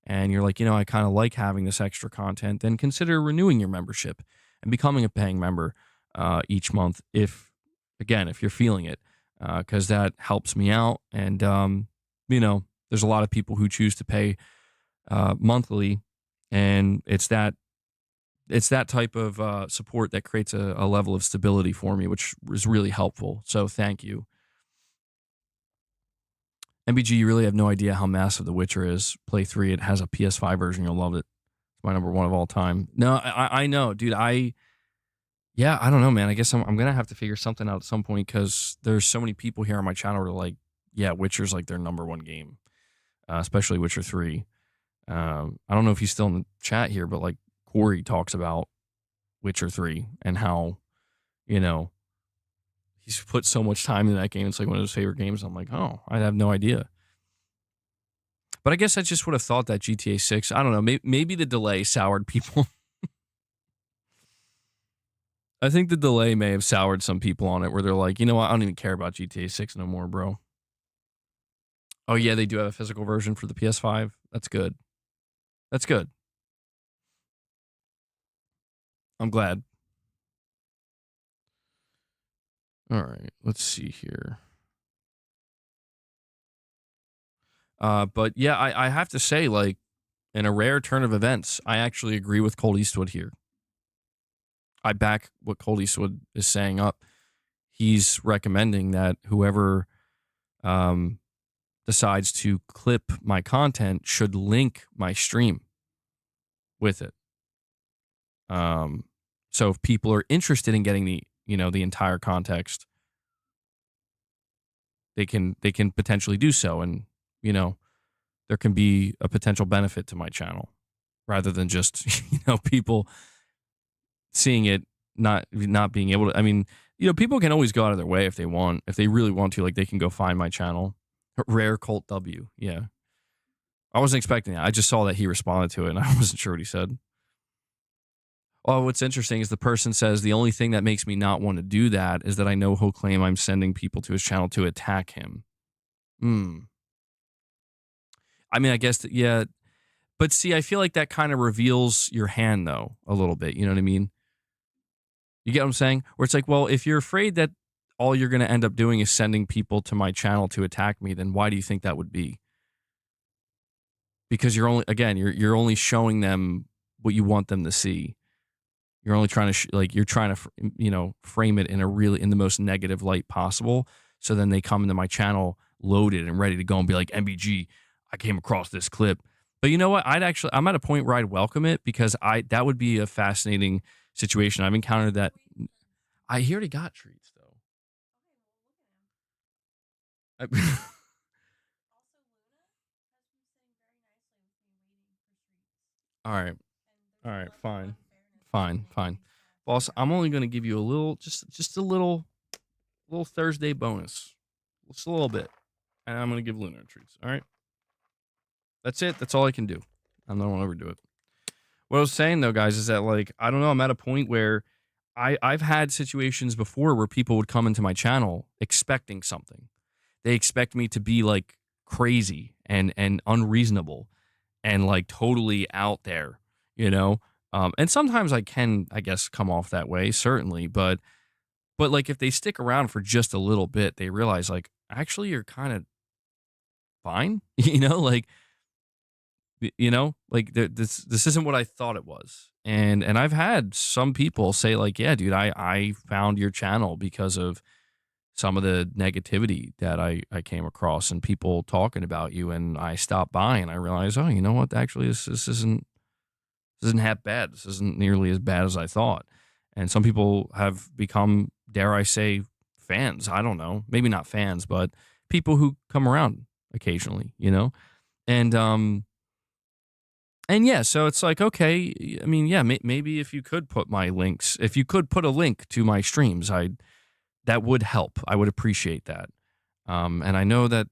S1: and you're like, I kind of like having this extra content, then consider renewing your membership and becoming a paying member each month if you're feeling it. Because that helps me out. And, there's a lot of people who choose to pay monthly. And it's that it's that type of support that creates a level of stability for me, which is really helpful. So thank you. MBG, you really have no idea how massive The Witcher is. Play 3, it has a PS5 version. You'll love it. It's my number one of all time. No, I know, dude. I don't know, man. I guess I'm going to have to figure something out at some point because there's so many people here on my channel who are like, yeah, Witcher's like their number one game, especially Witcher 3. I don't know if he's still in the chat here, but like Corey talks about Witcher 3 and how, you know, he's put so much time in that game. It's like one of his favorite games. I'm like, oh, I have no idea. But I guess I just would have thought that GTA 6, I don't know, maybe the delay soured people. I think the delay may have soured some people on it where they're like, you know what, I don't even care about GTA 6 no more, bro. Oh, yeah, they do have a physical version for the PS5. That's good. That's good. I'm glad. All right, let's see here. But yeah, I have to say, like, in a rare turn of events, I actually agree with Colt Eastwood here. I back what Colt Eastwood is saying up. He's recommending that whoever decides to clip my content should link my stream with it. So if people are interested in getting the entire context, they can potentially do so, and there can be a potential benefit to my channel rather than just people seeing it not being able to. I mean, people can always go out of their way if they want, if they really want to. Like, they can go find my channel. Rare Colt W. Yeah, I wasn't expecting that. I just saw that he responded to it, and I wasn't sure what he said. Oh, what's interesting is the person says the only thing that makes me not want to do that is that I know he'll claim I'm sending people to his channel to attack him. I mean, I guess that, yeah. But see, I feel like that kind of reveals your hand, though, a little bit. You know what I mean? You get what I'm saying? Where it's like, well, if you're afraid that all you're going to end up doing is sending people to my channel to attack me, then why do you think that would be? Because you're only showing them what you want them to see. You're only trying to you're trying to frame it in the most negative light possible. So then they come into my channel loaded and ready to go and be like, MBG, I came across this clip. But you know what? I'm at a point where I'd welcome it because that would be a fascinating situation. I've encountered that. He already got treats though. All right, fine. Boss, I'm only going to give you a little, just a little Thursday bonus. Just a little bit. And I'm going to give Luna treats, all right? That's it. That's all I can do. I'm not going to overdo it. What I was saying, though, guys, is that, like, I don't know, I'm at a point where I've had situations before where people would come into my channel expecting something. They expect me to be, like, crazy and unreasonable and, like, totally out there, and sometimes I can, I guess, come off that way, certainly, but like, if they stick around for just a little bit, they realize, like, actually you're kind of fine, like, this isn't what I thought it was. And I've had some people say, like, yeah, dude, I found your channel because of some of the negativity that I came across and people talking about you, and I stopped by and I realized, oh, you know what, actually this isn't half bad. This isn't nearly as bad as I thought. And some people have become, dare I say, fans. I don't know, maybe not fans, but people who come around occasionally, and yeah, so it's like, okay, I mean, yeah, maybe if you could put if you could put a link to my streams, that would help. I would appreciate that. And I know that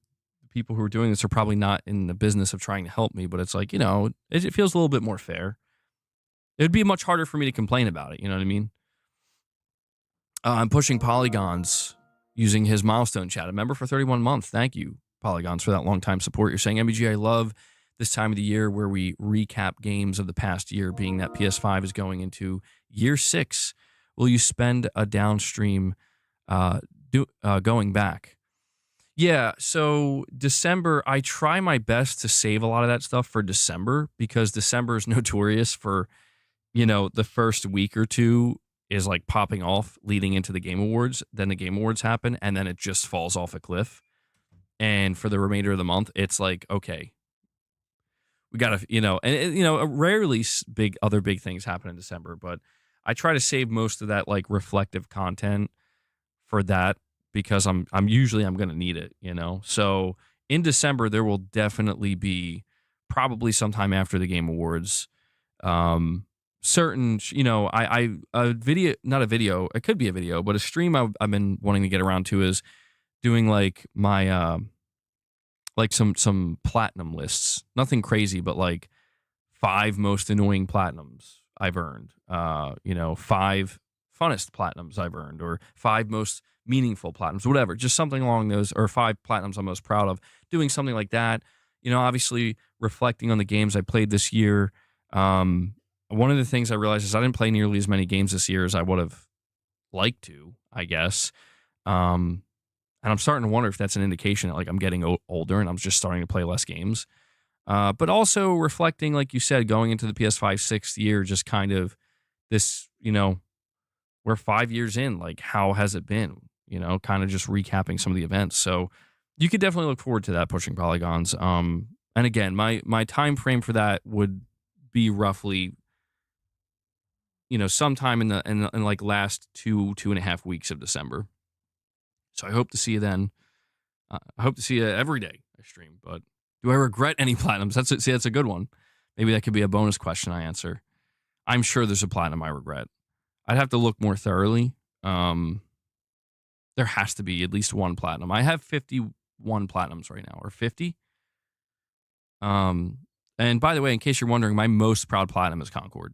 S1: people who are doing this are probably not in the business of trying to help me, but it's like, it feels a little bit more fair. It would be much harder for me to complain about it. You know what I mean? I'm pushing Polygons using his milestone chat. A member for 31 months. Thank you, Polygons, for that long time support. You're saying, MBG, I love this time of the year where we recap games of the past year, being that PS5 is going into year 6. Will you spend a downstream going back? Yeah, so December, I try my best to save a lot of that stuff for December because December is notorious for the first week or two is like popping off leading into the Game Awards. Then the Game Awards happen, and then it just falls off a cliff. And for the remainder of the month, it's like, okay, we gotta, rarely other big things happen in December, but I try to save most of that like reflective content for that because I'm gonna need it, So in December there will definitely be probably sometime after the Game Awards, certain, a video, not a video, it could be a video, but a stream I've been wanting to get around to is doing like my like some platinum lists. Nothing crazy, but like 5 most annoying platinums I've earned. 5 funnest platinums I've earned, or 5 most meaningful platinums, whatever. Just something along those, or 5 platinums I'm most proud of. Doing something like that. Obviously reflecting on the games I played this year. One of the things I realized is I didn't play nearly as many games this year as I would have liked to, I guess. And I'm starting to wonder if that's an indication that like I'm getting older and I'm just starting to play less games. But also reflecting, like you said, going into the PS5 6th year, just kind of this, we're 5 years in, like how has it been? Kind of just recapping some of the events. So you could definitely look forward to that, Pushing Polygons. And again, my time frame for that would be roughly, sometime in like last 2.5 weeks of December. So I hope to see you then. I hope to see you every day I stream. But do I regret any platinums? That's a good one. Maybe that could be a bonus question I answer. I'm sure there's a platinum I regret. I'd have to look more thoroughly. There has to be at least one platinum. I have 51 platinums right now, or 50. And by the way, in case you're wondering, my most proud platinum is Concord.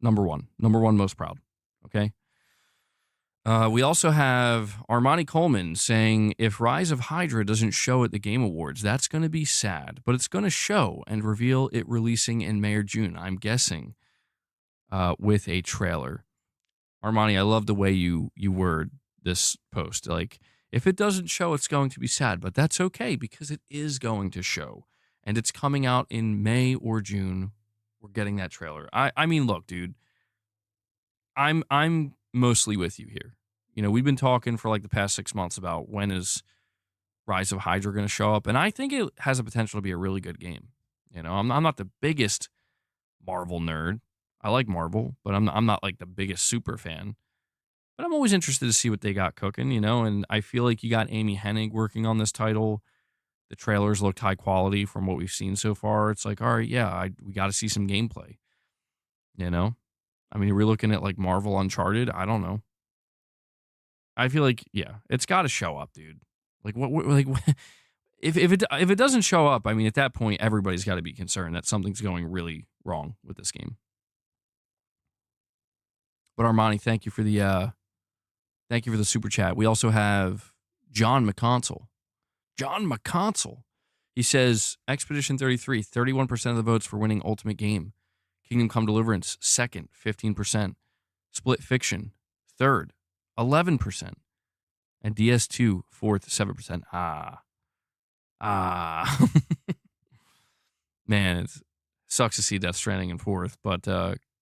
S1: Number one most proud. Okay. We also have Armani Coleman saying, if Rise of Hydra doesn't show at the Game Awards, that's going to be sad, but it's going to show and reveal it releasing in May or June, I'm guessing, with a trailer. Armani, I love the way you word this post. Like, if it doesn't show, it's going to be sad, but that's okay because it is going to show, and it's coming out in May or June. We're getting that trailer. I mean, look, dude, I'm mostly with you here. We've been talking for like the past 6 months about when is Rise of Hydra going to show up, and I think it has a potential to be a really good game. I'm not the biggest Marvel nerd. I like Marvel, but I'm not like the biggest super fan. But I'm always interested to see what they got cooking, and I feel like you got Amy Hennig working on this title. The trailers looked high quality from what we've seen so far. It's like, all right, yeah, we got to see some gameplay. I mean, are we looking at like Marvel Uncharted? I don't know. I feel like, yeah, it's got to show up, dude. Like if it doesn't show up, I mean, at that point, everybody's got to be concerned that something's going really wrong with this game. But Armani, thank you for the super chat. We also have John McConsole. John McConsole. He says Expedition 33, 31% of the votes for winning Ultimate Game. Kingdom Come Deliverance, second, 15%. Split Fiction, third, 11%. And DS2, fourth, 7%. Man, it sucks to see Death Stranding in fourth, but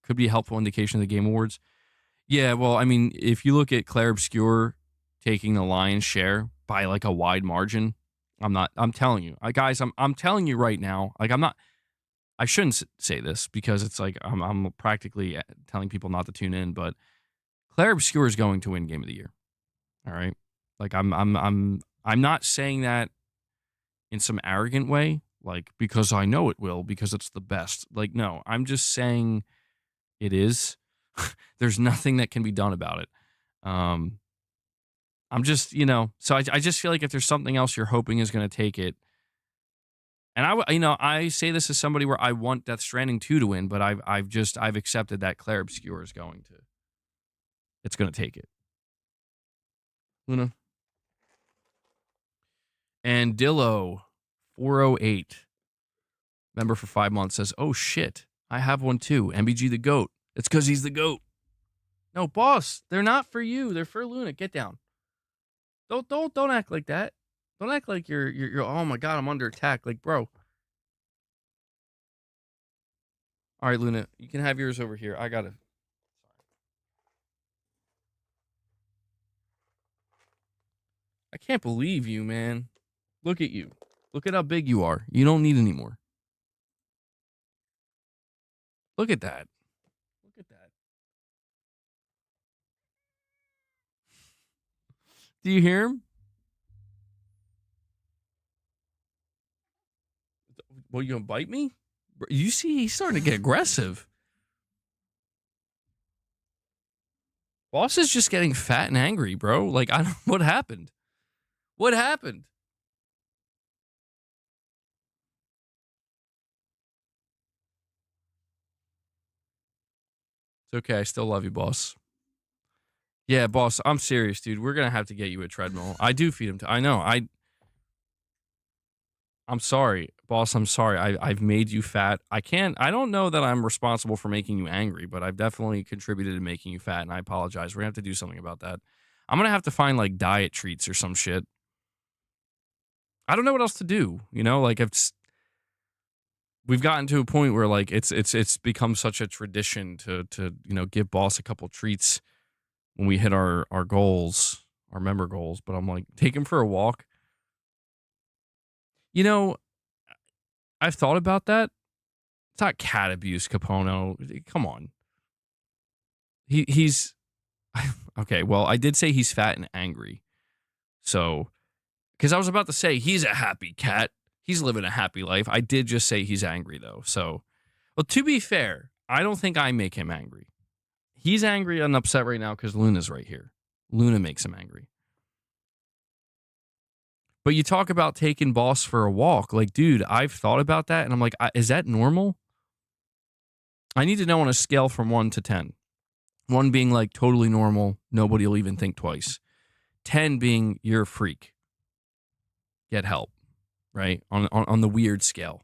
S1: could be a helpful indication of the Game Awards. Yeah, well, I mean, if you look at Claire Obscure taking the lion's share by like a wide margin, I'm telling you. Guys, I'm telling you right now, like I shouldn't say this because it's like I'm practically telling people not to tune in, but Claire Obscure is going to win Game of the Year. All right, like I'm not saying that in some arrogant way, like because I know it will because it's the best. Like no, I'm just saying it is. There's nothing that can be done about it. I'm just so I just feel like if there's something else you're hoping is going to take it. And I say this as somebody where I want Death Stranding 2 to win, but I've accepted that Claire Obscure is going to take it. Luna. And Dillo 408, member for 5 months, says, "Oh shit, I have one too. MBG the GOAT. It's because he's the GOAT." No, boss, they're not for you. They're for Luna. Get down. Don't act like that. Don't act like you're oh my god, I'm under attack. Like, bro. All right, Luna, you can have yours over here. I gotta. I can't believe you, man. Look at you. Look at how big you are. You don't need any more. Look at that. Look at that. Do you hear him? Well, you gonna bite me? You see, he's starting to get aggressive. Boss is just getting fat and angry, bro. Like, I don't. What happened? What happened? It's okay. I still love you, boss. Yeah, boss. I'm serious, dude. We're gonna have to get you a treadmill. I do feed him. I know. I'm sorry, boss. I'm sorry. I've made you fat. I don't know that I'm responsible for making you angry, but I've definitely contributed to making you fat, and I apologize. We're gonna have to do something about that. I'm gonna have to find like diet treats or some shit. I don't know what else to do. You know, like we've gotten to a point where like it's become such a tradition to give boss a couple treats when we hit our goals, our member goals. But I'm like, take him for a walk. You know, I've thought about that. It's not cat abuse, Capono. Come on. He's okay. Well, I did say he's fat and angry. So, because I was about to say he's a happy cat. He's living a happy life. I did just say he's angry though. So, well, to be fair, I don't think I make him angry. He's angry and upset right now because Luna's right here. Luna makes him angry. But you talk about taking boss for a walk. Like, dude, I've thought about that. And I'm like, is that normal? I need to know on a scale from 1 to 10. 1 being like totally normal. Nobody will even think twice. 10 being you're a freak. Get help. Right? On the weird scale.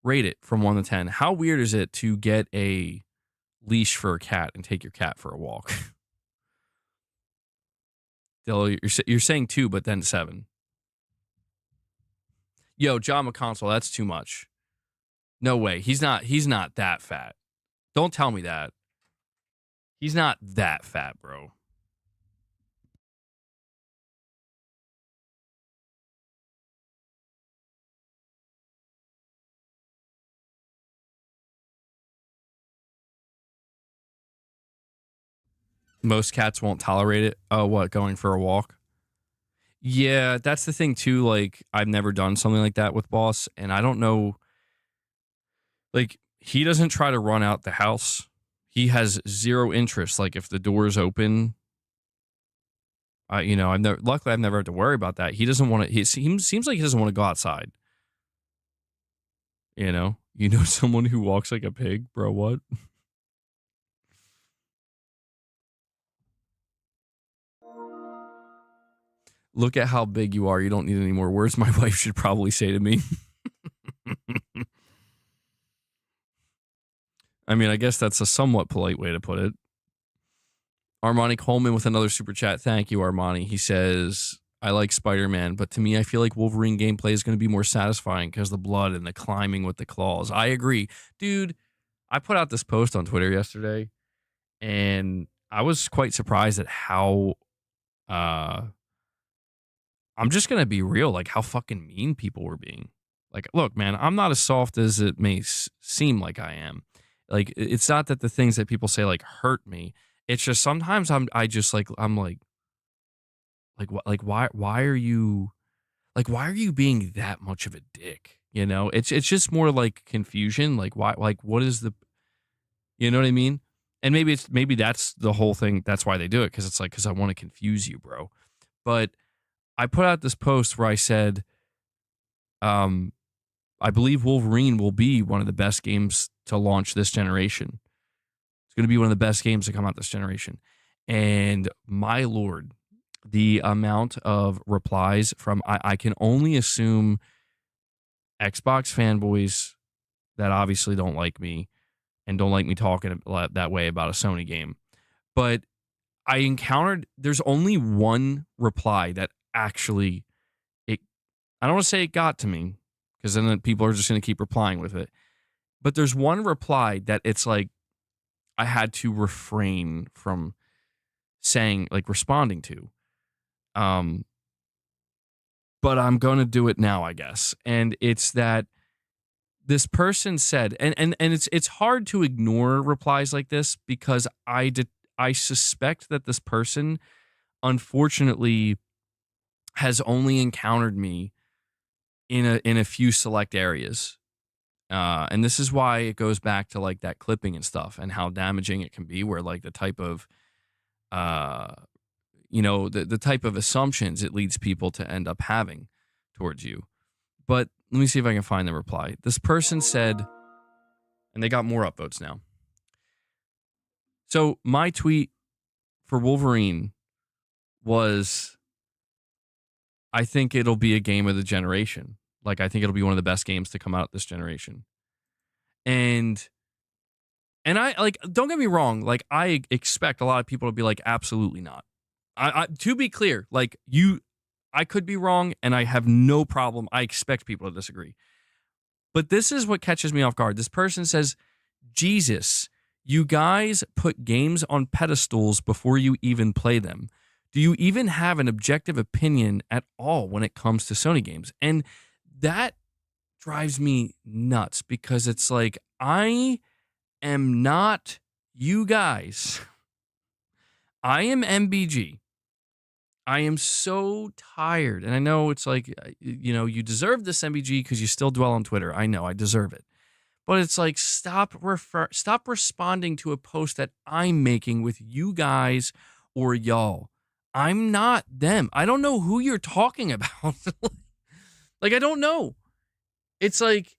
S1: Rate it from 1 to 10. How weird is it to get a leash for a cat and take your cat for a walk? Dylan, you're saying 2, but then 7. Yo, John McConsole, that's too much. No way. He's not that fat. Don't tell me that. He's not that fat, bro. Most cats won't tolerate it. Oh, what? Going for a walk? Yeah, that's the thing too. Like, I've never done something like that with Boss, and I don't know. Like, he doesn't try to run out the house. He has zero interest. Like, if the door is open, I've never. Luckily, I've never had to worry about that. He doesn't want to. He seems like he doesn't want to go outside. You know someone who walks like a pig, bro. What? Look at how big you are. You don't need any more words. My wife should probably say to me. I mean, I guess that's a somewhat polite way to put it. Armani Coleman with another super chat. Thank you, Armani. He says, I like Spider-Man, but to me, I feel like Wolverine gameplay is going to be more satisfying because the blood and the climbing with the claws. I agree. Dude, I put out this post on Twitter yesterday, and I was quite surprised at how... I'm just going to be real, like how fucking mean people were being. Like, look, man, I'm not as soft as it may seem like I am. Like, it's not that the things that people say like hurt me. It's just sometimes why are you being that much of a dick? You know, it's just more like confusion. Like, why, like, what is the, you know what I mean? And maybe that's the whole thing. That's why they do it. Cause it's like, cause I want to confuse you, bro. But I put out this post where I said, I believe Wolverine will be one of the best games to launch this generation. It's going to be one of the best games to come out this generation. And my Lord, the amount of replies from, I can only assume Xbox fanboys that obviously don't like me and don't like me talking that way about a Sony game. But I encountered, there's only one reply that actually, I don't want to say it got to me, because then people are just going to keep replying with it. But there's one reply that it's like I had to refrain from saying, like responding to. But I'm going to do it now, I guess. And it's that this person said, and it's hard to ignore replies like this because I suspect that this person unfortunately has only encountered me in a few select areas. And this is why it goes back to like that clipping and stuff and how damaging it can be, where like the type of the type of assumptions it leads people to end up having towards you. But let me see if I can find the reply. This person said, and they got more upvotes now. So my tweet for Wolverine was, I think it'll be a game of the generation. Like, I think it'll be one of the best games to come out this generation. And I like, don't get me wrong. Like, I expect a lot of people to be like, absolutely not. I to be clear, like I could be wrong and I have no problem. I expect people to disagree. But this is what catches me off guard. This person says, Jesus, you guys put games on pedestals before you even play them. Do you even have an objective opinion at all when it comes to Sony games? And that drives me nuts because it's like, I am not you guys. I am MBG. I am so tired. And I know it's like, you deserve this, MBG, because you still dwell on Twitter. I know I deserve it. But it's like, stop responding to a post that I'm making with you guys or y'all. I'm not them. I don't know who you're talking about. Like, I don't know. It's like,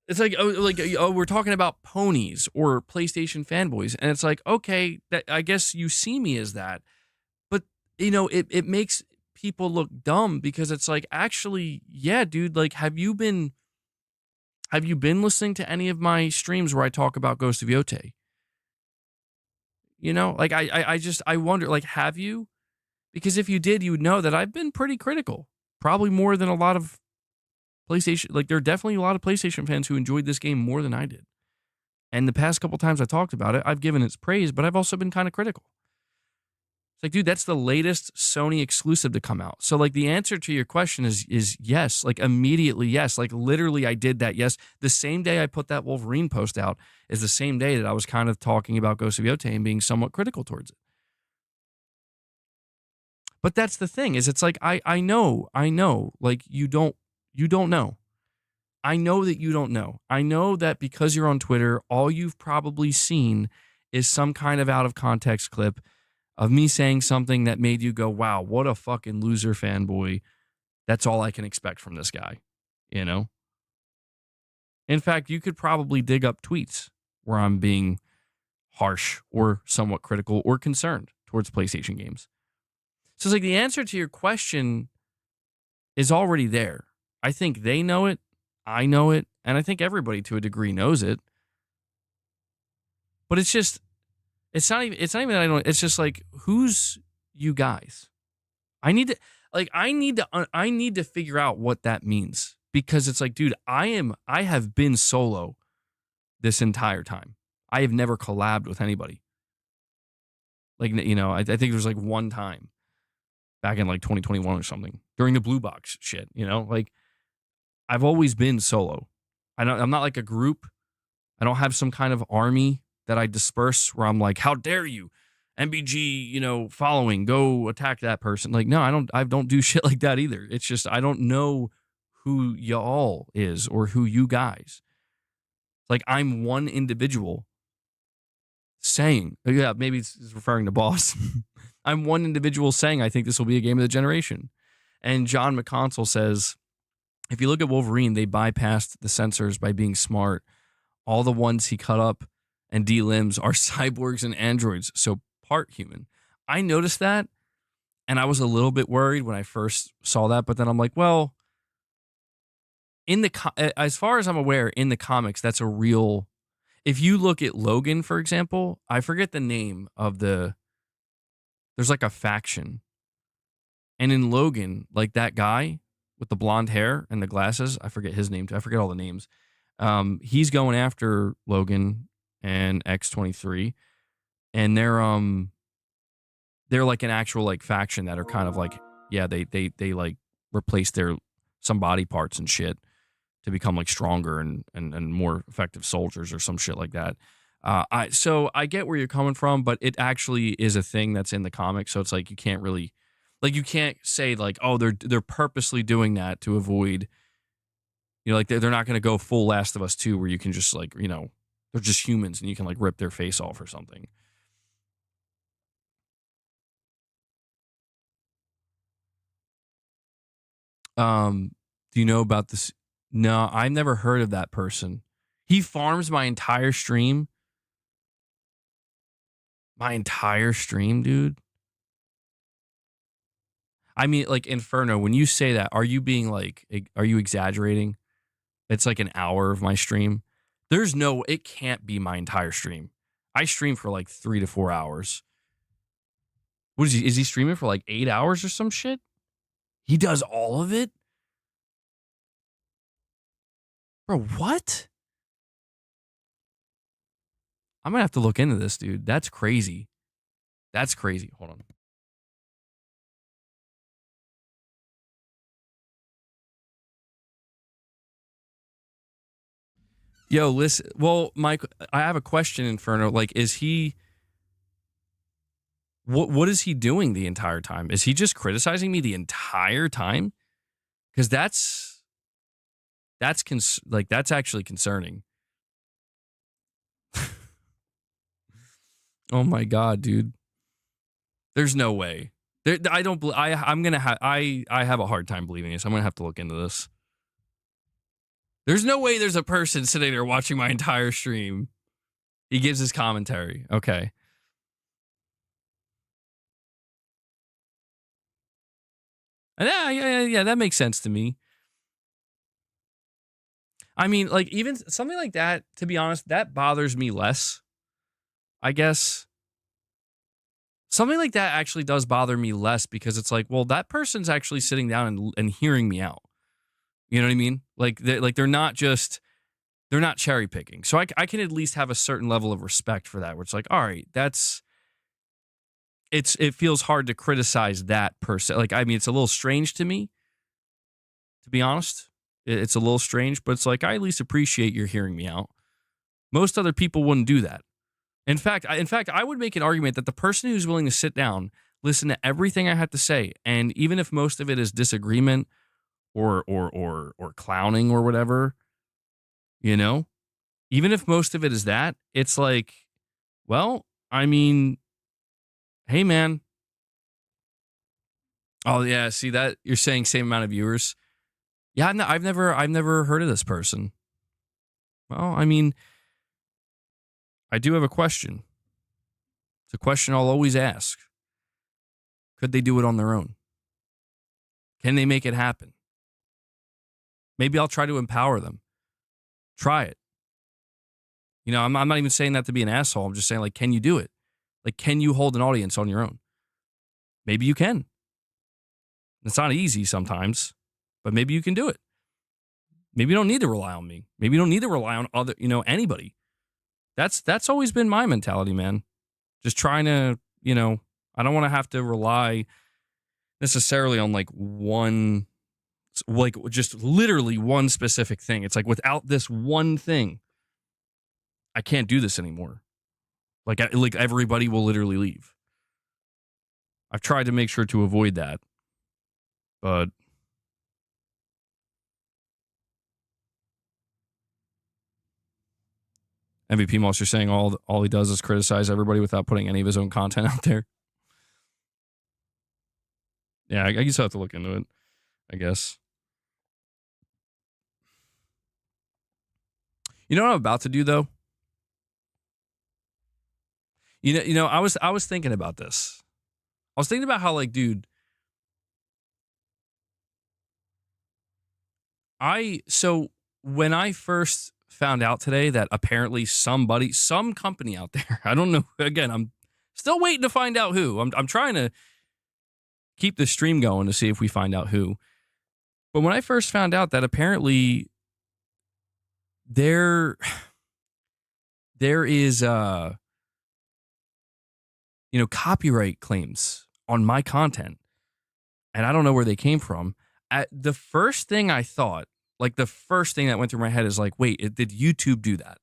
S1: we're talking about ponies or PlayStation fanboys. And it's like, okay, that I guess you see me as that. But, it makes people look dumb because it's like, actually, yeah, dude, like, have you been listening to any of my streams where I talk about Ghost of Yote? Like, I wonder, like, have you? Because if you did, you would know that I've been pretty critical, probably more than a lot of PlayStation. Like, there are definitely a lot of PlayStation fans who enjoyed this game more than I did. And the past couple times I talked about it, I've given its praise, but I've also been kind of critical. It's like, dude, that's the latest Sony exclusive to come out. So, like, the answer to your question is yes. Like, immediately, yes. Like, literally, I did that, yes. The same day I put that Wolverine post out is the same day that I was kind of talking about Ghost of Yote and being somewhat critical towards it. But that's the thing, is it's like, I know, like, you don't know. I know that you don't know. I know that because you're on Twitter, all you've probably seen is some kind of out of context clip of me saying something that made you go, wow, what a fucking loser fanboy. That's all I can expect from this guy, In fact, you could probably dig up tweets where I'm being harsh or somewhat critical or concerned towards PlayStation games. So it's like, the answer to your question is already there. I think they know it, I know it, and I think everybody to a degree knows it. But it's not even that I don't, it's just like, who's you guys? I need to figure out what that means, because it's like, dude, I have been solo this entire time. I have never collabed with anybody. Like, I think there was like one time back in like 2021 or something during the Blue Box shit, like, I've always been solo. I'm not like a group. I don't have some kind of army that I disperse where I'm like, how dare you, MBG, following, go attack that person. Like, no, I don't do shit like that either. It's just, I don't know who y'all is or who you guys. Like, I'm one individual saying, yeah, maybe it's referring to Boss. I'm one individual saying, I think this will be a game of the generation. And John McConsell says, if you look at Wolverine, they bypassed the censors by being smart. All the ones he cut up and delimbs are cyborgs and androids, so part human. I noticed that, and I was a little bit worried when I first saw that, but then I'm like, well, as far as I'm aware, in the comics, that's a real... If you look at Logan, for example, I forget the name of there's like a faction. And in Logan, like, that guy with the blonde hair and the glasses, I forget his name too. I forget all the names. He's going after Logan and X-23, and they're like an actual like faction that are kind of like, yeah, they like replace some body parts and shit to become like stronger and more effective soldiers or some shit like that. So I get where you're coming from, but it actually is a thing that's in the comics. So it's like you can't really, like, you can't say like, oh, they're purposely doing that to avoid, like they're not going to go full Last of Us 2 where you can just like, they're just humans and you can like rip their face off or something. Do you know about this? No, I've never heard of that person. He farms my entire stream. My entire stream, dude. I mean, like, Inferno, when you say that, are you being like, are you exaggerating? It's like an hour of my stream. It can't be my entire stream. I stream for like 3 to 4 hours. What is he? Is he streaming for like 8 hours or some shit? He does all of it? Bro, what? I'm gonna have to look into this, dude. That's crazy. That's crazy. Hold on. Yo, listen. Well, Mike, I have a question, Inferno. Like, is he... What is he doing the entire time? Is he just criticizing me the entire time? Because that's actually concerning. Oh my god, dude. There's no way. I have a hard time believing this. I'm gonna have to look into this. There's no way there's a person sitting there watching my entire stream. He gives his commentary. Okay. Yeah, that makes sense to me. I mean, like, even something like that, to be honest, that bothers me less, I guess. Something like that actually does bother me less because it's like, well, that person's actually sitting down and hearing me out. You know what I mean? Like, they're not cherry picking. So I can at least have a certain level of respect for that, where it's like, all right, it feels hard to criticize that person. Like, I mean, it's a little strange to me, to be honest. It's a little strange, but it's like, I at least appreciate you're hearing me out. Most other people wouldn't do that. In fact, I would make an argument that the person who's willing to sit down, listen to everything I have to say, and even if most of it is disagreement or clowning or whatever, even if most of it is that, it's like, well, I mean, hey, man. Oh, yeah, see that? You're saying same amount of viewers. Yeah, I've never heard of this person. Well, I mean, I do have a question. It's a question I'll always ask. Could they do it on their own? Can they make it happen? Maybe I'll try to empower them. Try it. I'm not even saying that to be an asshole. I'm just saying, like, can you do it? Like, can you hold an audience on your own? Maybe you can. It's not easy sometimes, but maybe you can do it. Maybe you don't need to rely on me. Maybe you don't need to rely on anybody. That's always been my mentality, man. Just trying to, I don't want to have to rely necessarily on like one, like just literally one specific thing. It's like, without this one thing, I can't do this anymore. Like everybody will literally leave. I've tried to make sure to avoid that, but MVP Monster saying all he does is criticize everybody without putting any of his own content out there. Yeah, I guess I'll have to look into it, I guess. You know what I'm about to do, though? I was thinking about this. I was thinking about how, like, dude, so when I first found out today that apparently some company out there, I don't know, again, I'm still waiting to find out who. I'm trying to keep the stream going to see if we find out who. But when I first found out that apparently there is copyright claims on my content, and I don't know where they came from. The first thing I thought, like the first thing that went through my head is like, wait, did YouTube do that?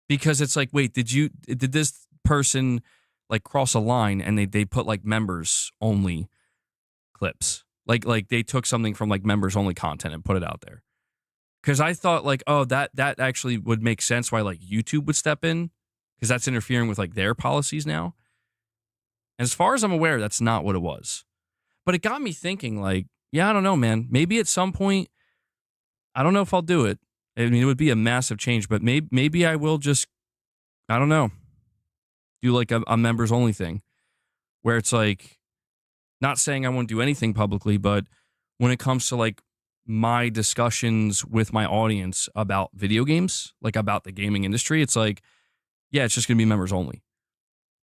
S1: Because it's like, wait, did this person like cross a line and they put like members only clips? Like they took something from like members only content and put it out there. Because I thought like, oh, that actually would make sense why like YouTube would step in, because that's interfering with like their policies now. And as far as I'm aware, that's not what it was. But it got me thinking like, yeah, I don't know, man. Maybe at some point, I don't know if I'll do it. I mean, it would be a massive change, but maybe I will just, I don't know, do like a members only thing where it's like, not saying I won't do anything publicly, but when it comes to like my discussions with my audience about video games, like about the gaming industry, it's like, yeah, it's just going to be members only.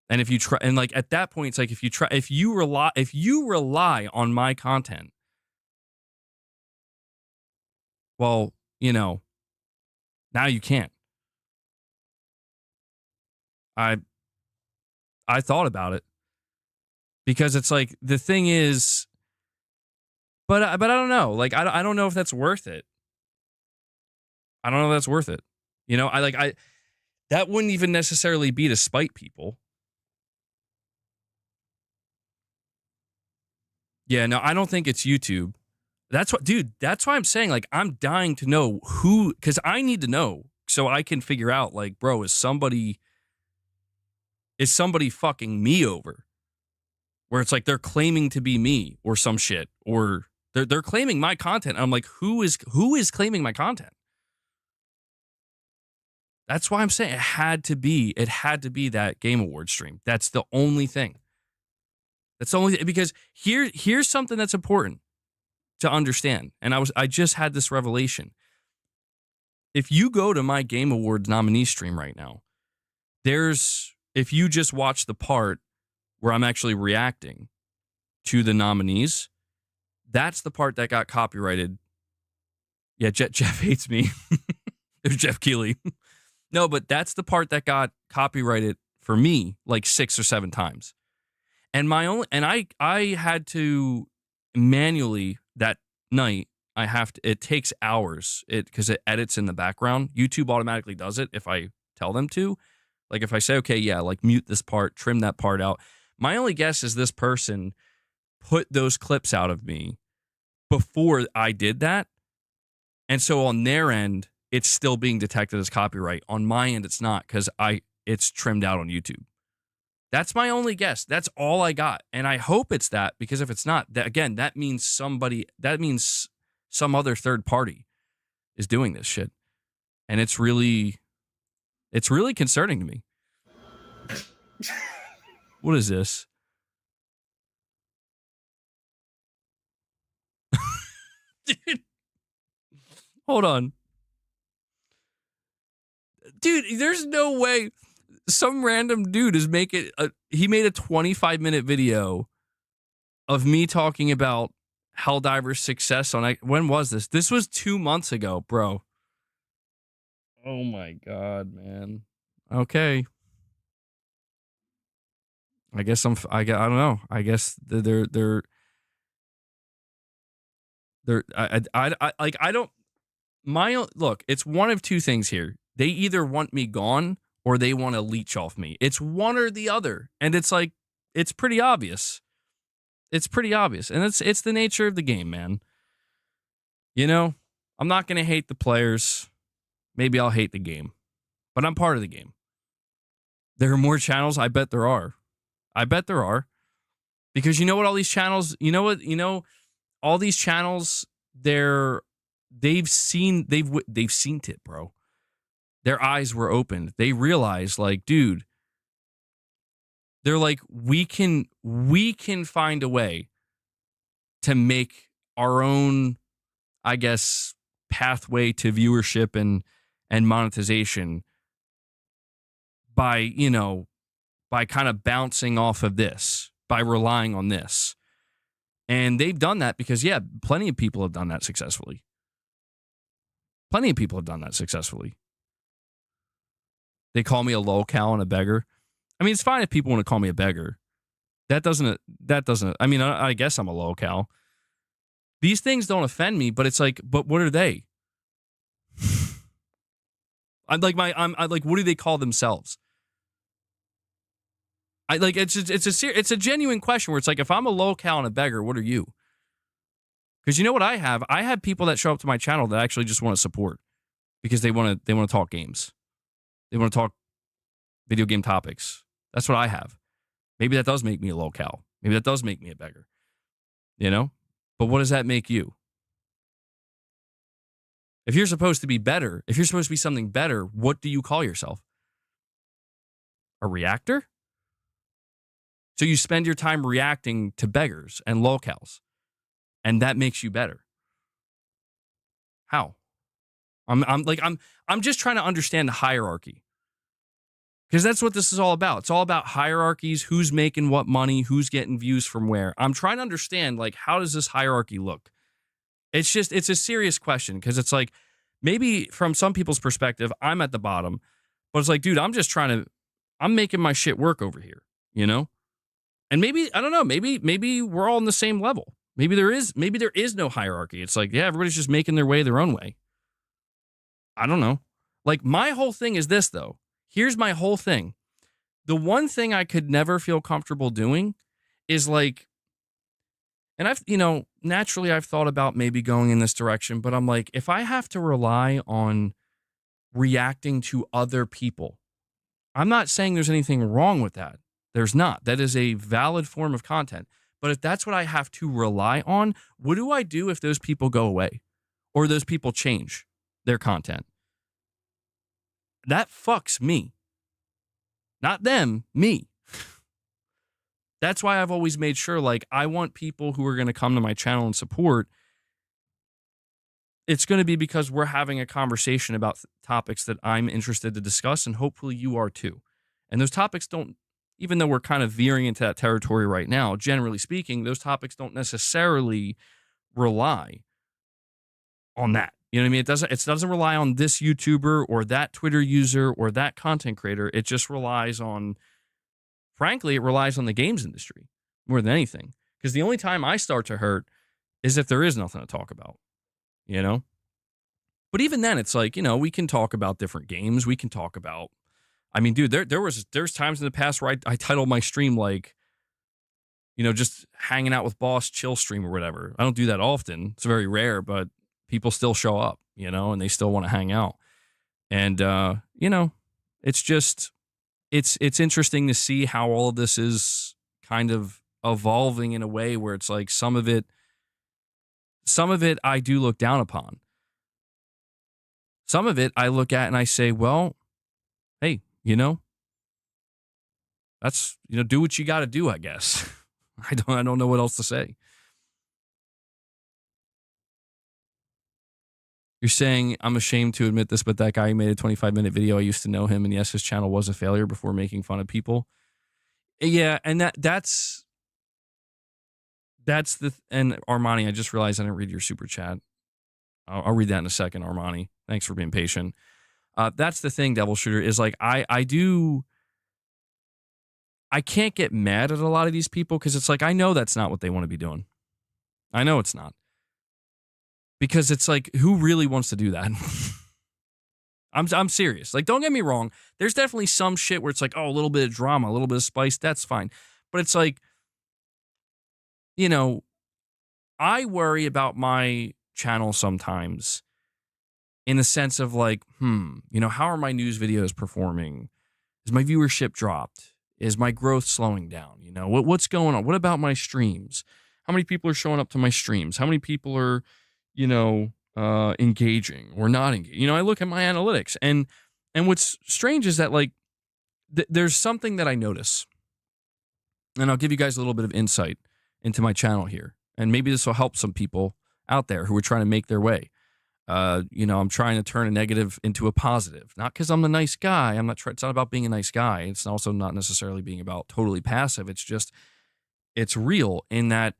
S1: And if you try, and like at that point, it's like if you rely on my content, well, now you can't. I thought about it because it's like the thing is, but I don't know. Like I don't know if that's worth it. I don't know if that's worth it. That wouldn't even necessarily be to spite people. Yeah, no, I don't think it's YouTube. That's why I'm saying, like, I'm dying to know who, because I need to know so I can figure out, like, bro, is somebody fucking me over? Where it's like they're claiming to be me or some shit, or they're claiming my content. I'm like, who is claiming my content? That's why I'm saying it had to be that Game Awards stream. That's the only thing. That's the only thing, because here's something that's important to understand. And I just had this revelation. If you go to my Game Awards nominee stream right now, if you just watch the part where I'm actually reacting to the nominees, that's the part that got copyrighted. Yeah, Jeff hates me. There's Jeff Keighley. No, but that's the part that got copyrighted for me like 6 or 7 times. And I had to manually that night, it takes hours because it edits in the background. YouTube automatically does it if I tell them to. Like if I say, okay, yeah, like mute this part, trim that part out. My only guess is this person put those clips out of me before I did that. And so on their end, it's still being detected as copyright. On my end, it's not, because it's trimmed out on YouTube. That's my only guess. That's all I got. And I hope it's that, because if it's not, that means some other third party is doing this shit. And it's really concerning to me. What is this? Dude. Hold on. Dude, there's no way some random dude is he made a 25-minute video of me talking about Helldiver's success on, when was this? This was 2 months ago, bro. Oh my God, man. Okay. I guess I don't know. I guess they're I don't, look, it's one of two things here. They either want me gone or they want to leech off me. It's one or the other. And it's like, it's pretty obvious. It's pretty obvious. And it's the nature of the game, man. I'm not going to hate the players. Maybe I'll hate the game. But I'm part of the game. There are more channels? I bet there are. Because you know what all these channels, all these channels, they've seen it, bro. Their eyes were opened. They realized, like, dude, they're like, we can find a way to make our own, I guess, pathway to viewership and monetization by kind of bouncing off of this, by relying on this. And they've done that because, yeah, plenty of people have done that successfully. Plenty of people have done that successfully. They call me a lolcow and a beggar. I mean, it's fine if people want to call me a beggar. That doesn't, I mean, I guess I'm a lolcow. These things don't offend me, but it's like, but what are they? I'm like, what do they call themselves? It's a genuine question where it's like, if I'm a lolcow and a beggar, what are you? Because you know what I have? I have people that show up to my channel that actually just want to support because they want to talk games. They want to talk video game topics. That's what I have. Maybe that does make me a lolcow. Maybe that does make me a beggar. You know? But what does that make you? If you're supposed to be better, if you're supposed to be something better, what do you call yourself? A reactor? So you spend your time reacting to beggars and lolcows, and that makes you better. How? I'm just trying to understand the hierarchy. Because that's what this is all about. It's all about hierarchies, who's making what money, who's getting views from where. I'm trying to understand, like, how does this hierarchy look? It's a serious question, because it's like, maybe from some people's perspective, I'm at the bottom, but it's like, dude, I'm making my shit work over here, you know? And maybe, I don't know, maybe we're all on the same level. Maybe there is no hierarchy. It's like, yeah, everybody's just making their way their own way. I don't know. Like, my whole thing is this, though. Here's my whole thing. The one thing I could never feel comfortable doing is like, and naturally I've thought about maybe going in this direction, but I'm like, if I have to rely on reacting to other people, I'm not saying there's anything wrong with that. There's not. That is a valid form of content. But if that's what I have to rely on, what do I do if those people go away or those people change their content? That fucks me. Not them, me. That's why I've always made sure, like, I want people who are going to come to my channel and support. It's going to be because we're having a conversation about topics that I'm interested to discuss, and hopefully you are too. And those topics don't, even though we're kind of veering into that territory right now, generally speaking, those topics don't necessarily rely on that. You know what I mean? It doesn't rely on this YouTuber or that Twitter user or that content creator. It just relies on, frankly, it relies on the games industry more than anything. Because the only time I start to hurt is if there is nothing to talk about, you know? But even then, it's like, you know, we can talk about different games. We can talk about, I mean, dude, there's times in the past where I titled my stream like, you know, just hanging out with boss, chill stream or whatever. I don't do that often. It's very rare, but people still show up, you know, and they still want to hang out. And, you know, it's just, it's interesting to see how all of this is kind of evolving in a way where it's like some of it I do look down upon. Some of it I look at and I say, well, hey, you know, that's, you know, do what you got to do, I guess. I don't know what else to say. You're saying, I'm ashamed to admit this, but that guy who made a 25-minute video, I used to know him, and yes, his channel was a failure before making fun of people. Yeah, and that's and Armani, I just realized I didn't read your super chat. I'll read that in a second, Armani. Thanks for being patient. That's the thing, Devil Shooter, is like, I can't get mad at a lot of these people because it's like, I know that's not what they want to be doing. I know it's not. Because it's like, who really wants to do that? I'm serious. Like, don't get me wrong. There's definitely some shit where it's like, oh, a little bit of drama, a little bit of spice. That's fine. But it's like, you know, I worry about my channel sometimes in the sense of like, you know, how are my news videos performing? Is my viewership dropped? Is my growth slowing down? You know, what's going on? What about my streams? How many people are showing up to my streams? How many people are, you know, engaging or not engaging? You know, I look at my analytics, and what's strange is that like there's something that I notice, and I'll give you guys a little bit of insight into my channel here, and maybe this will help some people out there who are trying to make their way. You know, I'm trying to turn a negative into a positive, not because I'm a nice guy. It's not about being a nice guy. It's also not necessarily being about totally passive. It's just, it's real in that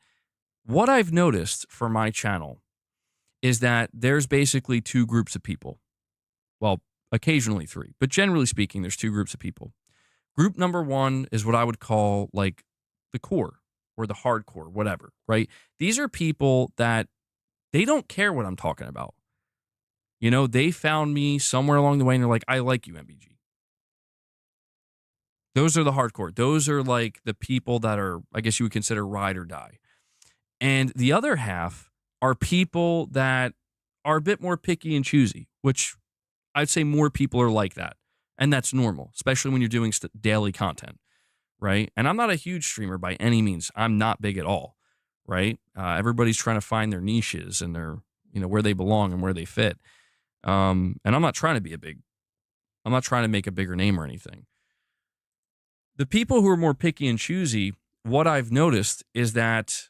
S1: what I've noticed for my channel is that there's basically two groups of people. Well, occasionally three, but generally speaking, there's two groups of people. Group number one is what I would call like the core or the hardcore, whatever, right? These are people that they don't care what I'm talking about. You know, they found me somewhere along the way and they're like, I like you, MBG. Those are the hardcore. Those are like the people that are, I guess you would consider ride or die. And the other half are people that are a bit more picky and choosy, which I'd say more people are like that. And that's normal, especially when you're doing daily content, right? And I'm not a huge streamer by any means. I'm not big at all, right? Everybody's trying to find their niches and their, where they belong and where they fit. And I'm not trying to make a bigger name or anything. The people who are more picky and choosy, what I've noticed is that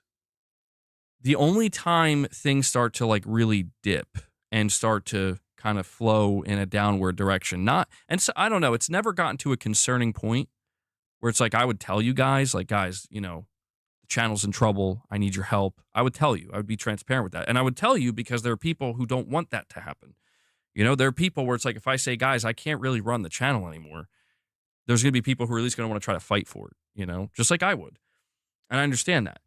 S1: the only time things start to like really dip and start to kind of flow in a downward direction, so I don't know, it's never gotten to a concerning point where it's like I would tell you guys, like, guys, the channel's in trouble, I need your help. I would tell you, I would be transparent with that. And I would tell you because there are people who don't want that to happen. There are people where it's like, if I say, guys, I can't really run the channel anymore, there's going to be people who are at least going to want to try to fight for it, just like I would. And I understand that.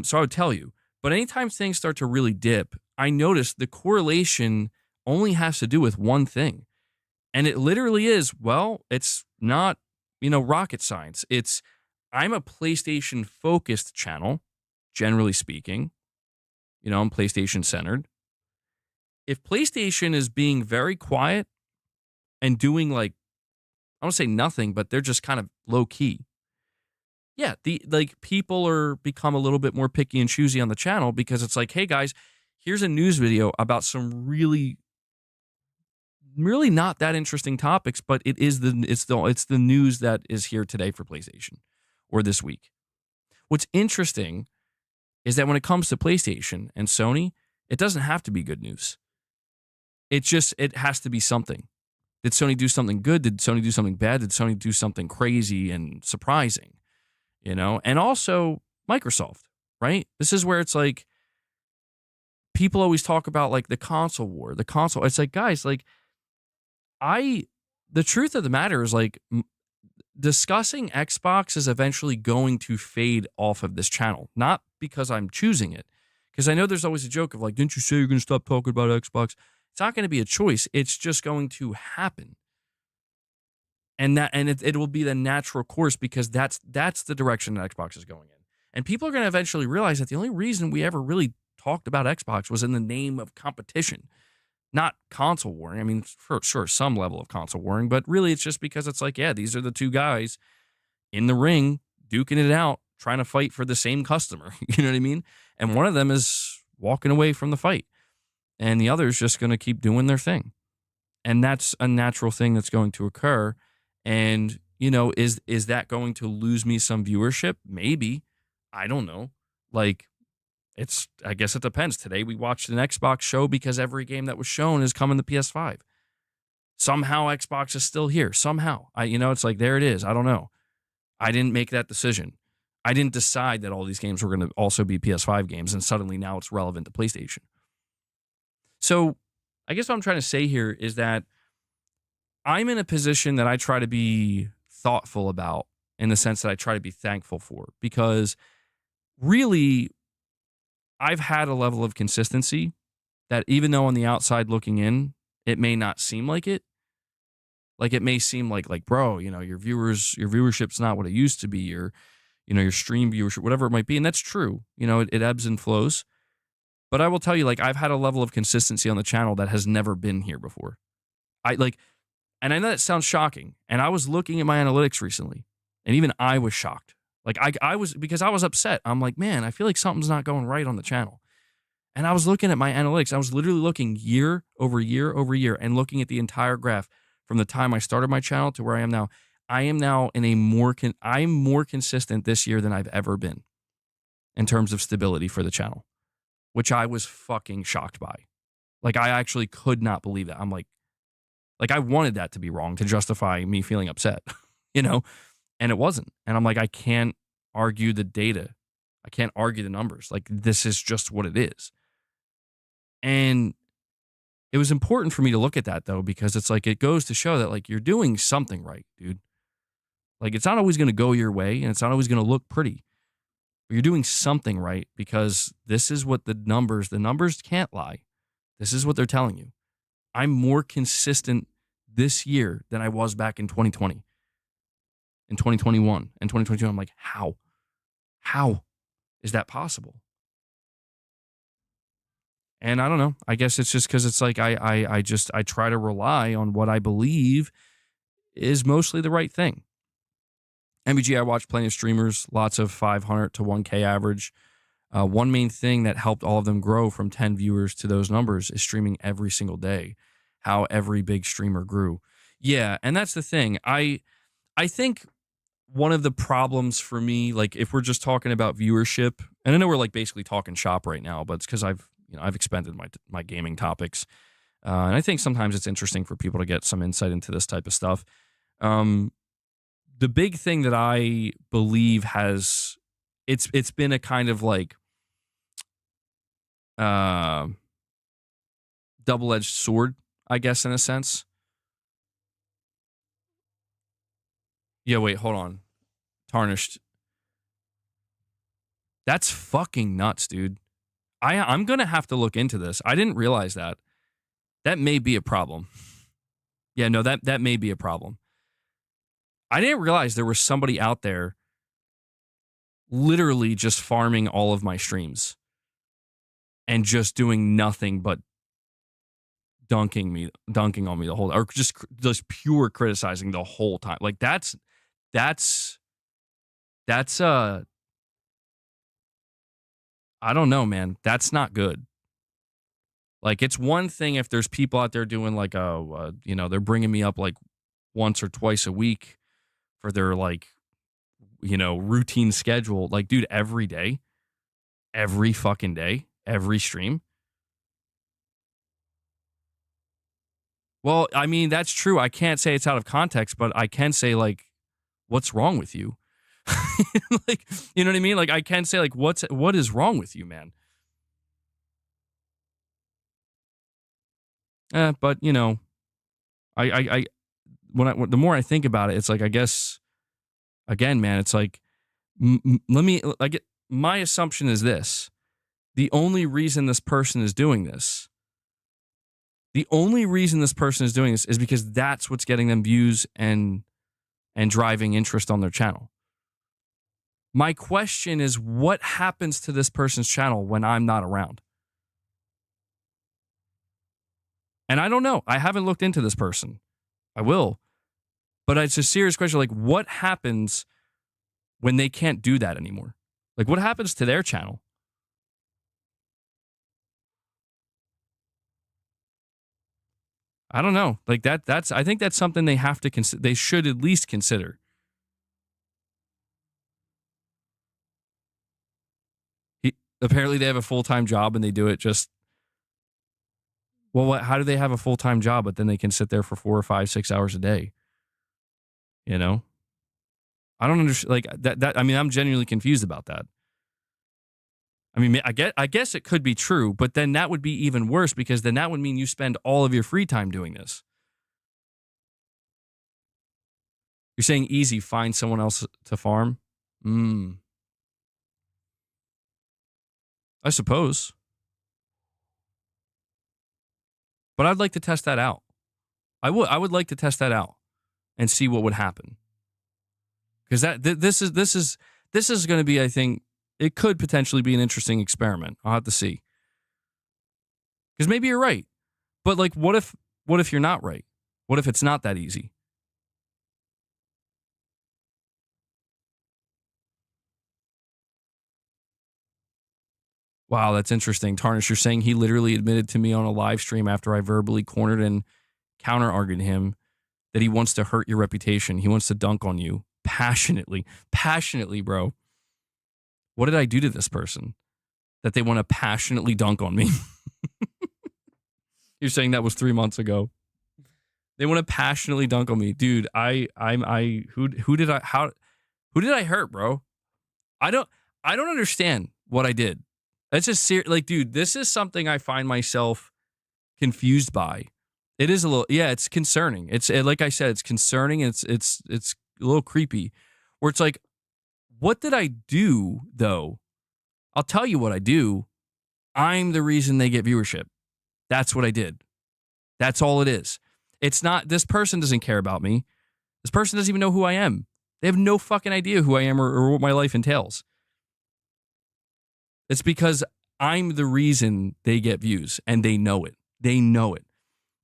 S1: So I would tell you. But anytime things start to really dip, I notice the correlation only has to do with one thing. And it literally is, well, it's not, rocket science. I'm a PlayStation-focused channel, generally speaking. I'm PlayStation-centered. If PlayStation is being very quiet and doing like, I don't say nothing, but they're just kind of low key. Yeah, people are become a little bit more picky and choosy on the channel because it's like, hey guys, here's a news video about some really not that interesting topics, but it's the news that is here today for PlayStation or this week. What's interesting is that when it comes to PlayStation and Sony, it doesn't have to be good news. It has to be something. Did Sony do something good? Did Sony do something bad? Did Sony do something crazy and surprising? And also Microsoft, right? This is where it's like people always talk about like the console war, It's like, guys, like the truth of the matter is like discussing Xbox is eventually going to fade off of this channel, not because I'm choosing it. Because I know there's always a joke of like, didn't you say you're going to stop talking about Xbox? It's not going to be a choice. It's just going to happen. And it will be the natural course because that's the direction that Xbox is going in. And people are going to eventually realize that the only reason we ever really talked about Xbox was in the name of competition, not console warring. I mean, for sure, some level of console warring, but really it's just because it's like, yeah, these are the two guys in the ring duking it out, trying to fight for the same customer. You know what I mean? And one of them is walking away from the fight, and the other is just going to keep doing their thing. And that's a natural thing that's going to occur. And, is that going to lose me some viewership? Maybe. I don't know. Like, I guess it depends. Today we watched an Xbox show because every game that was shown is coming to PS5. Somehow Xbox is still here. Somehow. It's like, there it is. I don't know. I didn't make that decision. I didn't decide that all these games were going to also be PS5 games, and suddenly now it's relevant to PlayStation. So I guess what I'm trying to say here is that I'm in a position that I try to be thoughtful about, in the sense that I try to be thankful for, because really I've had a level of consistency that even though on the outside looking in, it may not seem like it. Like it may seem like bro, your viewership's not what it used to be, your stream viewership, whatever it might be. And that's true. It ebbs and flows. But I will tell you, like, I've had a level of consistency on the channel that has never been here before. And I know that sounds shocking. And I was looking at my analytics recently, and even I was shocked. Like I was, because I was upset. I'm like, man, I feel like something's not going right on the channel. And I was looking at my analytics. I was literally looking year over year over year and looking at the entire graph from the time I started my channel to where I am now. I am now in I'm more consistent this year than I've ever been in terms of stability for the channel, which I was fucking shocked by. Like, I actually could not believe that. I'm like I wanted that to be wrong to justify me feeling upset, and it wasn't. And I'm like, I can't argue the data. I can't argue the numbers. Like, this is just what it is. And it was important for me to look at that, though, because it's like it goes to show that, like, you're doing something right, dude. Like, it's not always going to go your way, and it's not always going to look pretty. But you're doing something right because this is what the numbers can't lie. This is what they're telling you. I'm more consistent this year than I was back in 2020, in 2021, and 2022. I'm like, how? How is that possible? And I don't know. I guess it's just because it's like I try to rely on what I believe is mostly the right thing. MBG, I watch plenty of streamers, lots of 500 to 1K average. One main thing that helped all of them grow from 10 viewers to those numbers is streaming every single day. How every big streamer grew. Yeah, and that's the thing. I think one of the problems for me, like if we're just talking about viewership, and I know we're like basically talking shop right now, but it's because I've expanded my gaming topics, and I think sometimes it's interesting for people to get some insight into this type of stuff. The big thing that I believe has it's been a kind of like double-edged sword, I guess, in a sense. Yeah, wait, hold on. Tarnished. That's fucking nuts, dude. I'm going to have to look into this. I didn't realize that. That may be a problem. Yeah, no, that may be a problem. I didn't realize there was somebody out there literally just farming all of my streams and just doing nothing but dunking on me the whole, or just pure criticizing the whole time. Like that's I don't know, man. That's not good. Like, it's one thing if there's people out there doing like they're bringing me up like once or twice a week for their like, routine schedule. Like, dude, every day, every fucking day, every stream. Well, I mean, that's true. I can't say it's out of context, but I can say like, what's wrong with you? Like, you know what I mean? Like, I can say like, what is wrong with you, man? But I the more I think about it, it's like, I guess, again, man, it's like, my assumption is this: the only reason this person is doing this is because that's what's getting them views and driving interest on their channel. My question is, what happens to this person's channel when I'm not around? And I don't know. I haven't looked into this person. I will. But it's a serious question. Like, what happens when they can't do that anymore? Like, what happens to their channel? I don't know. Like, I think that's something they have to consider. They should at least consider. Apparently they have a full-time job and they do it just... Well, how do they have a full-time job, but then they can sit there for 4 or 5, 6 hours a day? I don't understand. Like, that. I mean, I'm genuinely confused about that. I mean, I guess it could be true, but then that would be even worse because then that would mean you spend all of your free time doing this. You're saying easy, find someone else to farm? I suppose. But I'd like to test that out. I would like to test that out and see what would happen. Because this is going to be, I think, it could potentially be an interesting experiment. I'll have to see. Because maybe you're right. But like, what if you're not right? What if it's not that easy? Wow, that's interesting. Tarnish, you're saying he literally admitted to me on a live stream after I verbally cornered and counter-argued him that he wants to hurt your reputation. He wants to dunk on you passionately. Passionately, bro. What did I do to this person that they want to passionately dunk on me? You're saying that was 3 months ago. They want to passionately dunk on me. Dude, who did I hurt, bro? I don't understand what I did. That's just like, dude, this is something I find myself confused by. It is a little, yeah, it's concerning. It's like I said, it's concerning. It's a little creepy. Where it's like, what did I do though? I'll tell you what I do. I'm the reason they get viewership. That's what I did. That's all it is. It's not, this person doesn't care about me. This person doesn't even know who I am. They have no fucking idea who I am or what my life entails. It's because I'm the reason they get views, and they know it. They know it.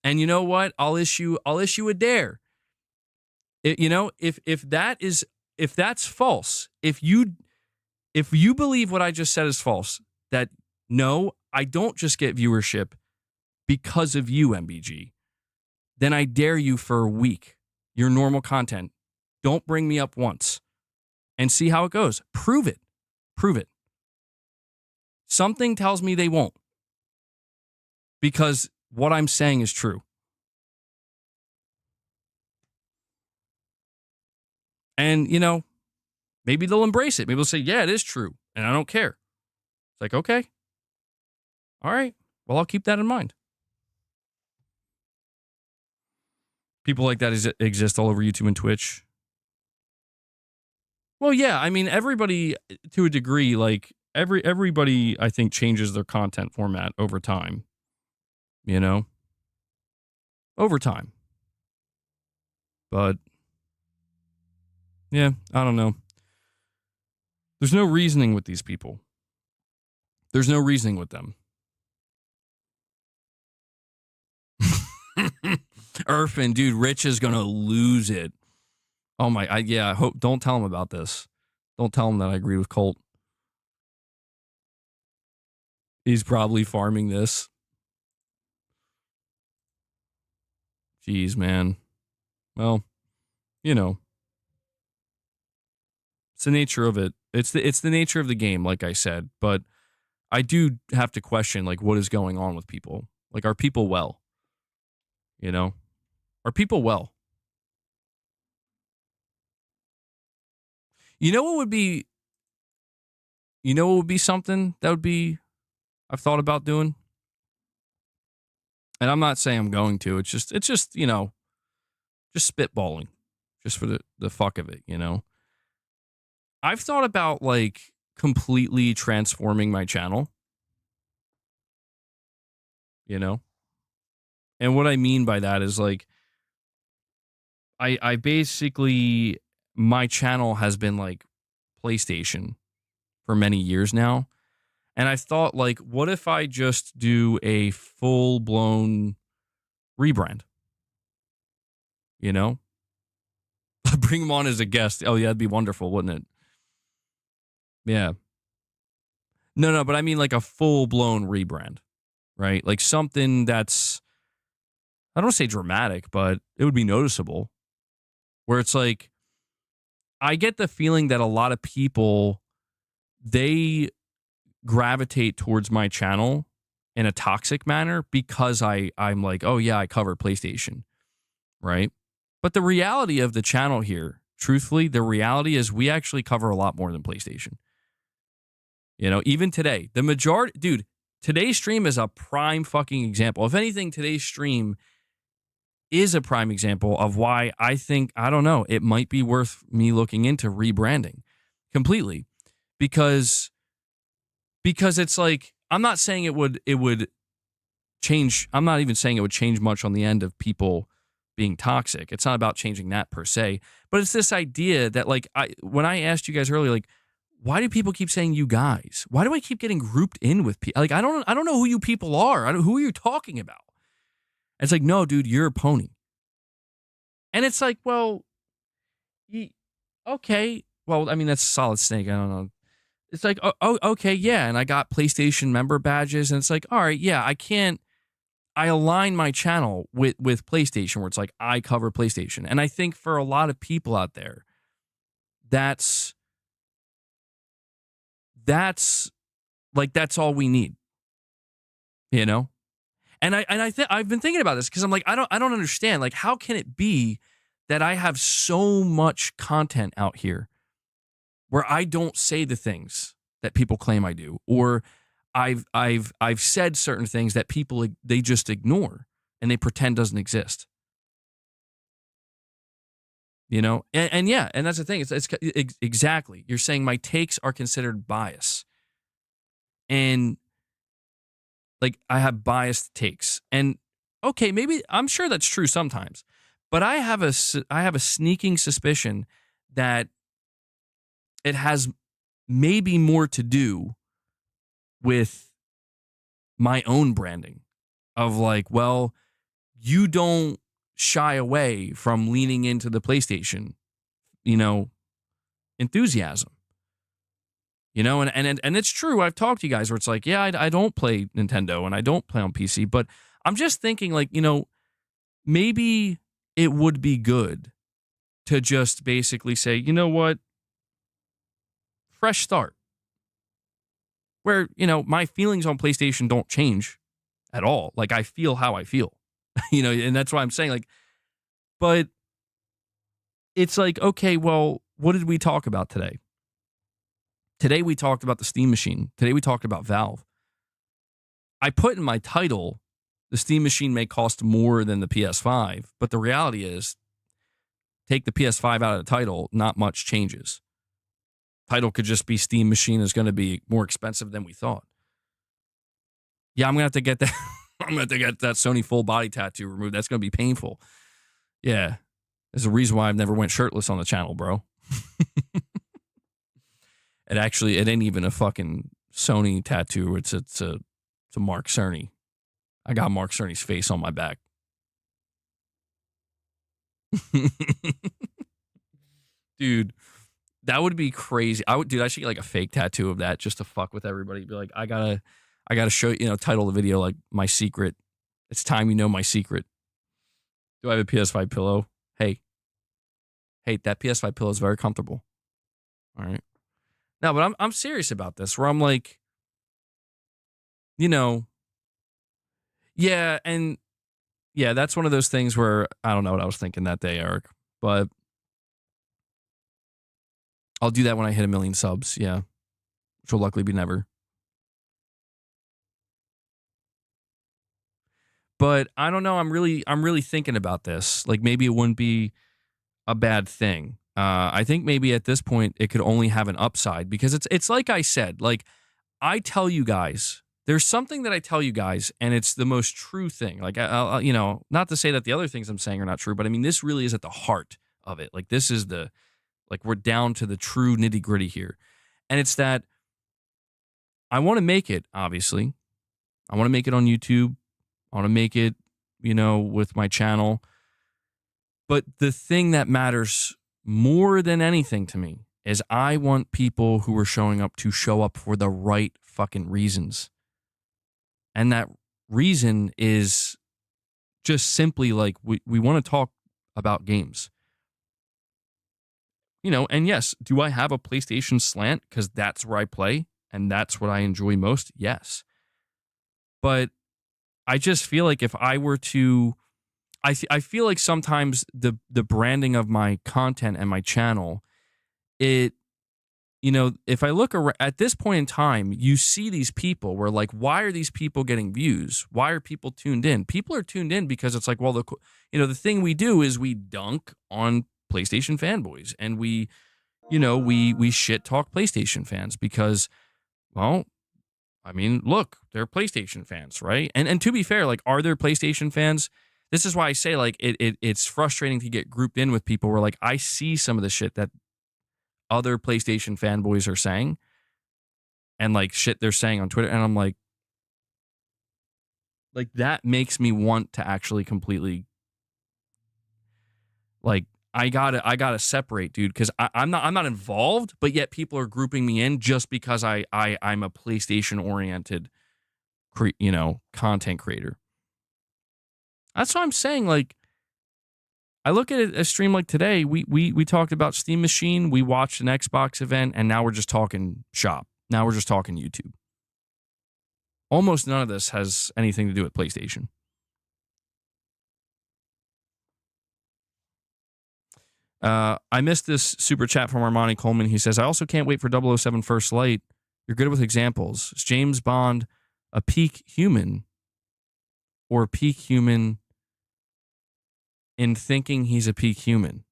S1: And you know what? I'll issue a dare. If that's false, if you believe what I just said is false, that no, I don't just get viewership because of you, MBG, then I dare you for a week. Your normal content. Don't bring me up once and see how it goes. Prove it. Prove it. Something tells me they won't, because what I'm saying is true. And, maybe they'll embrace it. Maybe they'll say, yeah, it is true, and I don't care. It's like, okay. All right. Well, I'll keep that in mind. People like that exist all over YouTube and Twitch. Well, yeah, I mean, everybody, to a degree, like, everybody, I think, changes their content format over time. Over time. But, yeah, I don't know. There's no reasoning with these people. There's no reasoning with them. Irfan, dude, Rich is gonna lose it. Oh my, I hope, don't tell him about this. Don't tell him that I agree with Colt. He's probably farming this. Jeez, man. Well, it's the nature of it. It's the nature of the game, like I said. But I do have to question, like, what is going on with people? Like, are people well? Are people well? What would be something that would be, I've thought about doing? And I'm not saying I'm going to. It's just just spitballing. Just for the fuck of it, I've thought about, like, completely transforming my channel. And what I mean by that is, like, I basically, my channel has been, like, PlayStation for many years now. And I thought, like, what if I just do a full-blown rebrand? Bring him on as a guest. Oh, yeah, that'd be wonderful, wouldn't it? Yeah. No, but I mean, like, a full-blown rebrand, right? Like, something that's, I don't want to say dramatic, but it would be noticeable. Where it's like, I get the feeling that a lot of people, they gravitate towards my channel in a toxic manner because I'm like, oh yeah, I cover PlayStation, right? But the reality of the channel here, truthfully, the reality is we actually cover a lot more than PlayStation. Even today, the majority, dude, today's stream is a prime fucking example. If anything, today's stream is a prime example of why I think, I don't know, it might be worth me looking into rebranding completely. Because it's like, I'm not saying it would change. I'm not even saying it would change much on the end of people being toxic. It's not about changing that per se, but it's this idea that, like, when I asked you guys earlier, like, why do people keep saying you guys? Why do I keep getting grouped in with people? Like, I don't know who you people are. Who are you talking about? It's like, no, dude, you're a pony. And it's like, well, okay. Well, I mean, that's Solid Snake. I don't know. It's like, oh, okay, yeah. And I got PlayStation member badges. And it's like, all right, yeah, I align my channel with PlayStation, where it's like, I cover PlayStation. And I think for a lot of people out there, that's all we need, And I've been thinking about this because I'm like, I don't understand. Like, how can it be that I have so much content out here where I don't say the things that people claim I do, or I've said certain things that people, they just ignore and they pretend doesn't exist. You know, and yeah, and that's the thing. It's exactly. You're saying my takes are considered bias, and like I have biased takes, and okay, maybe I'm sure that's true sometimes, but I have a sneaking suspicion that it has maybe more to do with my own branding of like, well, you don't shy away from leaning into the PlayStation, you know, enthusiasm. You know, and it's true. I've talked to you guys where it's like, yeah, I don't play Nintendo and I don't play on PC, but I'm just thinking like, you know, maybe it would be good to just basically say, you know what, fresh start. Where, you know, my feelings on PlayStation don't change at all. Like I feel how I feel, you know, and that's why I'm saying like, but it's like, okay, well, what did we talk about today? Today we talked about the Steam Machine. Today we talked about Valve. I put in my title, the Steam Machine may cost more than the PS5, but the reality is, take the PS5 out of the title, not much changes. Title could just be Steam Machine is going to be more expensive than we thought. Yeah, I'm going to have to get that. I'm going to have to get that Sony full body tattoo removed. That's going to be painful. Yeah. There's a reason why I've never went shirtless on the channel, bro. It ain't even a fucking Sony tattoo. It's a Mark Cerny. I got Mark Cerny's face on my back. Dude, that would be crazy. I should get like a fake tattoo of that just to fuck with everybody. Be like, I gotta show you, title the video like my secret. It's time you know my secret. Do I have a PS5 pillow? Hey, that PS5 pillow is very comfortable. All right. No, but I'm serious about this, where I'm like, you know, yeah, and yeah, that's one of those things where I don't know what I was thinking that day, Eric, but I'll do that when I hit 1 million subs, yeah, which will luckily be never. But I don't know, I'm really thinking about this. Like maybe it wouldn't be a bad thing. I think maybe at this point it could only have an upside, because it's like I said, like I tell you guys, there's something that I tell you guys, and it's the most true thing. Like, you know, not to say that the other things I'm saying are not true, but I mean, this really is at the heart of it. Like, this is we're down to the true nitty gritty here. And it's that I want to make it, obviously. I want to make it on YouTube. I want to make it, you know, with my channel. But the thing that matters more than anything to me is I want people who are showing up to show up for the right fucking reasons. And that reason is just simply like we want to talk about games. You know, and yes, do I have a PlayStation slant because that's where I play and that's what I enjoy most? Yes. But I just feel like if I were to, I feel like sometimes the branding of my content and my channel, it, you know, if I look around, at this point in time, you see these people where like, why are these people getting views? Why are people tuned in? People are tuned in because it's like, well, the thing we do is we dunk on PlayStation fanboys, and we shit talk PlayStation fans because, well, I mean, look, they're PlayStation fans, right? And to be fair, like, are there PlayStation fans? This is why I say like it's frustrating to get grouped in with people where like I see some of the shit that other PlayStation fanboys are saying and like shit they're saying on Twitter, and I'm like that makes me want to actually completely like I gotta separate, dude, because I'm not involved, but yet people are grouping me in just because I'm a PlayStation oriented content creator. That's what I'm saying. Like, I look at a stream like today, we talked about Steam Machine, we watched an Xbox event, and now we're just talking shop. Now we're just talking YouTube. Almost none of this has anything to do with PlayStation. I missed this super chat from Armani Coleman. He says, I also can't wait for 007 First Light. You're good with examples. Is James Bond a peak human or a peak human in thinking he's a peak human?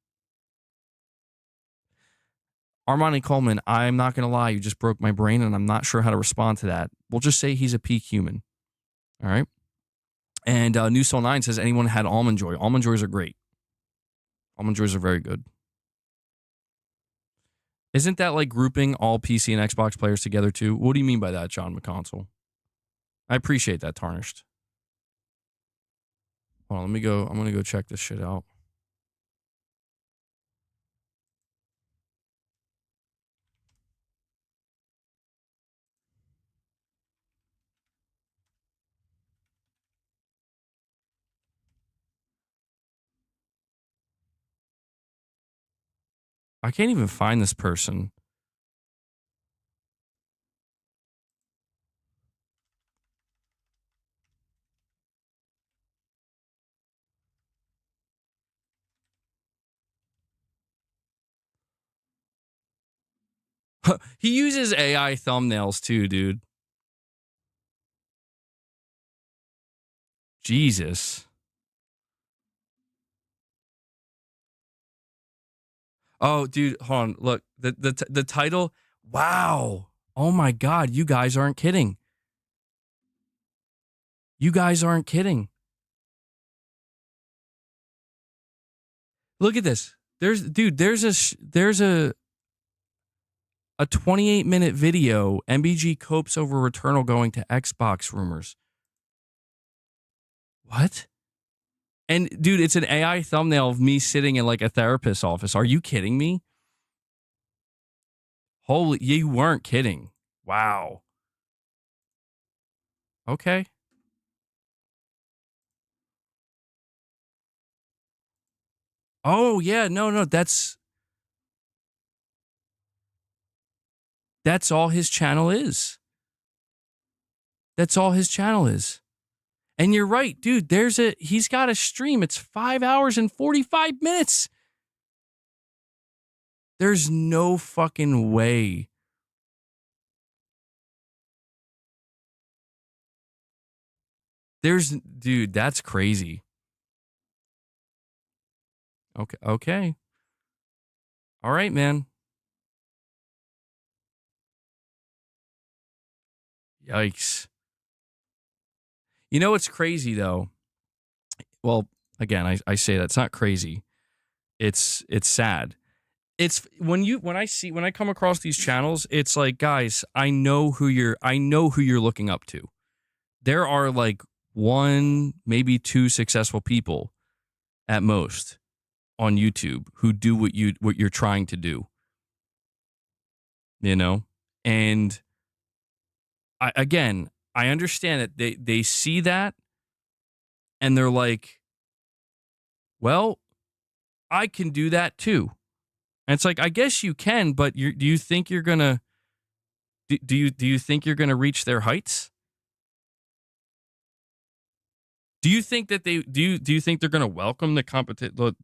S1: Armani Coleman, I'm not going to lie. You just broke my brain, and I'm not sure how to respond to that. We'll just say he's a peak human. All right? And New Soul 9 says, anyone had Almond Joy? Almond Joys are great. Almond Joys are very good. Isn't that like grouping all PC and Xbox players together too? What do you mean by that, John McConsole? I appreciate that, Tarnished. Hold on, let me go. I'm going to go check this shit out. I can't even find this person. He uses AI thumbnails too, dude. Jesus. Oh, dude, hold on. Look, the title. Wow. Oh my God, you guys aren't kidding. You guys aren't kidding. Look at this. There's a 28-minute video. MBG copes over Returnal going to Xbox rumors. What? And dude, it's an AI thumbnail of me sitting in like a therapist's office. Are you kidding me? Holy, you weren't kidding. Wow. Okay. Oh, yeah, no, that's all his channel is. That's all his channel is. And you're right, dude, he's got a stream. It's 5 hours and 45 minutes. There's no fucking way. Dude, that's crazy. Okay. All right, man. Yikes. You know what's crazy though? Well, again, I say that's not crazy. It's sad. It's when I come across these channels, it's like, guys, I know who you're looking up to. There are like one, maybe two successful people at most on YouTube who do what you're trying to do. You know? And I understand that they see that and they're like, well, I can do that too. And it's like, I guess you can, but do you think you're gonna do you think you're gonna reach their heights? Do you think that do you think they're gonna welcome the competition?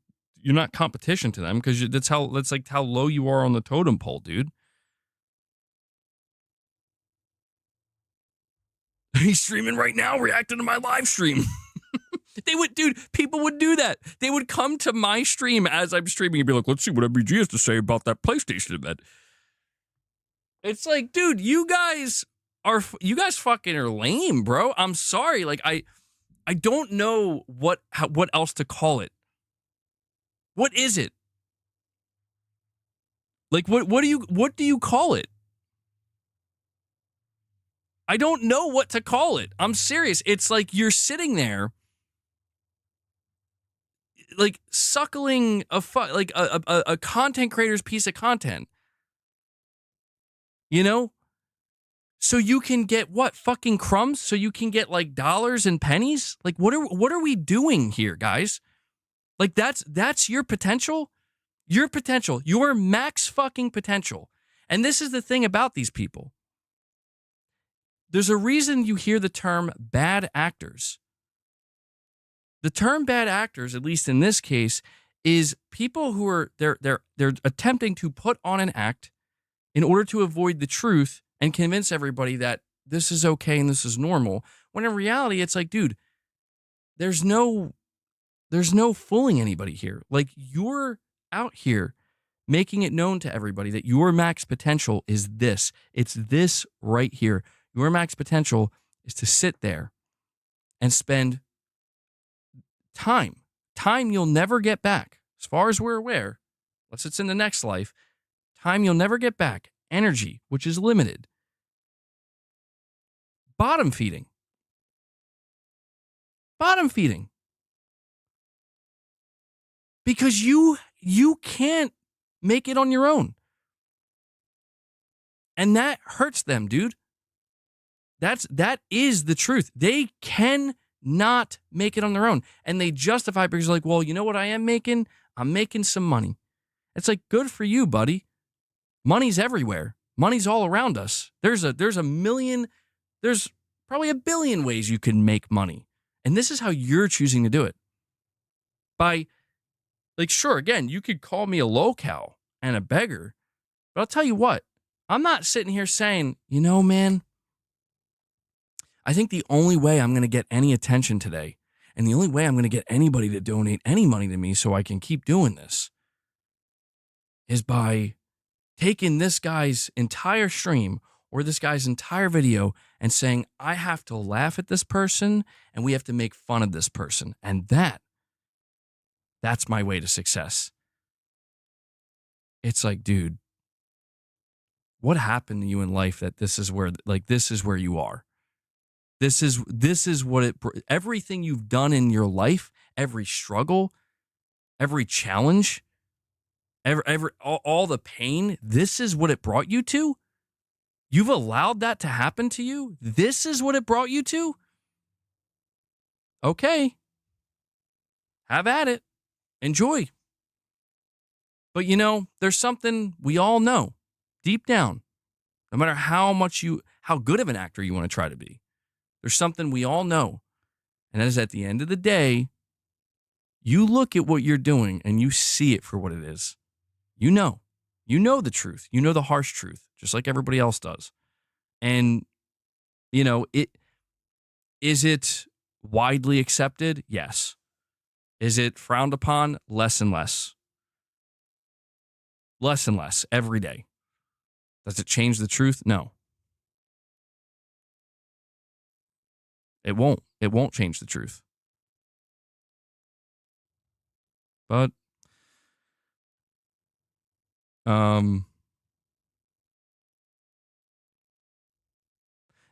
S1: You're not competition to them because that's like how low you are on the totem pole, dude. He's streaming right now, reacting to my live stream. People would do that. They would come to my stream as I'm streaming and be like, let's see what MBG has to say about that PlayStation event. It's like, dude, you guys fucking are lame, bro. I'm sorry. Like, I don't know what else to call it. What is it? Like, what do you call it? I don't know what to call it. I'm serious. It's like you're sitting there like suckling a content creator's piece of content. You know? So you can get what? Fucking crumbs? So you can get like dollars and pennies? Like what are we doing here, guys? Like that's your potential? Your potential. Your max fucking potential. And this is the thing about these people. There's a reason you hear the term bad actors. The term bad actors, at least in this case, is people who are they're attempting to put on an act in order to avoid the truth and convince everybody that this is okay and this is normal. When in reality, it's like, dude, there's no fooling anybody here. Like, you're out here making it known to everybody that your max potential is this. It's this right here. Your max potential is to sit there and spend time you'll never get back. As far as we're aware, unless it's in the next life, time you'll never get back. Energy, which is limited. Bottom feeding. Because you can't make it on your own. And that hurts them, dude. That is the truth. They cannot make it on their own. And they justify it because they're like, well, you know what I am making? I'm making some money. It's like, good for you, buddy. Money's everywhere. Money's all around us. There's probably a billion ways you can make money. And this is how you're choosing to do it. By, like, sure, again, you could call me a low-cal and a beggar, but I'll tell you what, I'm not sitting here saying, you know, man, I think the only way I'm going to get any attention today, and the only way I'm going to get anybody to donate any money to me so I can keep doing this, is by taking this guy's entire stream or this guy's entire video and saying, I have to laugh at this person and we have to make fun of this person. And that's my way to success. It's like, dude, what happened to you in life that this is where you are? This is what everything you've done in your life, every struggle, every challenge, all the pain, this is what it brought you to? You've allowed that to happen to you? This is what it brought you to? Okay. Have at it. Enjoy. But you know, there's something we all know deep down, no matter how good of an actor you want to try to be. There's something we all know. And that is, at the end of the day, you look at what you're doing and you see it for what it is. You know the truth. You know the harsh truth, just like everybody else does. And, you know, is it widely accepted? Yes. Is it frowned upon? Less and less. Less and less every day. Does it change the truth? No. It won't. It won't change the truth. But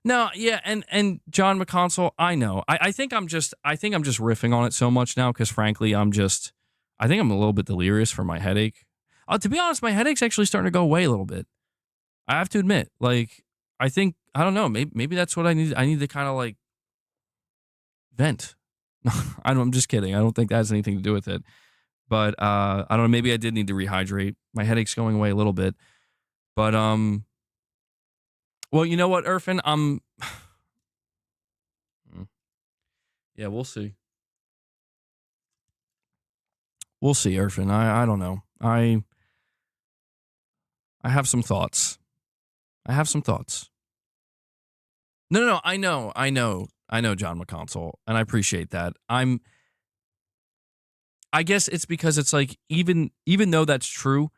S1: no, yeah, and John McConsole, I know. I think I'm just riffing on it so much now because frankly, I think I'm a little bit delirious from my headache. To be honest, my headache's actually starting to go away a little bit. I have to admit, like, I don't know, maybe that's what I need. I need to kind of like vent. I'm just kidding. I don't think that has anything to do with it. But I don't know, maybe I did need to rehydrate. My headache's going away a little bit. But well, you know what, Irfan? Yeah, we'll see. We'll see, Irfan. I don't know. I have some thoughts. No, I know, John McConsole, and I appreciate that. I guess it's because it's like, even though that's true,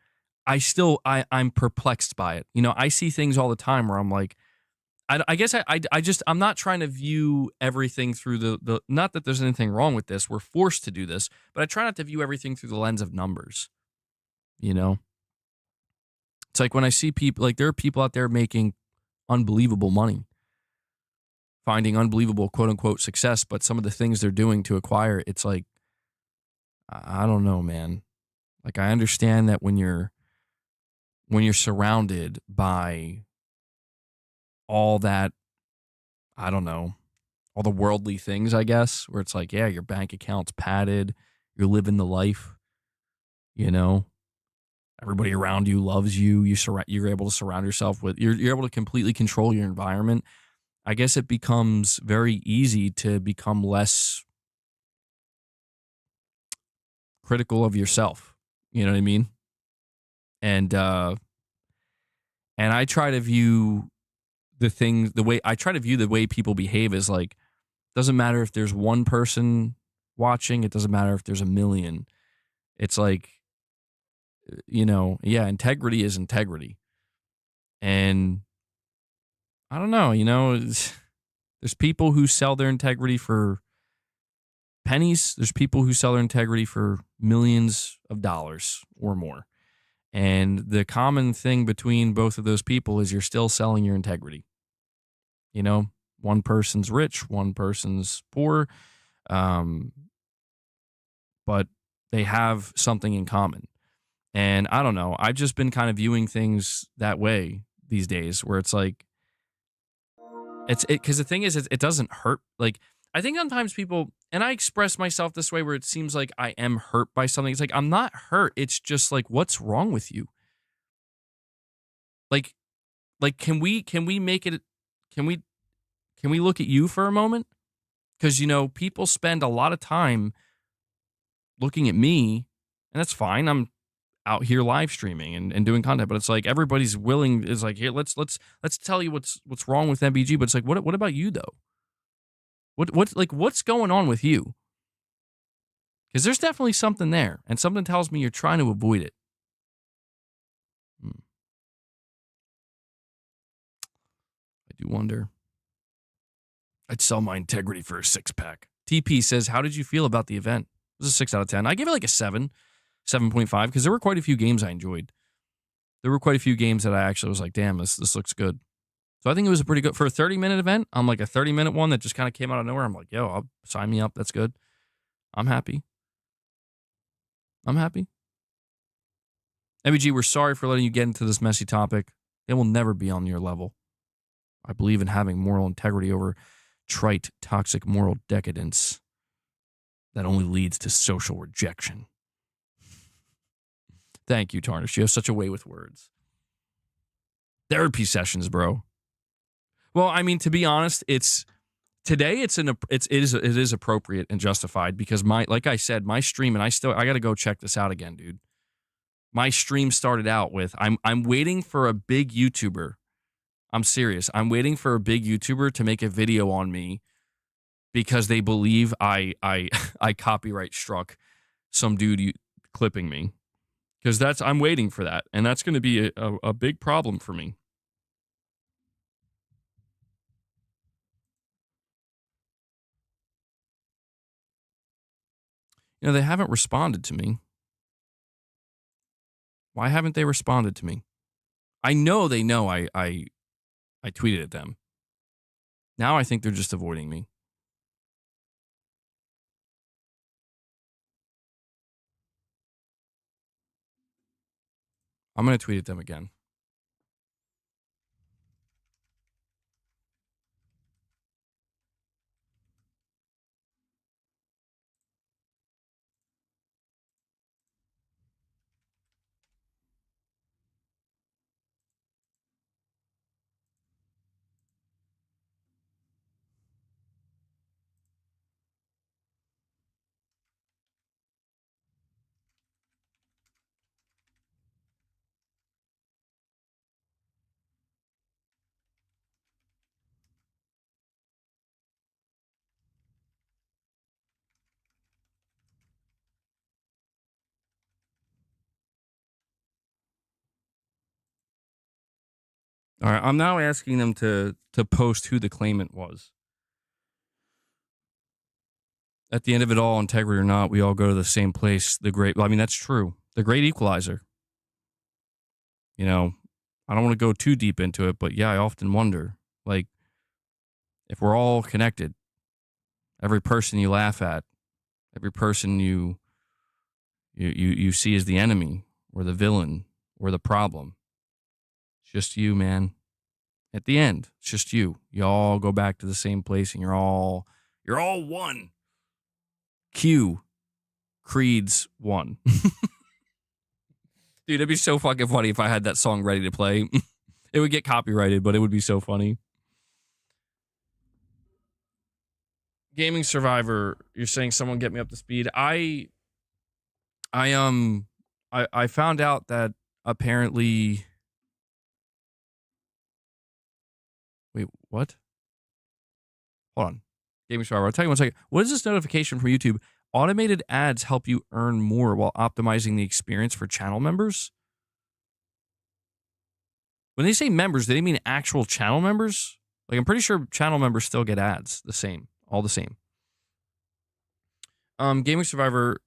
S1: I'm perplexed by it. You know, I see things all the time where I'm like, I'm not trying to view everything through the not that there's anything wrong with this. We're forced to do this, but I try not to view everything through the lens of numbers. You know? It's like when I see people, like, there are people out there making unbelievable money, finding unbelievable quote unquote success, but some of the things they're doing to acquire, it's like, I don't know, man. Like, I understand that when you're surrounded by all that, I don't know, all the worldly things, I guess, where it's like, yeah, your bank account's padded, you're living the life, you know, everybody around you loves you, you're able to surround yourself with, you're able to completely control your environment. I guess it becomes very easy to become less critical of yourself. You know what I mean? And I try to view the way I try to view the way people behave is like, doesn't matter if there's one person watching, it doesn't matter if there's a million. It's like, integrity is integrity. And I don't know, there's people who sell their integrity for pennies. There's people who sell their integrity for millions of dollars or more. And the common thing between both of those people is you're still selling your integrity. One person's rich, one person's poor, but they have something in common. And I don't know. I've just been kind of viewing things that way these days, where it's like, because the thing is, it doesn't hurt. Like, I think sometimes people, and I express myself this way, where it seems like I am hurt by something. It's like, I'm not hurt. It's just like, what's wrong with you? Like, can we make it? Can we look at you for a moment? Because people spend a lot of time looking at me, and that's fine. I'm out here live streaming and doing content, but it's like everybody's willing is like, here, let's tell you what's wrong with MBG, but it's like, what about you though? What's going on with you? Because there's definitely something there, and something tells me you're trying to avoid it. I do wonder. I'd sell my integrity for a 6-pack. TP says, how did you feel about the event? It was a 6 out of 10. I gave it like a 7, 7.5, because there were quite a few games I enjoyed. There were quite a few games that I actually was like, damn, this looks good. So I think it was a pretty good, for a 30-minute event, I'm like a 30-minute one that just kind of came out of nowhere. I'm like, yo, I'll sign me up. That's good. I'm happy. MBG, we're sorry for letting you get into this messy topic. It will never be on your level. I believe in having moral integrity over trite, toxic moral decadence that only leads to social rejection. Thank you, Tarnish. You have such a way with words. Therapy sessions, bro. Well, I mean, to be honest, it is appropriate and justified, because like I said, my stream, and I got to go check this out again, dude. My stream started out with, I'm waiting for a big YouTuber. I'm serious. I'm waiting for a big YouTuber to make a video on me because they believe I copyright struck some dude clipping me. Because I'm waiting for that, and that's going to be a big problem for me. They haven't responded to me. Why haven't they responded to me? I know they know I tweeted at them. Now I think they're just avoiding me. I'm going to tweet at them again. All right, I'm now asking them to post who the claimant was. At the end of it all, integrity or not, we all go to the same place. That's true. The great equalizer. I don't want to go too deep into it, but yeah, I often wonder, like, if we're all connected, every person you laugh at, every person you see as the enemy or the villain or the problem, it's just you, man. At the end, it's just you. You all go back to the same place, and you're all one. Q, Creed's one. Dude, it'd be so fucking funny if I had that song ready to play. It would get copyrighted, but it would be so funny. Gaming Survivor, you're saying someone get me up to speed. I found out that apparently. What? Hold on. Gaming Survivor. I'll tell you one second. What is this notification from YouTube? Automated ads help you earn more while optimizing the experience for channel members? When they say members, do they mean actual channel members? Like, I'm pretty sure channel members still get ads. The same. All the same. Gaming Survivor,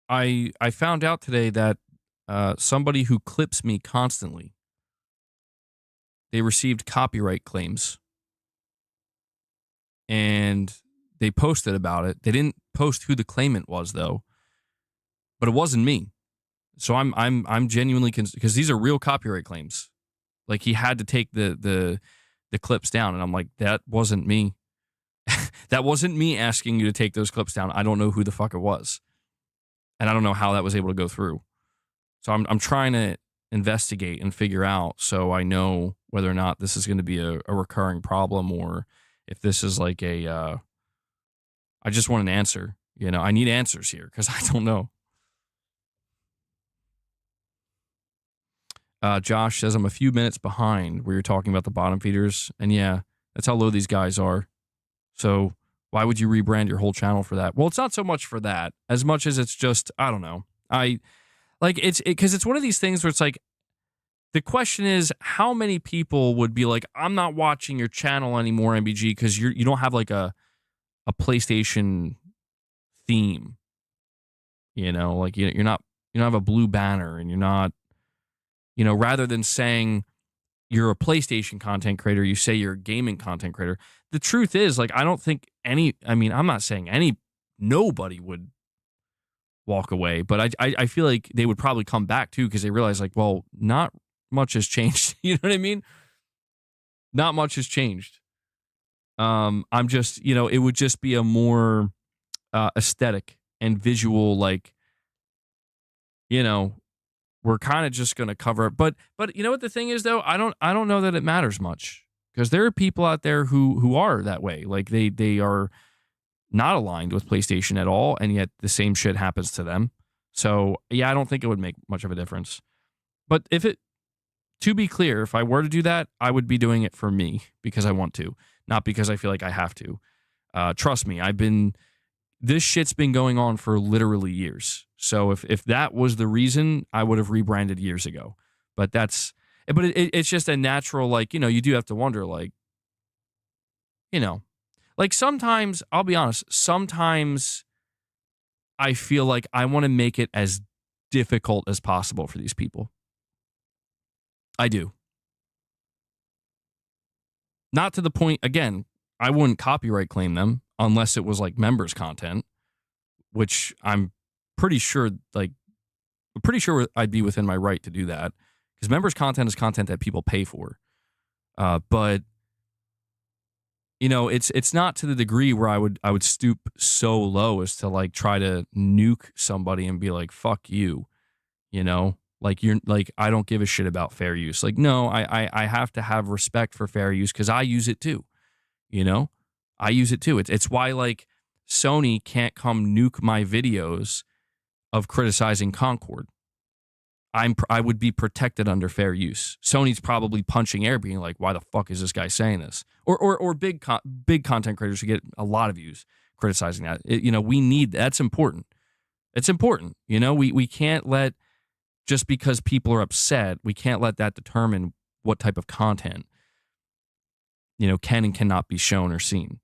S1: I found out today that somebody who clips me constantly, they received copyright claims. And they posted about it. They didn't post who the claimant was, though. But it wasn't me. So I'm genuinely because these are real copyright claims. Like, he had to take the clips down, and I'm like, that wasn't me. That wasn't me asking you to take those clips down. I don't know who the fuck it was, and I don't know how that was able to go through. So I'm trying to investigate and figure out so I know whether or not this is going to be a recurring problem, or if this is like I just want an answer. You know, I need answers here because I don't know. Josh says I'm a few minutes behind where you're talking about the bottom feeders. And yeah, that's how low these guys are. So why would you rebrand your whole channel for that? Well, it's not so much for that as much as it's just, I don't know. Because it's one of these things where it's like, the question is, how many people would be like, I'm not watching your channel anymore, MBG, because you don't have like a PlayStation theme. You know, like you don't have a blue banner, and you're not, you know, rather than saying you're a PlayStation content creator, you say you're a gaming content creator. The truth is, like, I don't think I'm not saying nobody would walk away, but I feel like they would probably come back too, because they realize, like, well, not much has changed. You know what I mean? Not much has changed. I'm just, you know, it would just be a more aesthetic and visual, like, you know, we're kind of just going to cover it. But you know what the thing is, though? I don't know that it matters much, because there are people out there who are that way. Like, they are not aligned with PlayStation at all, and yet the same shit happens to them. So, yeah, I don't think it would make much of a difference. But to be clear, if I were to do that, I would be doing it for me because I want to, not because I feel like I have to. Trust me, this shit's been going on for literally years. So if that was the reason, I would have rebranded years ago. But it's just a natural, like, you know, you do have to wonder, like, you know, like, sometimes, I'll be honest, sometimes I feel like I want to make it as difficult as possible for these people. I do. Not to the point, again, I wouldn't copyright claim them unless it was like members content, which I'm pretty sure I'd be within my right to do that, because members content is content that people pay for. But you know, it's not to the degree where I would stoop so low as to, like, try to nuke somebody and be like, fuck you, you know? Like, you're like, I don't give a shit about fair use. Like, no, I have to have respect for fair use, because I use it too. You know, I use it too. It's why, like, Sony can't come nuke my videos of criticizing Concord. I would be protected under fair use. Sony's probably punching air, being like, why the fuck is this guy saying this? Or big content creators who get a lot of views criticizing that. You know, we need that's important. It's important. You know, we can't let, just because people are upset, we can't let that determine what type of content, you know, can and cannot be shown or seen.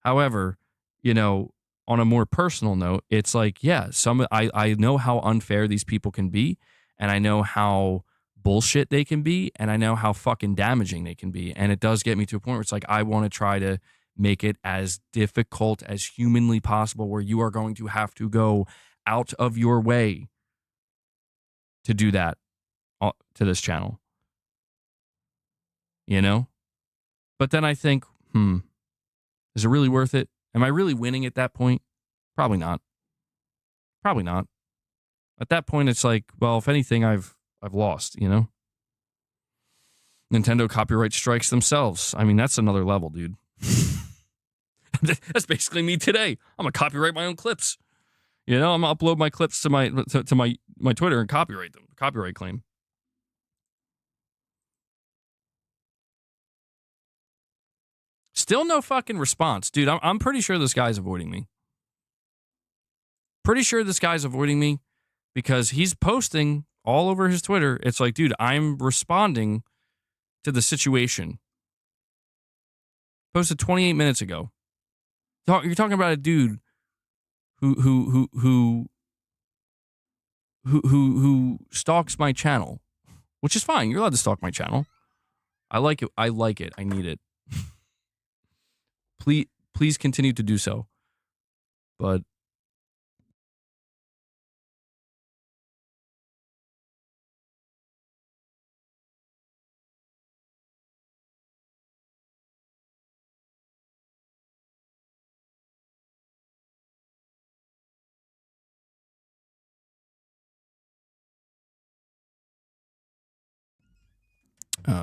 S1: However, you know, on a more personal note, it's like, yeah, I know how unfair these people can be, and I know how bullshit they can be, and I know how fucking damaging they can be. And it does get me to a point where it's like, I want to try to make it as difficult as humanly possible, where you are going to have to go out of your way to do that to this channel, you know? But then I think, is it really worth it? Am I really winning at that point? Probably not. Probably not. At that point, it's like, well, if anything, I've lost, you know? Nintendo copyright strikes themselves. I mean, that's another level, dude. That's basically me today. I'm gonna copyright my own clips. You know, I'm gonna upload my clips to my Twitter and copyright them. Copyright claim. Still no fucking response. Dude, I'm pretty sure this guy's avoiding me. Pretty sure this guy's avoiding me because he's posting all over his Twitter. It's like, dude, I'm responding to the situation. Posted 28 minutes ago. You're talking about a dude who stalks my channel, which is fine. You're allowed to stalk my channel. I like it. I like it. I need it. Please continue to do so. But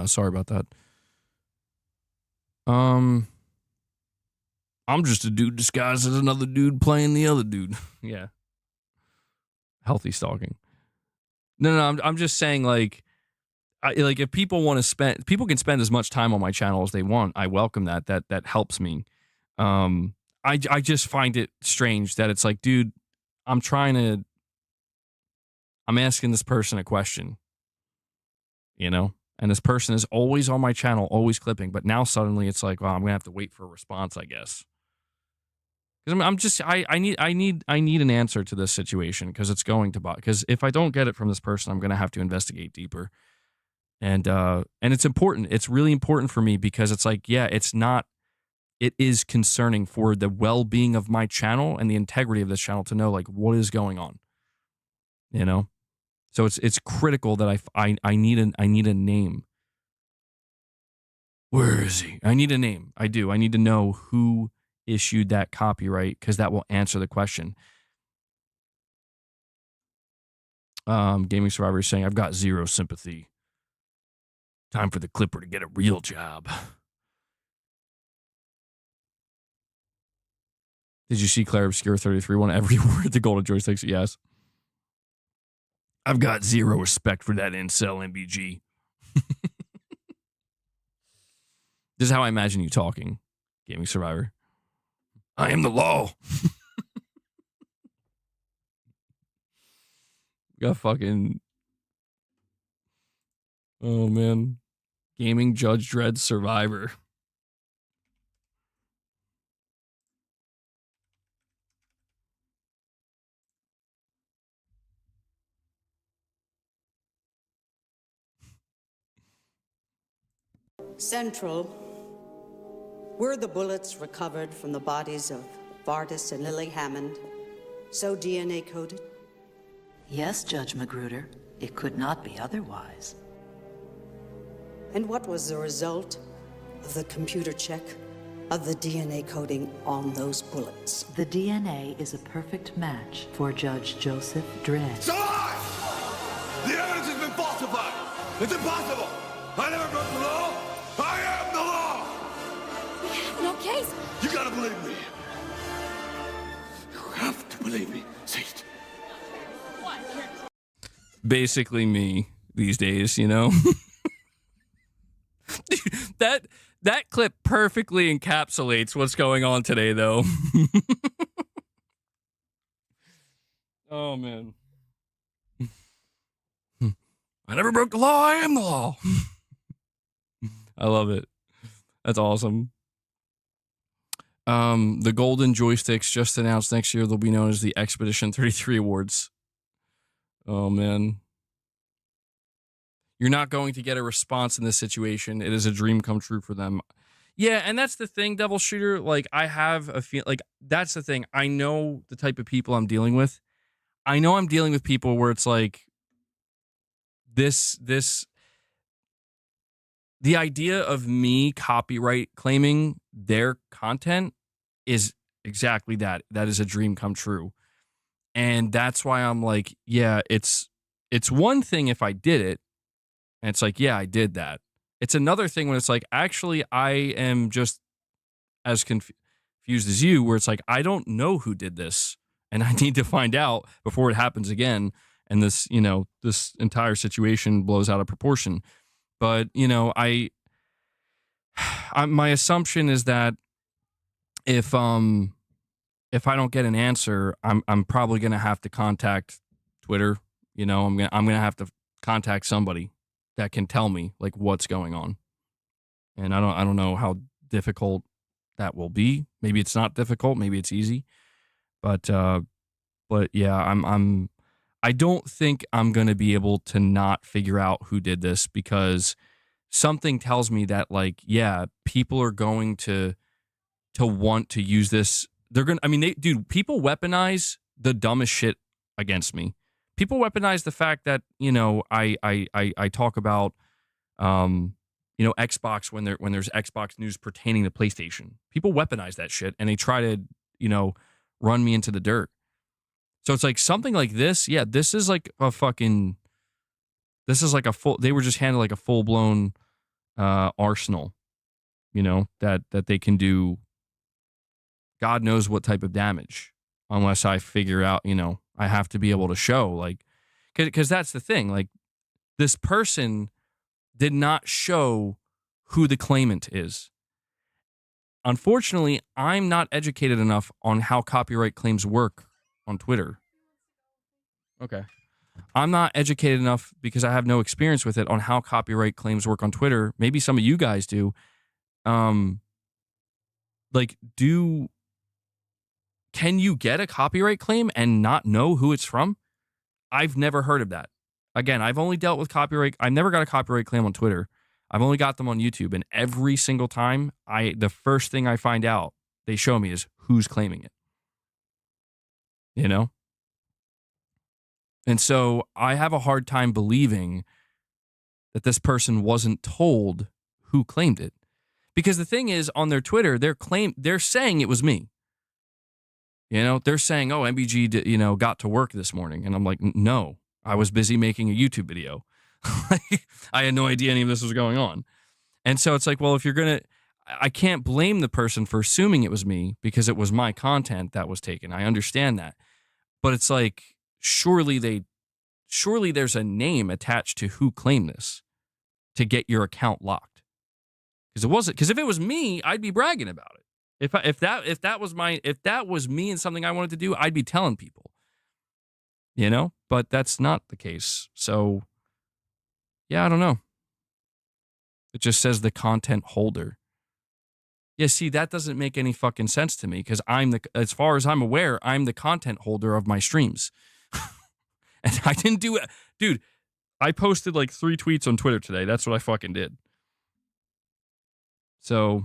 S1: sorry about that. I'm just a dude disguised as another dude playing the other dude. Yeah. Healthy stalking. No, I'm just saying, like, if people want to spend, people can spend as much time on my channel as they want. I welcome that. That helps me. I just find it strange that it's like, dude, I'm asking this person a question, you know, and this person is always on my channel, always clipping, but now suddenly it's like, well, I'm gonna have to wait for a response, I guess. Because I need an answer to this situation because it's going to bother. Because if I don't get it from this person, I'm gonna have to investigate deeper. And it's important. It's really important for me because it's like, yeah, it is concerning for the well-being of my channel and the integrity of this channel to know, like, what is going on, you know? So it's critical that I need a name. Where is he? I need a name. I do. I need to know who issued that copyright because that will answer the question. Gaming Survivor is saying, I've got zero sympathy. Time for the Clipper to get a real job. Did you see Claire Obscure 33 want every word the golden joysticks? Yes. I've got zero respect for that incel MBG. This is how I imagine you talking, Gaming Survivor. I am the law. Got fucking... Oh, man. Gaming Judge Dredd Survivor.
S2: Central, were the bullets recovered from the bodies of Vardis and Lily Hammond so DNA coded?
S6: Yes, Judge Magruder. It could not be otherwise.
S2: And what was the result of the computer check of the DNA coding on those bullets?
S6: The DNA is a perfect match for Judge Joseph Dredd.
S21: So the evidence has been falsified. It's impossible. I never broke the law. I am the law.
S22: We have no case.
S21: You gotta believe me. You have to believe me. See it.
S1: Basically me these days, you know? That clip perfectly encapsulates what's going on today, though. Oh, man. I never broke the law. I am the law. I love it. That's awesome. The golden joysticks just announced next year they'll be known as the Expedition 33 Awards. Oh, man. You're not going to get a response in this situation. It is a dream come true for them. Yeah, and that's the thing, Devil Shooter. Like, I have a feel, like, that's the thing. I know the type of people I'm dealing with. I know I'm dealing with people where it's like, the idea of me copyright claiming their content is exactly that. That is a dream come true. And that's why I'm like, yeah, it's one thing if I did it, and it's like, yeah, I did that. It's another thing when it's like, actually, I am just as confused as you, where it's like, I don't know who did this, and I need to find out before it happens again. And this, you know, this entire situation blows out of proportion. But, you know, my assumption is that if I don't get an answer, I'm probably gonna have to contact Twitter. You know, I'm gonna have to contact somebody that can tell me like what's going on. And I don't know how difficult that will be. Maybe it's not difficult. Maybe it's easy. But yeah, I don't think I'm gonna be able to not figure out who did this, because something tells me that, like, yeah, people are going to want to use this. They're gonna. I mean, dude, people weaponize the dumbest shit against me. People weaponize the fact that, you know, I talk about you know, Xbox when there's Xbox news pertaining to PlayStation. People weaponize that shit and they try to, you know, run me into the dirt. So it's like something like this. Yeah, this is like a fucking. This is like a full. They were just handling like a full blown arsenal, you know, that they can do. God knows what type of damage, unless I figure out, you know, I have to be able to show, like, because that's the thing. Like, this person did not show who the claimant is. Unfortunately, I'm not educated enough on how copyright claims work on Twitter. Okay. I'm not educated enough, because I have no experience with it, on how copyright claims work on Twitter. Maybe some of you guys do. Like, can you get a copyright claim and not know who it's from? I've never heard of that. Again, I've only dealt with copyright. I've never got a copyright claim on Twitter. I've only got them on YouTube. And every single time, the first thing I find out they show me is who's claiming it. You know? And so I have a hard time believing that this person wasn't told who claimed it. Because the thing is, on their Twitter, they're saying it was me. You know, they're saying, oh, MBG, you know, got to work this morning. And I'm like, no, I was busy making a YouTube video. I had no idea any of this was going on. And so it's like, well, if you're going to, I can't blame the person for assuming it was me, because it was my content that was taken. I understand that. But it's like, surely there's a name attached to who claimed this to get your account locked. Because if it was me, I'd be bragging about it. If that was me and something I wanted to do, I'd be telling people. You know? But that's not the case. So yeah, I don't know. It just says the content holder. Yeah, see, that doesn't make any fucking sense to me, because as far as I'm aware, I'm the content holder of my streams. And I didn't do it. Dude, I posted like 3 tweets on Twitter today. That's what I fucking did. So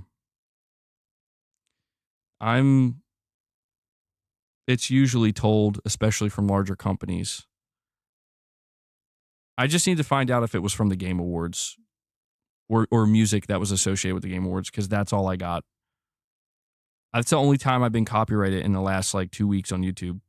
S1: it's usually told, especially from larger companies. I just need to find out if it was from the Game Awards or music that was associated with the Game Awards, because that's all I got. That's the only time I've been copyrighted in the last like 2 weeks on YouTube.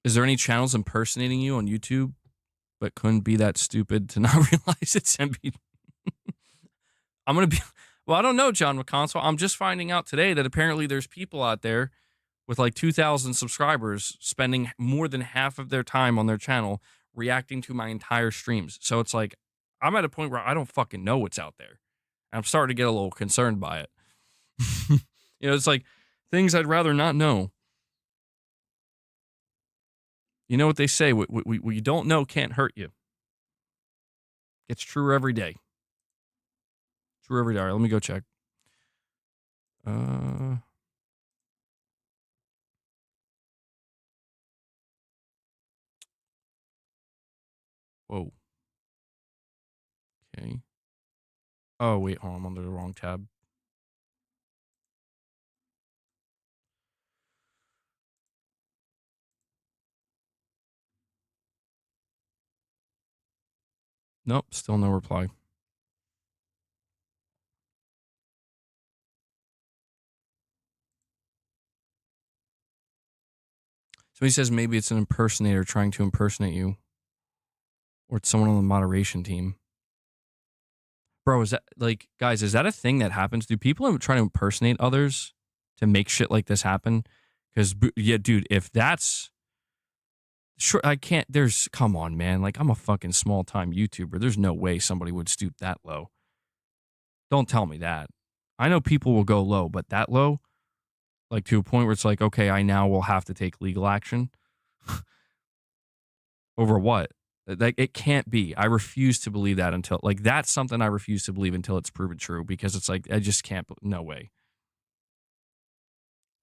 S1: Is there any channels impersonating you on YouTube but couldn't be that stupid to not realize it's MB? I'm going to be... Well, I don't know, John McConsole. I'm just finding out today that apparently there's people out there with like 2,000 subscribers spending more than half of their time on their channel reacting to my entire streams. So it's like, I'm at a point where I don't fucking know what's out there. And I'm starting to get a little concerned by it. You know, it's like things I'd rather not know. You know what they say, what you don't know can't hurt you. It's true every day. True every day. All right, let me go check. Whoa. Okay. Oh, wait, hold on, I'm under the wrong tab. Nope, still no reply. Somebody says maybe it's an impersonator trying to impersonate you. Or it's someone on the moderation team. Bro, is that, like, guys, is that a thing that happens? Do people try to impersonate others to make shit like this happen? Because, yeah, dude, if that's... Sure, I can't. Come on, man. Like, I'm a fucking small time YouTuber. There's no way somebody would stoop that low. Don't tell me that. I know people will go low, but that low, like to a point where it's like, okay, I now will have to take legal action over what? Like, it can't be. I refuse to believe that until, like, that's something I refuse to believe until it's proven true, because it's like, I just can't. No way.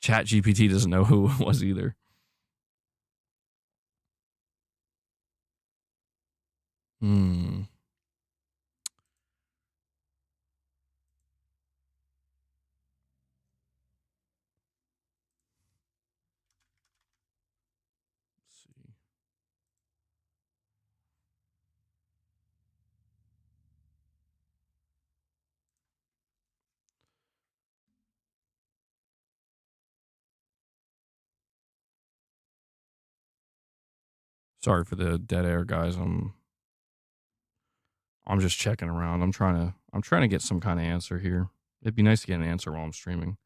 S1: Chat GPT doesn't know who it was either. Hmm. Sorry for the dead air, guys. I'm just checking around. I'm trying to get some kind of answer here. It'd be nice to get an answer while I'm streaming.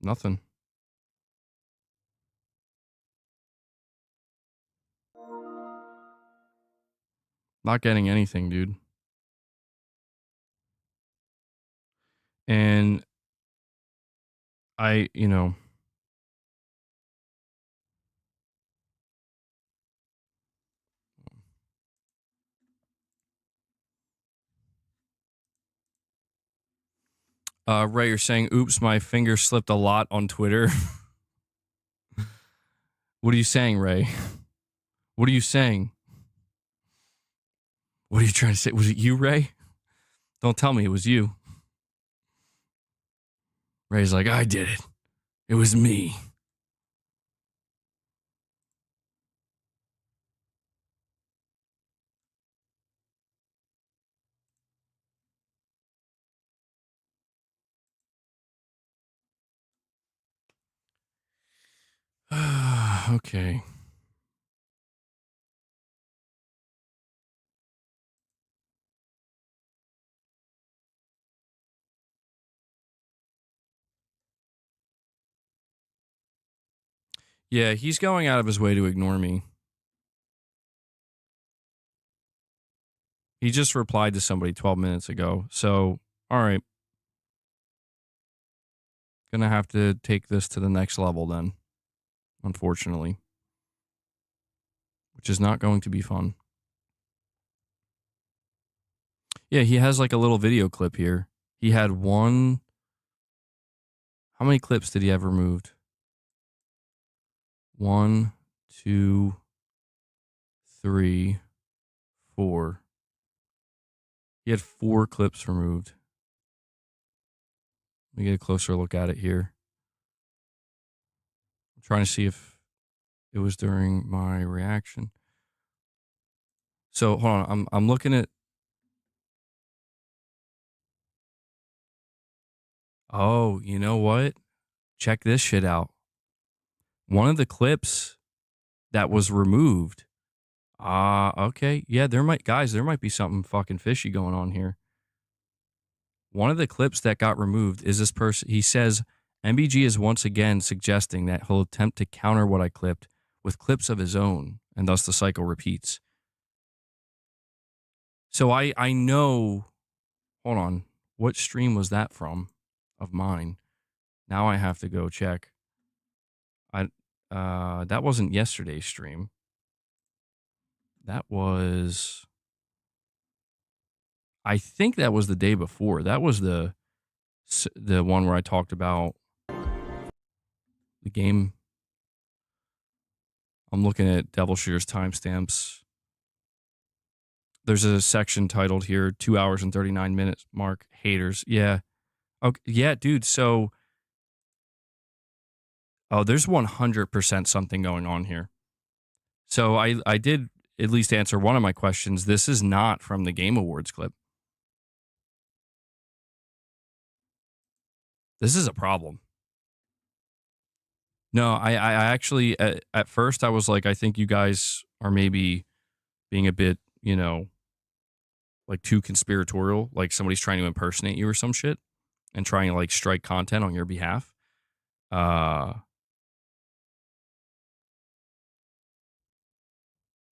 S1: Nothing. Not getting anything, dude. And I, Ray, you're saying, oops, my finger slipped a lot on Twitter. What are you saying, Ray? What are you saying? What are you trying to say? Was it you, Ray? Don't tell me it was you. Ray's like, I did it. It was me. Okay. Yeah, he's going out of his way to ignore me. He just replied to somebody 12 minutes ago. So, all right. Gonna have to take this to the next level then, unfortunately. Which is not going to be fun. Yeah, he has like a little video clip here. He had one. How many clips did he have removed? 1, 2, 3, 4. He had 4 clips removed. Let me get a closer look at it here. I'm trying to see if it was during my reaction. So hold on, I'm looking at. Oh, you know what? Check this shit out. One of the clips that was removed. Okay. Yeah, there might be something fucking fishy going on here. One of the clips that got removed is this person. He says, MBG is once again suggesting that he'll attempt to counter what I clipped with clips of his own, and thus the cycle repeats. So I know, hold on, what stream was that from of mine? Now I have to go check. That wasn't yesterday's stream. That was, I think that was the day before. That was the one where I talked about the game. I'm looking at Devil Shooter's timestamps. There's a section titled here, 2 hours and 39 minutes mark, haters. Yeah. Okay. Yeah, dude. So, there's 100% something going on here. So I did at least answer one of my questions. This is not from the Game Awards clip. This is a problem. No, I actually at first I was like, I think you guys are maybe being a bit, like too conspiratorial, like somebody's trying to impersonate you or some shit and trying to like strike content on your behalf. Uh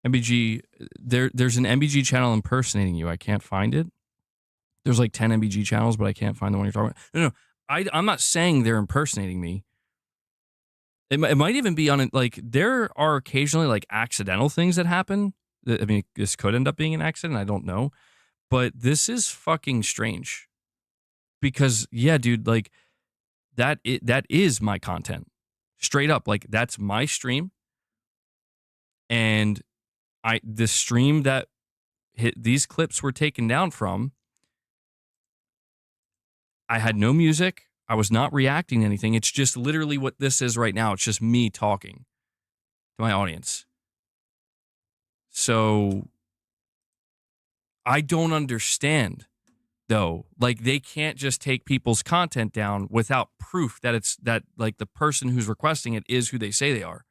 S1: MBG, there's an MBG channel impersonating you. I can't find it. There's like 10 MBG channels, but I can't find the one you're talking about. No, I'm not saying they're impersonating me. It might even be on it. Like, there are occasionally like accidental things that happen. I mean, this could end up being an accident. I don't know. But this is fucking strange. Because, yeah, dude, like, that is my content. Straight up. Like, that's my stream. And the stream that these clips were taken down from, I had no music. I was not reacting to anything. It's just literally what this is right now. It's just me talking to my audience. So I don't understand, though. Like, they can't just take people's content down without proof that like the person who's requesting it is who they say they are.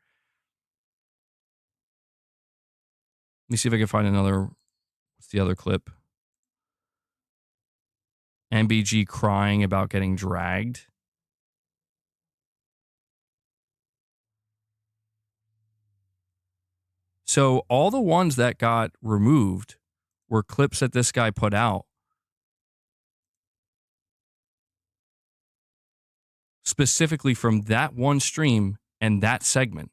S1: Let me see if I can find another. What's the other clip? MBG crying about getting dragged. So all the ones that got removed were clips that this guy put out specifically from that one stream and that segment.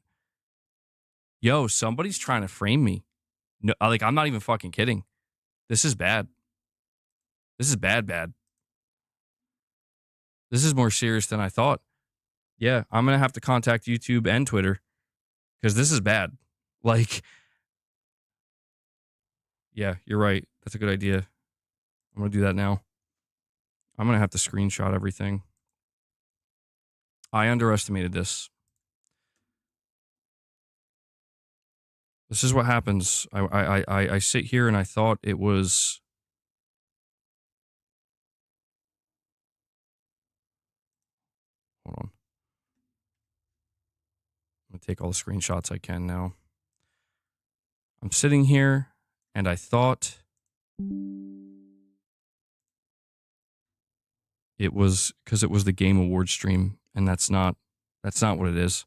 S1: Yo, somebody's trying to frame me. No, like, I'm not even fucking kidding. This is bad. This is bad. This is more serious than I thought. Yeah, I'm going to have to contact YouTube and Twitter because this is bad. Like, yeah, you're right. That's a good idea. I'm going to do that now. I'm going to have to screenshot everything. I underestimated this. This is what happens. I sit here and I thought it was... Hold on. I'm going to take all the screenshots I can now. I'm sitting here and I thought it was because it was the Game Awards stream, and that's not what it is.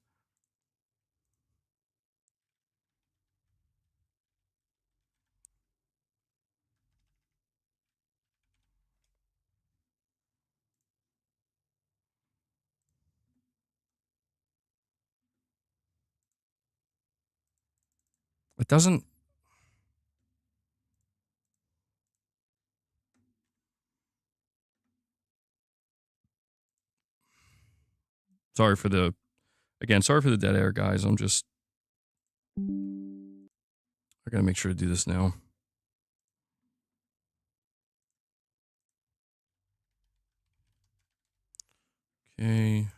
S1: It doesn't. Sorry for the dead air, guys. I gotta make sure to do this now. Okay.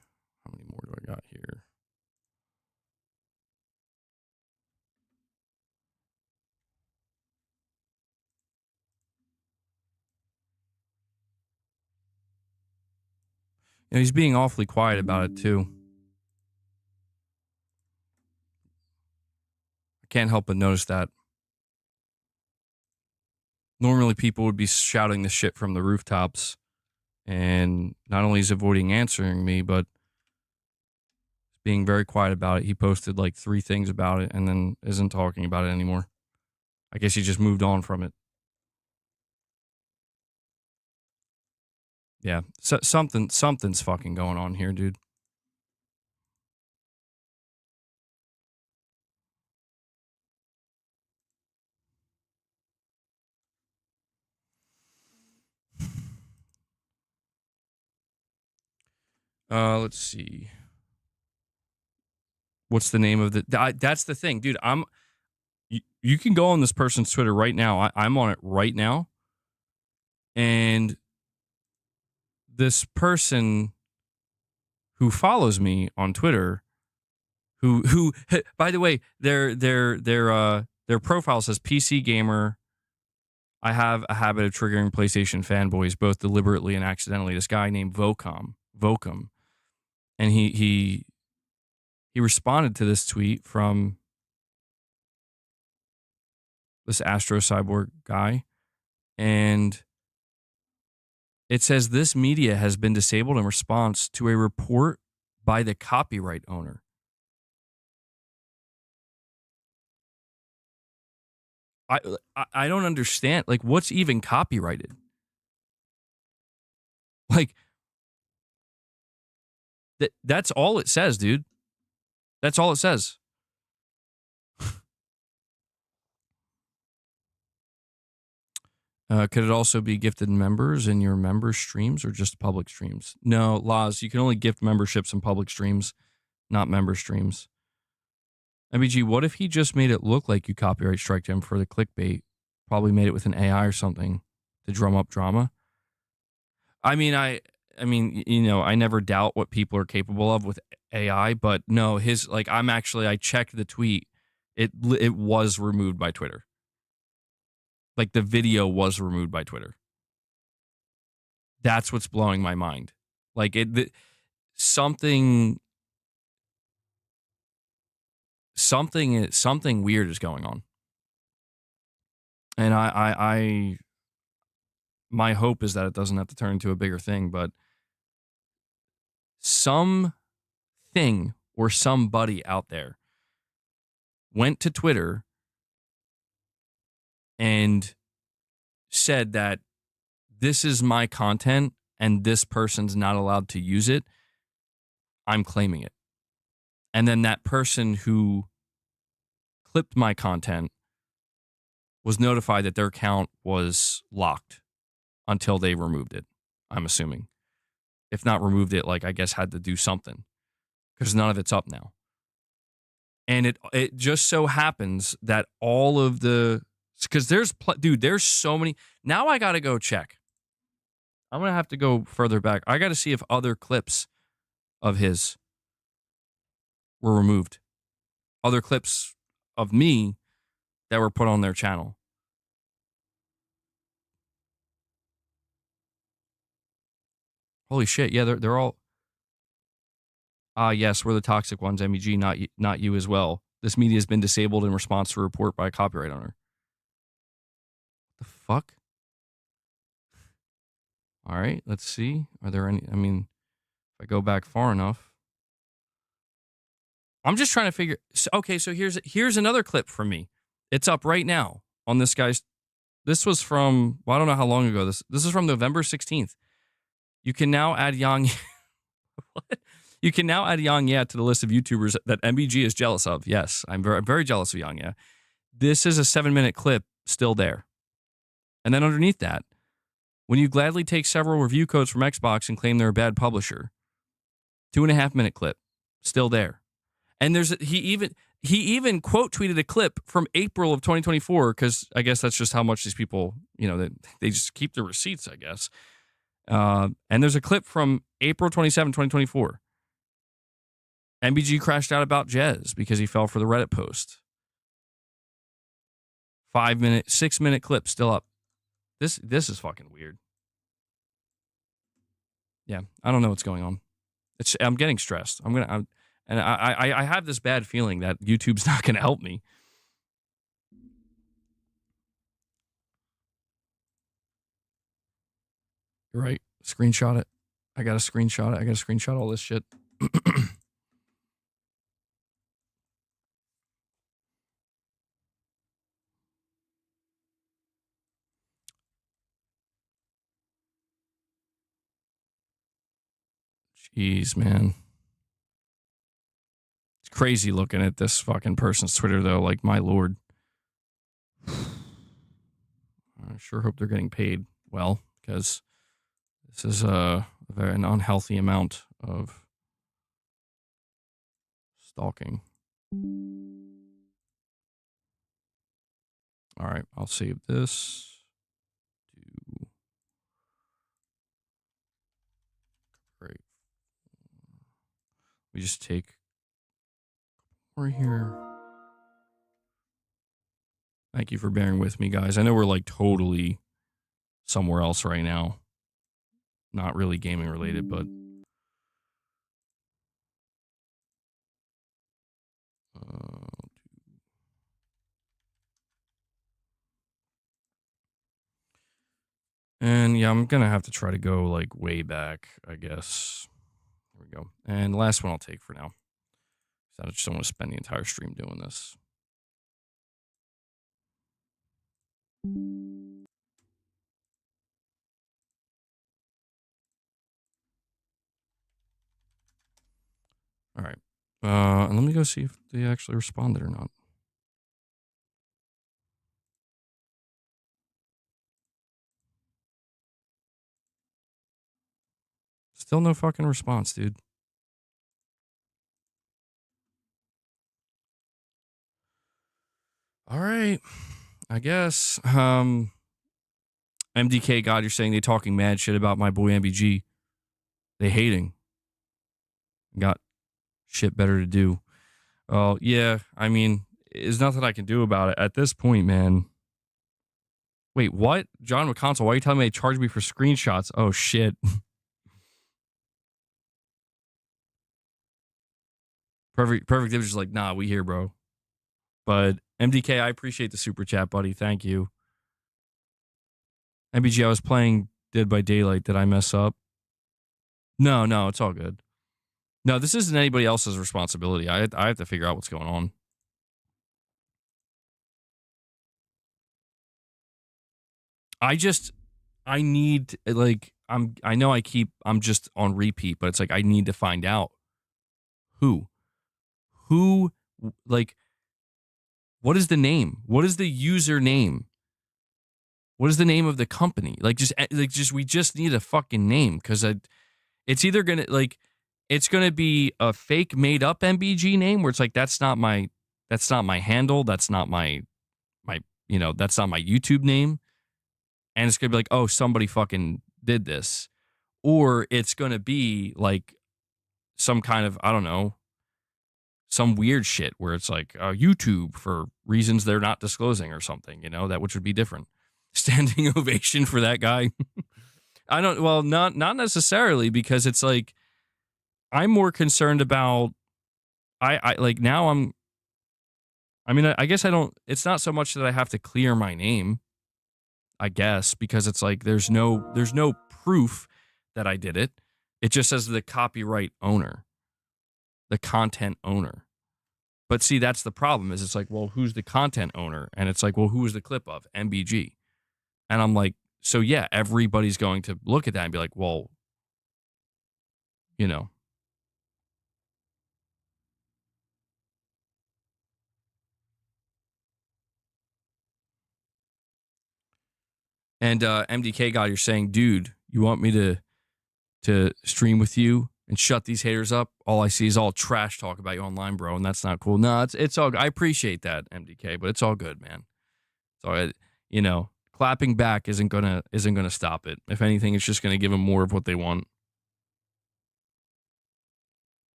S1: How many more do I got here? You know, he's being awfully quiet about it too. I can't help but notice that. Normally people would be shouting this shit from the rooftops, and not only is avoiding answering me, but being very quiet about it. He posted like 3 things about it and then isn't talking about it anymore. I guess he just moved on from it. Yeah, so something's fucking going on here, dude. Let's see. What's the name of the? That's the thing, dude. You can go on this person's Twitter right now. I'm on it right now, and this person who follows me on Twitter, who by the way, their profile says PC gamer. I have a habit of triggering PlayStation fanboys, both deliberately and accidentally. This guy named Vocom, and he he responded to this tweet from this Astro Cyborg guy, and it says this media has been disabled in response to a report by the copyright owner. I don't understand. Like, what's even copyrighted? Like, that's all it says, dude. That's all it says. Could it also be gifted members in your member streams or just public streams? No, Laws, you can only gift memberships in public streams, not member streams. MBG, what if he just made it look like you copyright striked him for the clickbait? Probably made it with an AI or something to drum up drama. I mean, I never doubt what people are capable of with AI, but no, I checked the tweet. It was removed by Twitter. Like, the video was removed by Twitter. That's what's blowing my mind. Like, something weird is going on. And my hope is that it doesn't have to turn into a bigger thing, but something or somebody out there went to Twitter and said that this is my content and this person's not allowed to use it. I'm claiming it. And then that person who clipped my content was notified that their account was locked until they removed it, I'm assuming. If not removed it, like, I guess had to do something because none of it's up now. And it just so happens that all of the, because there's so many. Now I got to go check. I'm going to have to go further back. I got to see if other clips of his were removed. Other clips of me that were put on their channel. Holy shit. Yeah, they're all. Yes, we're the toxic ones, MEG, not you as well. This media has been disabled in response to a report by a copyright owner. The fuck? All right, let's see. Are there any? I mean, if I go back far enough. I'm just trying to figure. Okay, so here's another clip from me. It's up right now on this guy's. This was from, well, I don't know how long ago. This is from November 16th. You can now add Yang. What? You can now add Yang Ye to the list of YouTubers that MBG is jealous of. Yes, I'm very jealous of Yang Ye. This is a 7-minute clip still there. And then underneath that, when you gladly take several review codes from Xbox and claim they're a bad publisher, 2.5-minute clip still there. And he even quote tweeted a clip from April of 2024 because I guess that's just how much these people, they just keep the receipts, I guess. And there's a clip from April 27, 2024. MBG crashed out about Jez because he fell for the Reddit post. 6-minute clip still up. This is fucking weird. Yeah, I don't know what's going on. I'm getting stressed. I have this bad feeling that YouTube's not going to help me. You're right. Screenshot it. I got to screenshot it. I got to screenshot all this shit. Jeez, man. It's crazy looking at this fucking person's Twitter, though. Like, my lord. I sure hope they're getting paid well, because this is an unhealthy amount of stalking. All right, I'll save this. Great. We just take more here. Thank you for bearing with me, guys. I know we're like totally somewhere else right now. Not really gaming related, but And yeah, I'm gonna have to try to go like way back, I guess. There we go. And the last one I'll take for now. I just don't want to spend the entire stream doing this. All right. And let me go see if they actually responded or not. Still no fucking response, dude. All right. I guess. MDK God, you're saying they talking mad shit about my boy MBG. They hating. Got shit better to do. Oh, yeah. I mean, there's nothing I can do about it at this point, man. Wait, what? John McConsole, why are you telling me they charge me for screenshots? Oh, shit. Perfect Image is like, nah, we here, bro. But MDK, I appreciate the super chat, buddy. Thank you. MBG, I was playing Dead by Daylight. Did I mess up? No, it's all good. No, this isn't anybody else's responsibility. I have to figure out what's going on. I need, like, I'm just on repeat, but it's like, I need to find out who, like, what is the name? What is the username? What is the name of the company? We just need a fucking name, because it's either gonna, like, it's gonna be a fake made up MBG name where it's like, that's not my handle, that's not my that's not my YouTube name, and it's gonna be like, oh, somebody fucking did this, or it's gonna be like some kind of, I don't know, some weird shit where it's like YouTube for reasons they're not disclosing or something, that which would be different. Standing ovation for that guy. Not necessarily, because it's like, I'm more concerned about, I guess I don't, it's not so much that I have to clear my name, I guess, because it's like, there's no proof that I did it. It just says the copyright owner, the content owner. But see, that's the problem, is it's like, well, who's the content owner? And it's like, well, who is the clip of? MBG. And I'm like, so yeah, everybody's going to look at that and be like, well, And MDK God, you're saying, dude, you want me to stream with you and shut these haters up? All I see is all trash talk about you online, bro, and that's not cool. No, it's all. I appreciate that, MDK, but it's all good, man. So clapping back isn't gonna stop it. If anything, it's just gonna give them more of what they want.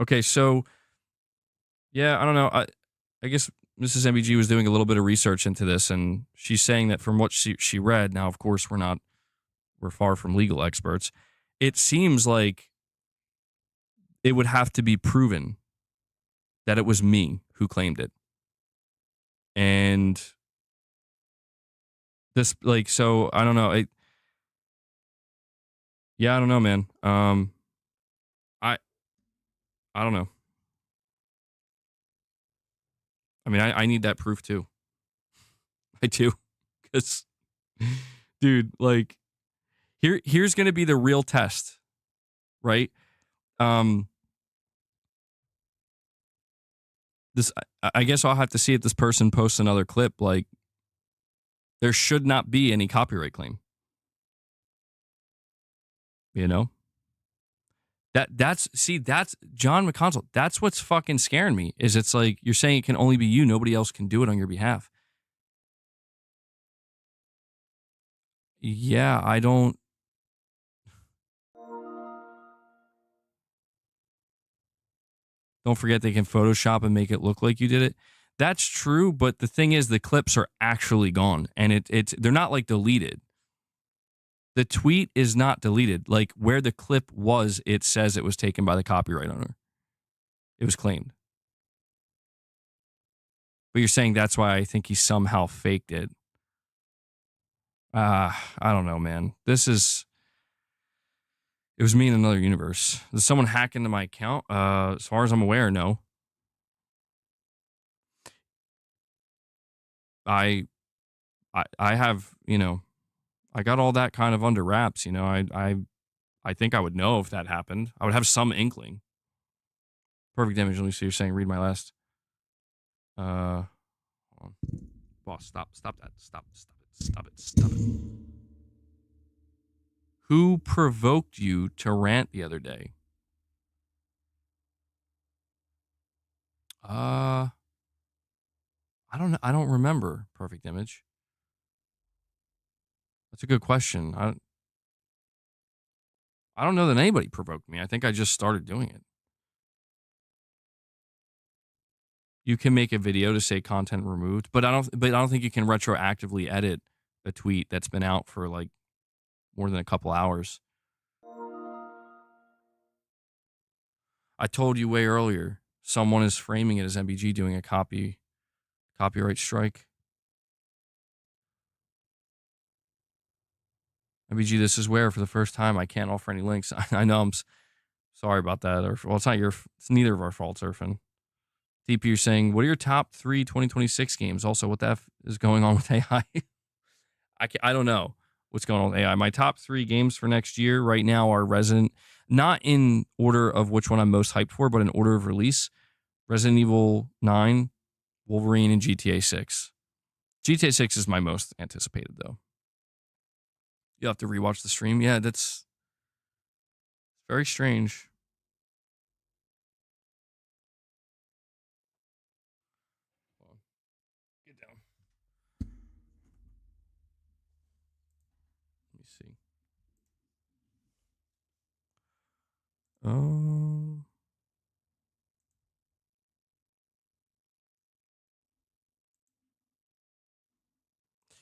S1: Okay, so yeah, I don't know. I guess Mrs. MBG was doing a little bit of research into this, and she's saying that from what she read, now, of course, we're far from legal experts. It seems like it would have to be proven that it was me who claimed it. And this, like, so I don't know. I don't know, man. I don't know. I mean, I need that proof too. I do. Because, dude, like, here's going to be the real test, right? I guess I'll have to see if this person posts another clip. Like, there should not be any copyright claim. That's John McConsole. That's what's fucking scaring me, is it's like, you're saying it can only be you. Nobody else can do it on your behalf. Yeah, I don't. Don't forget they can Photoshop and make it look like you did it. That's true, but the thing is, the clips are actually gone, and they're not like deleted. The tweet is not deleted. Like, where the clip was, it says it was taken by the copyright owner. It was claimed. But you're saying that's why I think he somehow faked it. I don't know, man. It was me in another universe. Did someone hack into my account? As far as I'm aware, no. I have, I got all that kind of under wraps. I think I would know if that happened. I would have some inkling. Perfect image. At least you're saying read my last. Hold on. Boss, stop that. Stop it. Who provoked you to rant the other day? I don't know. I don't remember. Perfect image. That's a good question. I don't know that anybody provoked me. I think I just started doing it. You can make a video to say content removed, but I don't think you can retroactively edit a tweet that's been out for like more than a couple hours. I told you way earlier, someone is framing it as MBG doing a copyright strike. MBG, this is where for the first time I can't offer any links. I know I'm sorry about that. It's neither of our faults, Irfan. TP, you're saying, what are your top 3 2026 games? Also, what the F is going on with AI? I don't know what's going on with AI. My top 3 games for next year right now are Resident, not in order of which one I'm most hyped for, but in order of release. Resident Evil 9, Wolverine, and GTA 6. GTA 6 is my most anticipated, though. You'll have to rewatch the stream. Yeah, that's very strange. Get down. Let me see.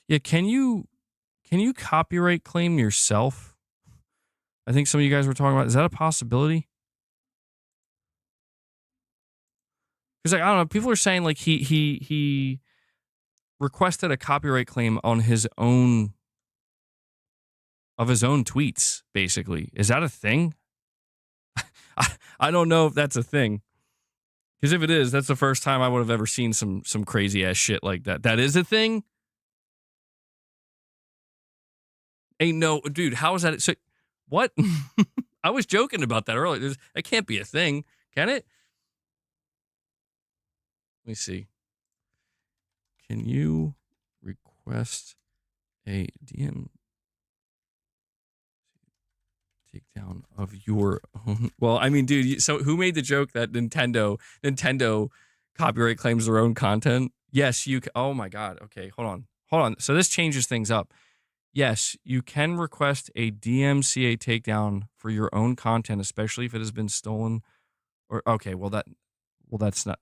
S1: Yeah, can you copyright claim yourself? I think some of you guys were talking about. Is that a possibility? Because like, I don't know. People are saying like he requested a copyright claim on his own tweets. Basically, is that a thing? I don't know if that's a thing. Because if it is, that's the first time I would have ever seen some crazy ass shit like that. That is a thing. Ain't no dude. How is that? So, what? I was joking about that earlier. That can't be a thing, can it? Let me see. Can you request a DM takedown of your own? Well, I mean, dude. So who made the joke that Nintendo copyright claims their own content? Yes, you. Oh my God. Okay, hold on. So this changes things up. Yes, you can request a DMCA takedown for your own content, especially if it has been stolen. Or okay, that's not.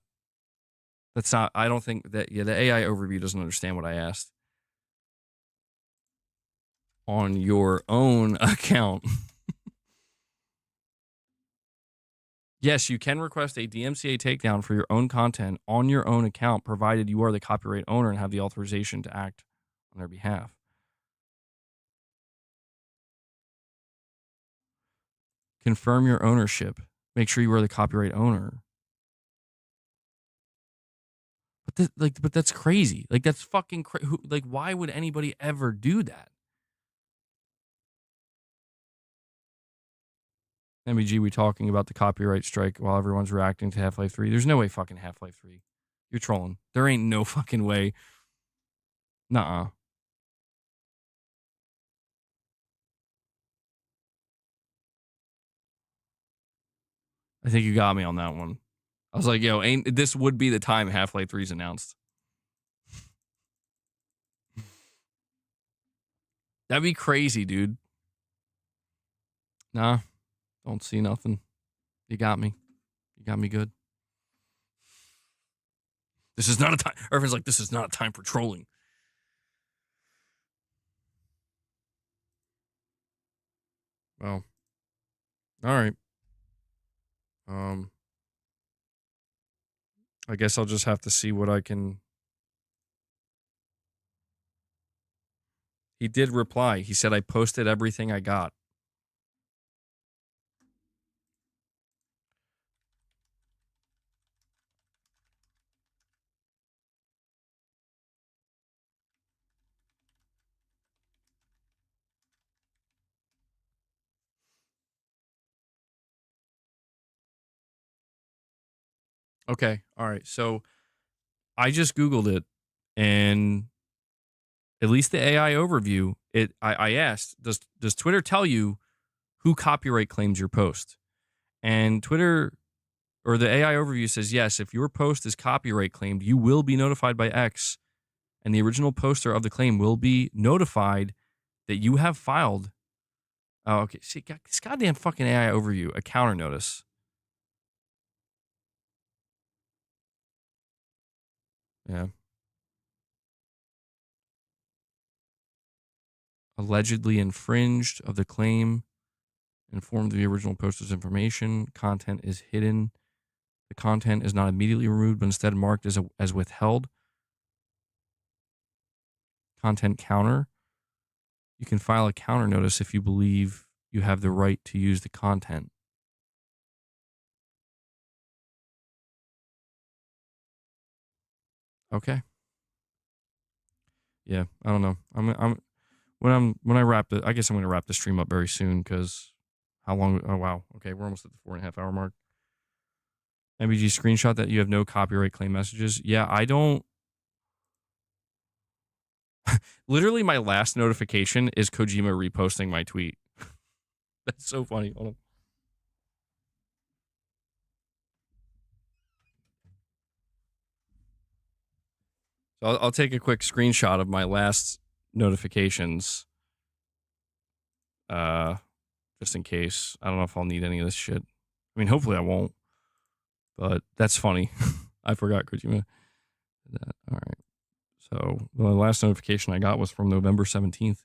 S1: I don't think that. Yeah, the AI overview doesn't understand what I asked. On your own account. Yes, you can request a DMCA takedown for your own content on your own account, provided you are the copyright owner and have the authorization to act on their behalf. Confirm your ownership. Make sure you are the copyright owner. But that's crazy. Like that's fucking crazy. Like why would anybody ever do that? MBG, we talking about the copyright strike while everyone's reacting to Half-Life 3. There's no way fucking Half-Life 3. You're trolling. There ain't no fucking way. Nuh-uh. I think you got me on that one. I was like, yo, this would be the time Half-Life 3 is announced. That'd be crazy, dude. Nah, don't see nothing. You got me. You got me good. This is not a time. Everyone's like, this is not a time for trolling. Well, all right. I guess I'll just have to see what I can. He did reply. He said I posted everything I got. Okay. All right. So I just Googled it, and at least the AI overview, I asked, does Twitter tell you who copyright claims your post? And Twitter or the AI overview says, yes, if your post is copyright claimed, you will be notified by X, and the original poster of the claim will be notified that you have filed. Oh, okay. See, this goddamn fucking AI overview, a counter notice. Yeah. Allegedly infringed of the claim, informed of the original poster's information, content is hidden. The content is not immediately removed, but instead marked as withheld. Content counter. You can file a counter notice if you believe you have the right to use the content. Okay. Yeah, I don't know. When I wrap it, I guess I'm going to wrap the stream up very soon because how long? Oh wow. Okay, we're almost at the 4.5 hour mark. MBG screenshot that you have no copyright claim messages. Yeah, I don't. Literally, my last notification is Kojima reposting my tweet. That's so funny. Hold on. So I'll take a quick screenshot of my last notifications. Just in case. I don't know if I'll need any of this shit. I mean, hopefully I won't. But that's funny. I forgot Kojima. All right. So the last notification I got was from November 17th.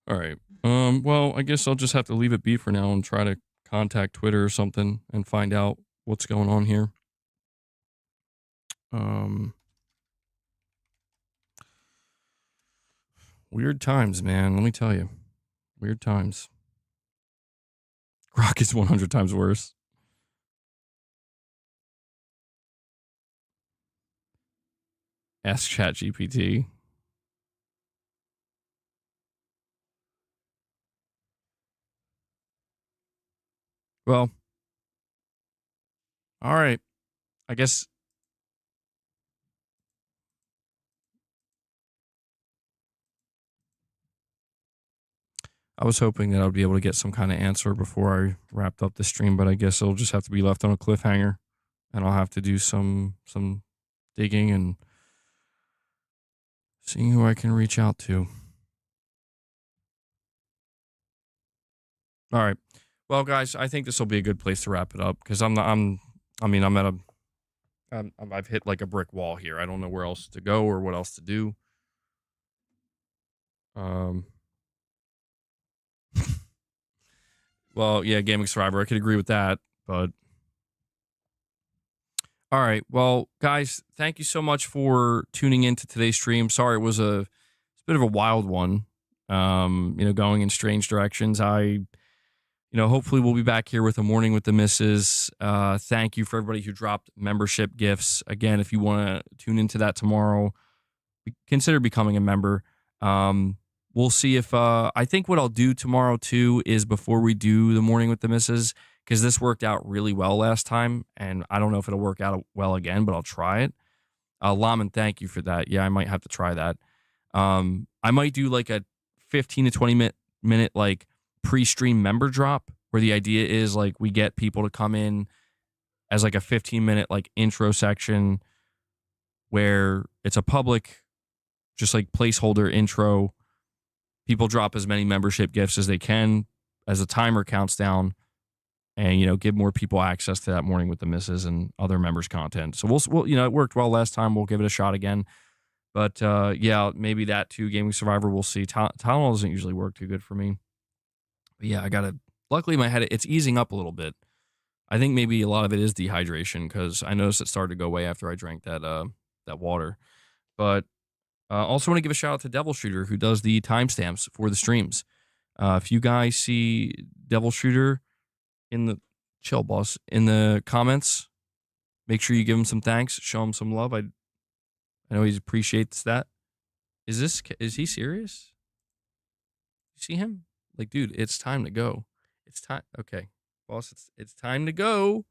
S1: All right. Well, I guess I'll just have to leave it be for now and try to contact Twitter or something and find out what's going on here. Weird times, man. Let me tell you. Weird times. Grok is 100 times worse. Ask ChatGPT. Well, all right. I guess I was hoping that I would be able to get some kind of answer before I wrapped up the stream, but I guess it'll just have to be left on a cliffhanger, and I'll have to do some digging and seeing who I can reach out to. All right. Well, guys, I think this will be a good place to wrap it up because I've hit like a brick wall here. I don't know where else to go or what else to do. Well, yeah, Gaming Survivor. I could agree with that, but all right. Well, guys, thank you so much for tuning into today's stream. Sorry, it was a bit of a wild one. Going in strange directions. Hopefully we'll be back here with a morning with the missus. Thank you for everybody who dropped membership gifts. Again, if you want to tune into that tomorrow, consider becoming a member. We'll see if I think what I'll do tomorrow too is before we do the morning with the missus, because this worked out really well last time, and I don't know if it'll work out well again, but I'll try it. Laman, thank you for that. Yeah, I might have to try that. I might do like a 15 to 20 minute like pre-stream member drop where the idea is like we get people to come in as like a 15-minute like intro section where it's a public just like placeholder intro. People drop as many membership gifts as they can as the timer counts down, and give more people access to that morning with the missus and other members content. So we'll it worked well last time. We'll give it a shot again. But yeah, maybe that too. Gaming Survivor, we'll see. Tylenol doesn't usually work too good for me. But yeah, I gotta. Luckily, my head it's easing up a little bit. I think maybe a lot of it is dehydration because I noticed it started to go away after I drank that water. But also want to give a shout out to Devil Shooter who does the timestamps for the streams. If you guys see Devil Shooter in the chill boss in the comments, make sure you give him some thanks, show him some love. I know he appreciates that. Is he serious? You see him? Like, dude, it's time to go. It's time. Okay, boss, it's time to go.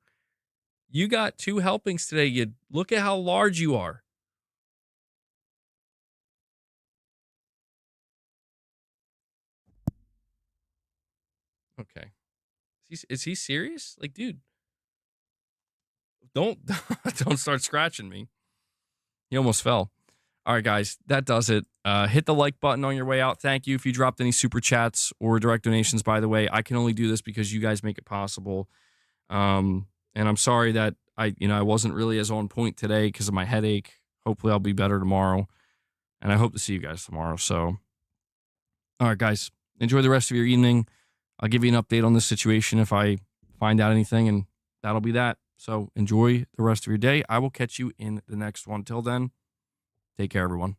S1: You got 2 helpings today. You look at how large you are. Okay. Is he serious? Like, dude, don't start scratching me. He almost fell. All right, guys, that does it. Hit the like button on your way out. Thank you if you dropped any super chats or direct donations, by the way. I can only do this because you guys make it possible. And I'm sorry that I wasn't really as on point today because of my headache. Hopefully I'll be better tomorrow. And I hope to see you guys tomorrow. So, all right, guys, enjoy the rest of your evening. I'll give you an update on this situation if I find out anything, and that'll be that. So enjoy the rest of your day. I will catch you in the next one. Till then, take care, everyone.